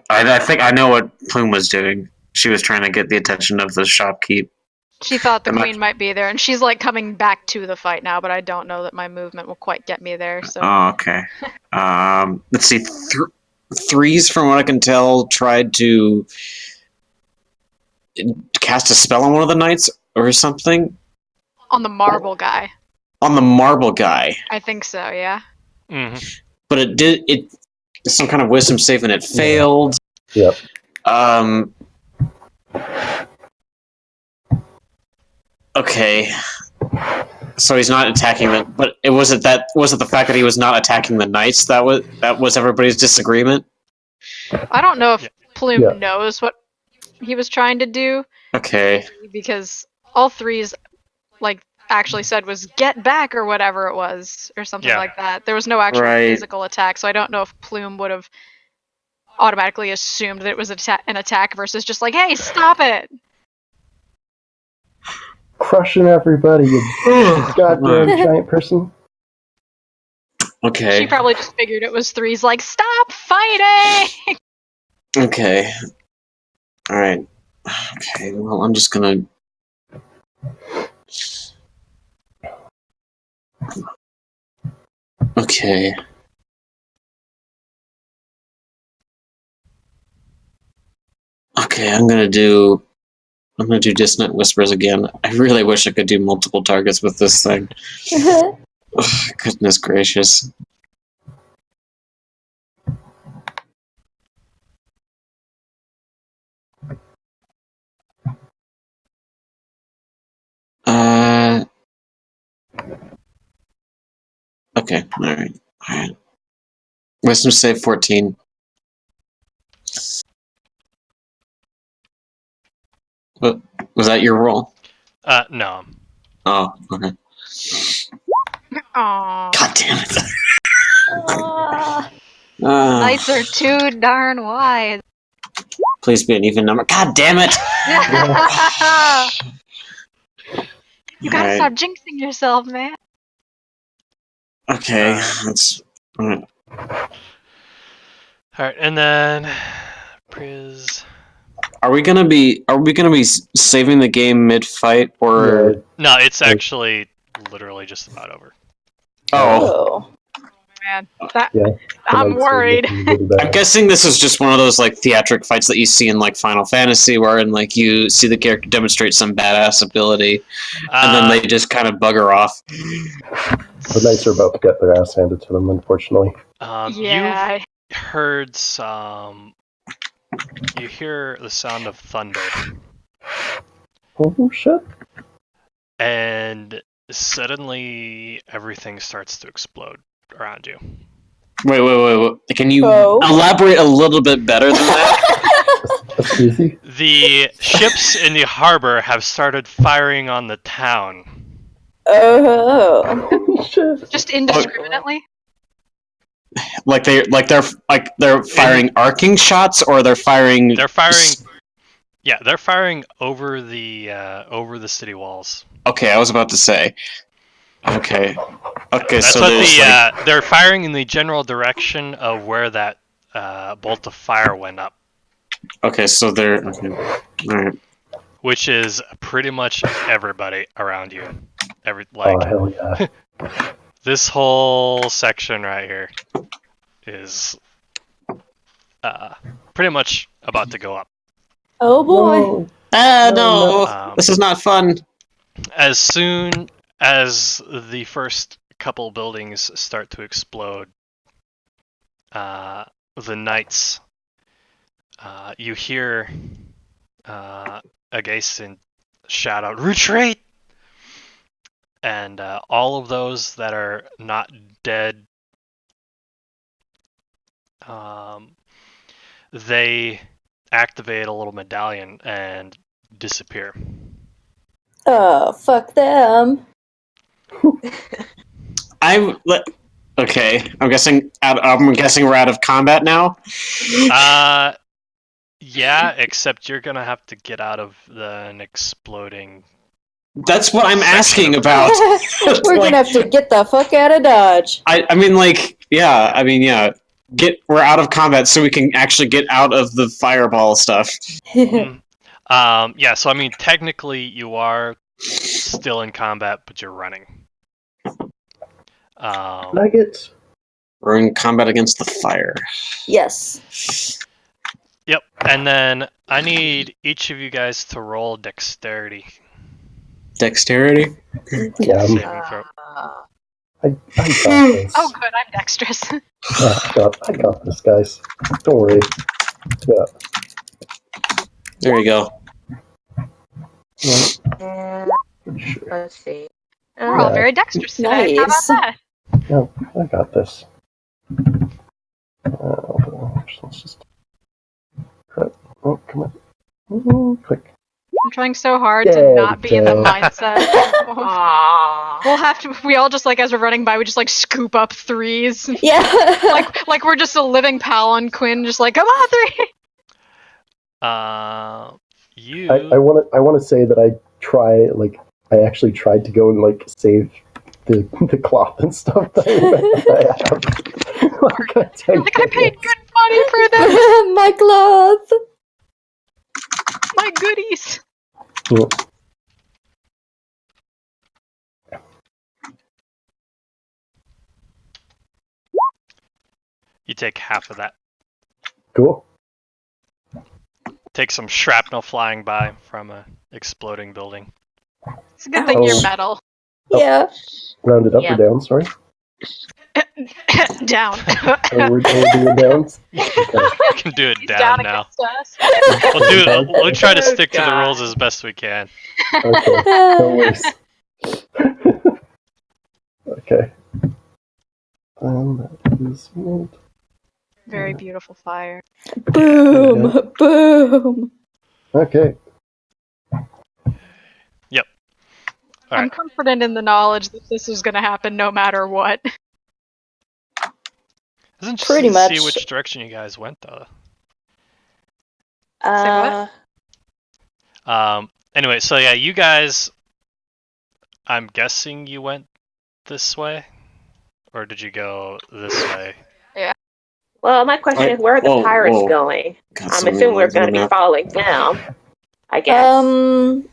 I think I know what Plume was doing. She was trying to get the attention of the shopkeep. She thought the queen might be there, and she's like coming back to the fight now, but I don't know that my movement will quite get me there, so... Oh, okay. Let's see. Threes, from what I can tell, tried to cast a spell on one of the knights or something. On the marble guy. On the marble guy. I think so, yeah. Mm-hmm. But it some kind of wisdom save and it failed. Yep. Okay. So he's not attacking them, but was it the fact that he was not attacking the knights that was everybody's disagreement? I don't know if Yeah. Plume Yeah. knows what he was trying to do, Okay. because all threes like actually said was get back or whatever it was, or something Yeah. like that. There was no actual Right. physical attack, so I don't know if Plume would have automatically assumed that it was an attack versus just like, hey, stop it! Crushing everybody, you goddamn giant person. Okay. She probably just figured it was threes like, stop fighting! Okay. Alright. Okay, well, I'm just gonna... Okay. Okay, I'm gonna do Dissonant Whispers again. I really wish I could do multiple targets with this thing. Ugh, goodness gracious. Okay, alright. Wisdom save 14. What, was that your roll? No. Oh, okay. Aww. God damn it. Ah. Nights are too darn wide. Please be an even number. God damn it! You gotta Alright. stop jinxing yourself, man. Okay, Alright. that's... Alright. Alright, and then Priz. Are we gonna be saving the game mid-fight, or... Yeah. No, it's actually literally just about over. Oh. Oh. Man, that, Yeah. I'm worried. I'm guessing this is just one of those like theatric fights that you see in like Final Fantasy, wherein like you see the character demonstrate some badass ability, and then they just kind of bugger off. The knights are about to get their ass handed to them, unfortunately. yeah. You've heard some. You hear the sound of thunder, Oh shit! and suddenly everything starts to explode around you. Wait. Can you Oh. elaborate a little bit better than that? That's easy. The ships in the harbor have started firing on the town. Oh. Holy shit! Just indiscriminately? like they're firing arcing shots, or they're firing... They're firing. Yeah, they're firing over the city walls. Okay, I was about to say. Okay. That's so what there's like... they're firing in the general direction of where that bolt of fire went up, Okay, so they're... Okay. Alright. which is pretty much everybody around you. Oh hell yeah! This whole section right here is pretty much about to go up. Oh boy. No! This is not fun! As soon as the first couple buildings start to explode, the knights, you hear Agason shout out, "Retreat!" And all of those that are not dead, they activate a little medallion and disappear. Oh, fuck them. Okay, I'm guessing we're out of combat now. Yeah, except you're gonna have to get out of an exploding. That's what I'm asking about. We're gonna have to get the fuck out of Dodge. I mean, yeah. We're out of combat, so we can actually get out of the fireball stuff. Yeah, so I mean, technically you are still in combat, but you're running. Nuggets. We're in combat against the fire. Yes. Yep, and then I need each of you guys to roll dexterity. Dexterity? Yeah, Saving throw. I got this. Oh, good, I'm dexterous. Yeah, I got this, guys. Don't worry. Yeah. There you go. Pretty sure. Let's see. We're all Yeah. very dexterous today. How about Nice. that? No, I got this. Let's just. Oh, come on. Click. I'm trying so hard There to not we be in the go. mindset. Aww. We'll have to. We all just like as we're running by, we just like scoop up threes. Yeah. like we're just a living pal on Quinn, just like come on three. You. I want to say that I actually tried to go and like save the cloth and stuff that I have. Like I paid good money for this. My cloth. My goodies. You take half of that. Cool. Take some shrapnel flying by from a exploding building. It's a good thing you're Oh. metal. Yeah. Rounded up Yeah. or down? Sorry. Down. We're doing downs. You can do it He's down now. against us. We'll try to Oh, stick to the God. rules as best we can. Okay. No worries. Okay. That is made. Very beautiful fire. Boom. Boom. Okay. All I'm right. confident in the knowledge that this is going to happen no matter what. It's interesting Pretty to much. see which direction you guys went, though. Uh, Anyway, so yeah, you guys. I'm guessing you went this way, or did you go this way? well, my question is, where are the Whoa, pirates whoa. going? Got I'm some assuming we're lines on going to the be map. following them. I guess. Are we?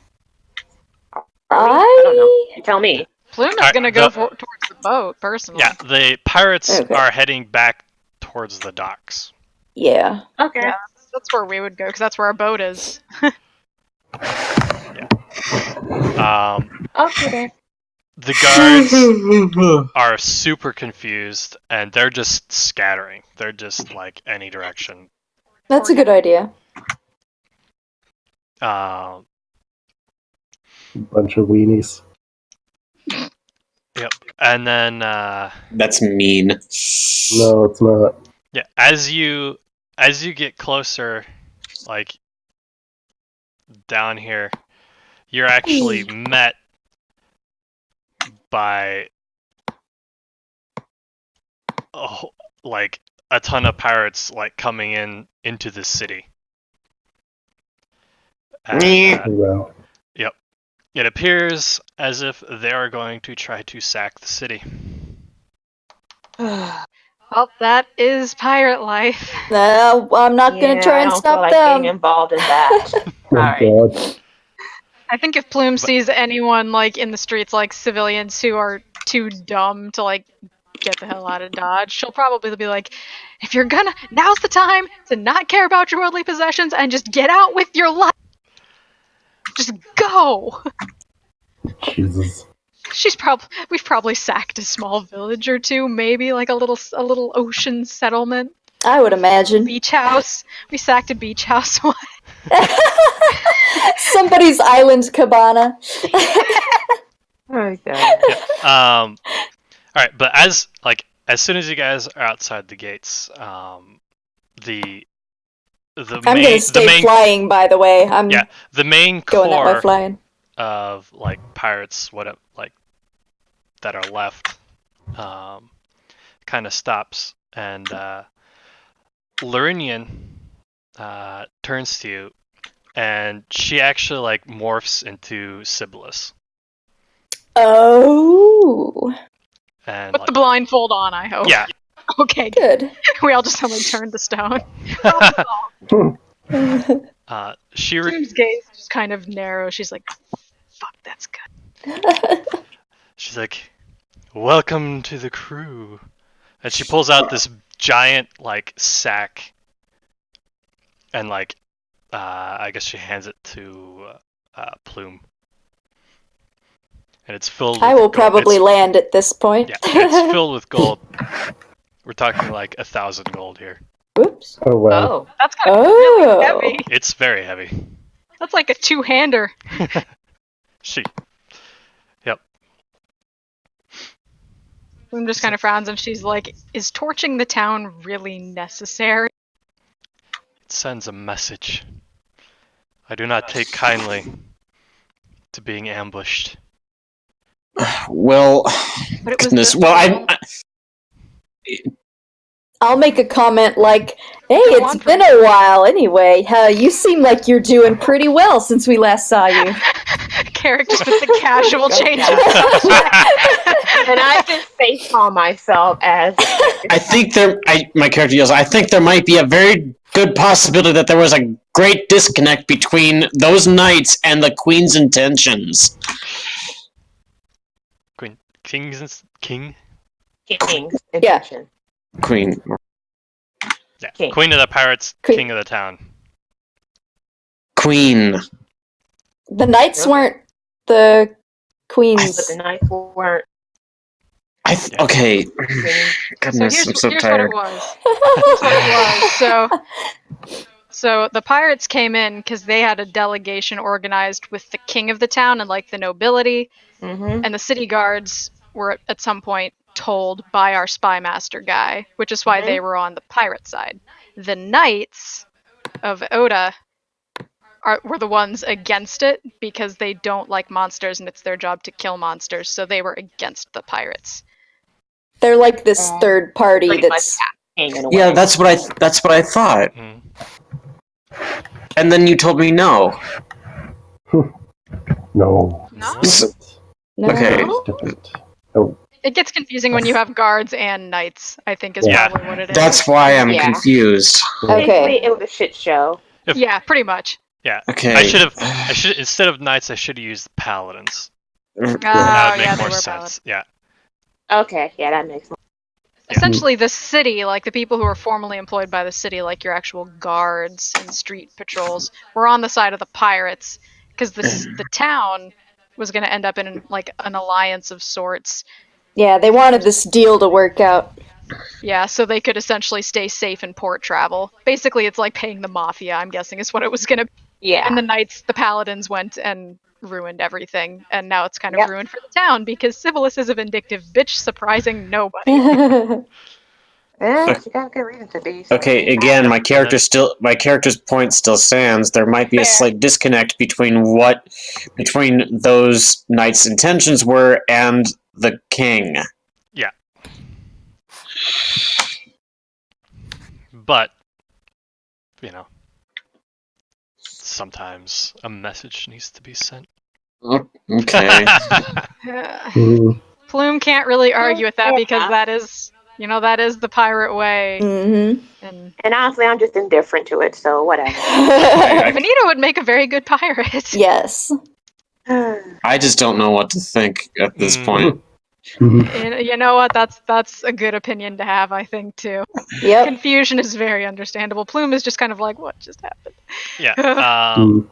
I don't know. You tell me. Plume is Alright, going to go towards the boat, personally. Yeah, the pirates Okay. are heading back towards the docks. Yeah. Okay. Yeah, that's where we would go, because that's where our boat is. Okay. The guards are super confused, and they're just scattering. They're just like any direction. That's a good idea. Um, Bunch of weenies. yep. And then That's mean. No, it's not. yeah, as you get closer, like down here, you're actually met by like a ton of pirates like coming into the city. And, Wow. it appears as if they are going to try to sack the city. Well, that is pirate life. I'm not going to try and I don't stop feel like them. being involved in that. Oh Alright. God. I think if Plume sees anyone like in the streets, like civilians who are too dumb to like get the hell out of Dodge, she'll probably be like, if you're gonna, now's the time to not care about your worldly possessions and just get out with your life. Just go. Jesus. We've probably sacked a small village or two, maybe like a little ocean settlement, I would imagine. beach house. We sacked a beach house once. Somebody's island cabana. Oh, God. All right, but as soon as you guys are outside the gates, the I'm going to stay flying, by the way. I'm the main going at my core flying. of like pirates, that are left, kind of stops, and Lurinian turns to you, and she actually like morphs into Sibyllus. Oh. And With the blindfold on, I hope. yeah. Okay, Good. we all just suddenly turned to stone. She Plume's gaze just kind of narrow. She's like, fuck, that's good. She's like, welcome to the crew. And she pulls out this giant, like, sack. And, like, I guess she hands it to Plume. And it's filled with I will gold. probably land at this point. Yeah, it's filled with gold. We're talking like 1,000 gold here. Whoops. Oh wow. Oh. That's kind of really heavy. It's very heavy. That's like a two-hander. She Bloom just kind of frowns and she's like, is torching the town really necessary? It sends a message. I do not take kindly to being ambushed. Well, But it was goodness. the- Well, I'll make a comment like, hey, Go it's on, been a while anyway. You seem like you're doing pretty well since we last saw you. Carrick just with the casual change. And I just face palm myself as I think my character yells, I think there might be a very good possibility that there was a great disconnect between those knights and the Queen's intentions. King? king's Yeah. intention. Queen. Yeah. King. Queen of the pirates, Queen. king of the town. Queen. The knights Okay. weren't the But queens. the knights weren't. Okay. So Goodness, I'm so here's tired. what it was. Here's what it was. So the pirates came in because they had a delegation organized with the king of the town and like the nobility, Mm-hmm. and the city guards were at some point told by our spy master guy, which is why they were on the pirate side. The knights of Oda were the ones against it because they don't like monsters and it's their job to kill monsters, so they were against the pirates. They're like this third party Pretty much that's. king in a way. Yeah, that's what I thought. Mm. And then you told me no. No. No? So- No. Okay. It's different. Oh, It gets confusing when you have guards and knights, I think is Yeah. probably what it is. That's why I'm Yeah. confused. Okay. Basically, it was a shit show. Yeah, pretty much. Yeah. Okay. I should instead of knights, I should have used paladins. Oh, That would make yeah, they more were sense. Yeah. Okay, yeah, that makes sense. Essentially, the city, like the people who are formally employed by the city, like your actual guards and street patrols, were on the side of the pirates because the town was going to end up in like an alliance of sorts. Yeah, they wanted this deal to work out. Yeah, so they could essentially stay safe in port travel. Basically, it's like paying the mafia, I'm guessing, is what it was going to be. Yeah. And the knights, the paladins went and ruined everything, and now it's kind of Yep. ruined for the town because Civilis is a vindictive bitch, surprising nobody. Yeah, she got a good reason to be. So Okay, again, my character's point still stands. There might be a slight disconnect between those knights' intentions were and the king. But sometimes a message needs to be sent. Okay. mm, Plume can't really argue with that because that is the pirate way. Mm-hmm. And honestly, I'm just indifferent to it, so whatever. Vanita would make a very good pirate. Yes. I just don't know what to think at this point. mhm. You know what? That's a good opinion to have, I think, too. Yep. Confusion is very understandable. Plume is just kind of like, what just happened? Yeah. Mm.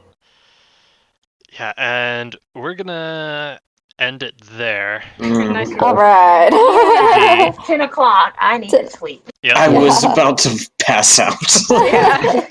Yeah, and we're gonna end it there. Nice. All right. It's 10 o'clock. I need to sleep. Yeah. I was about to pass out. Yeah.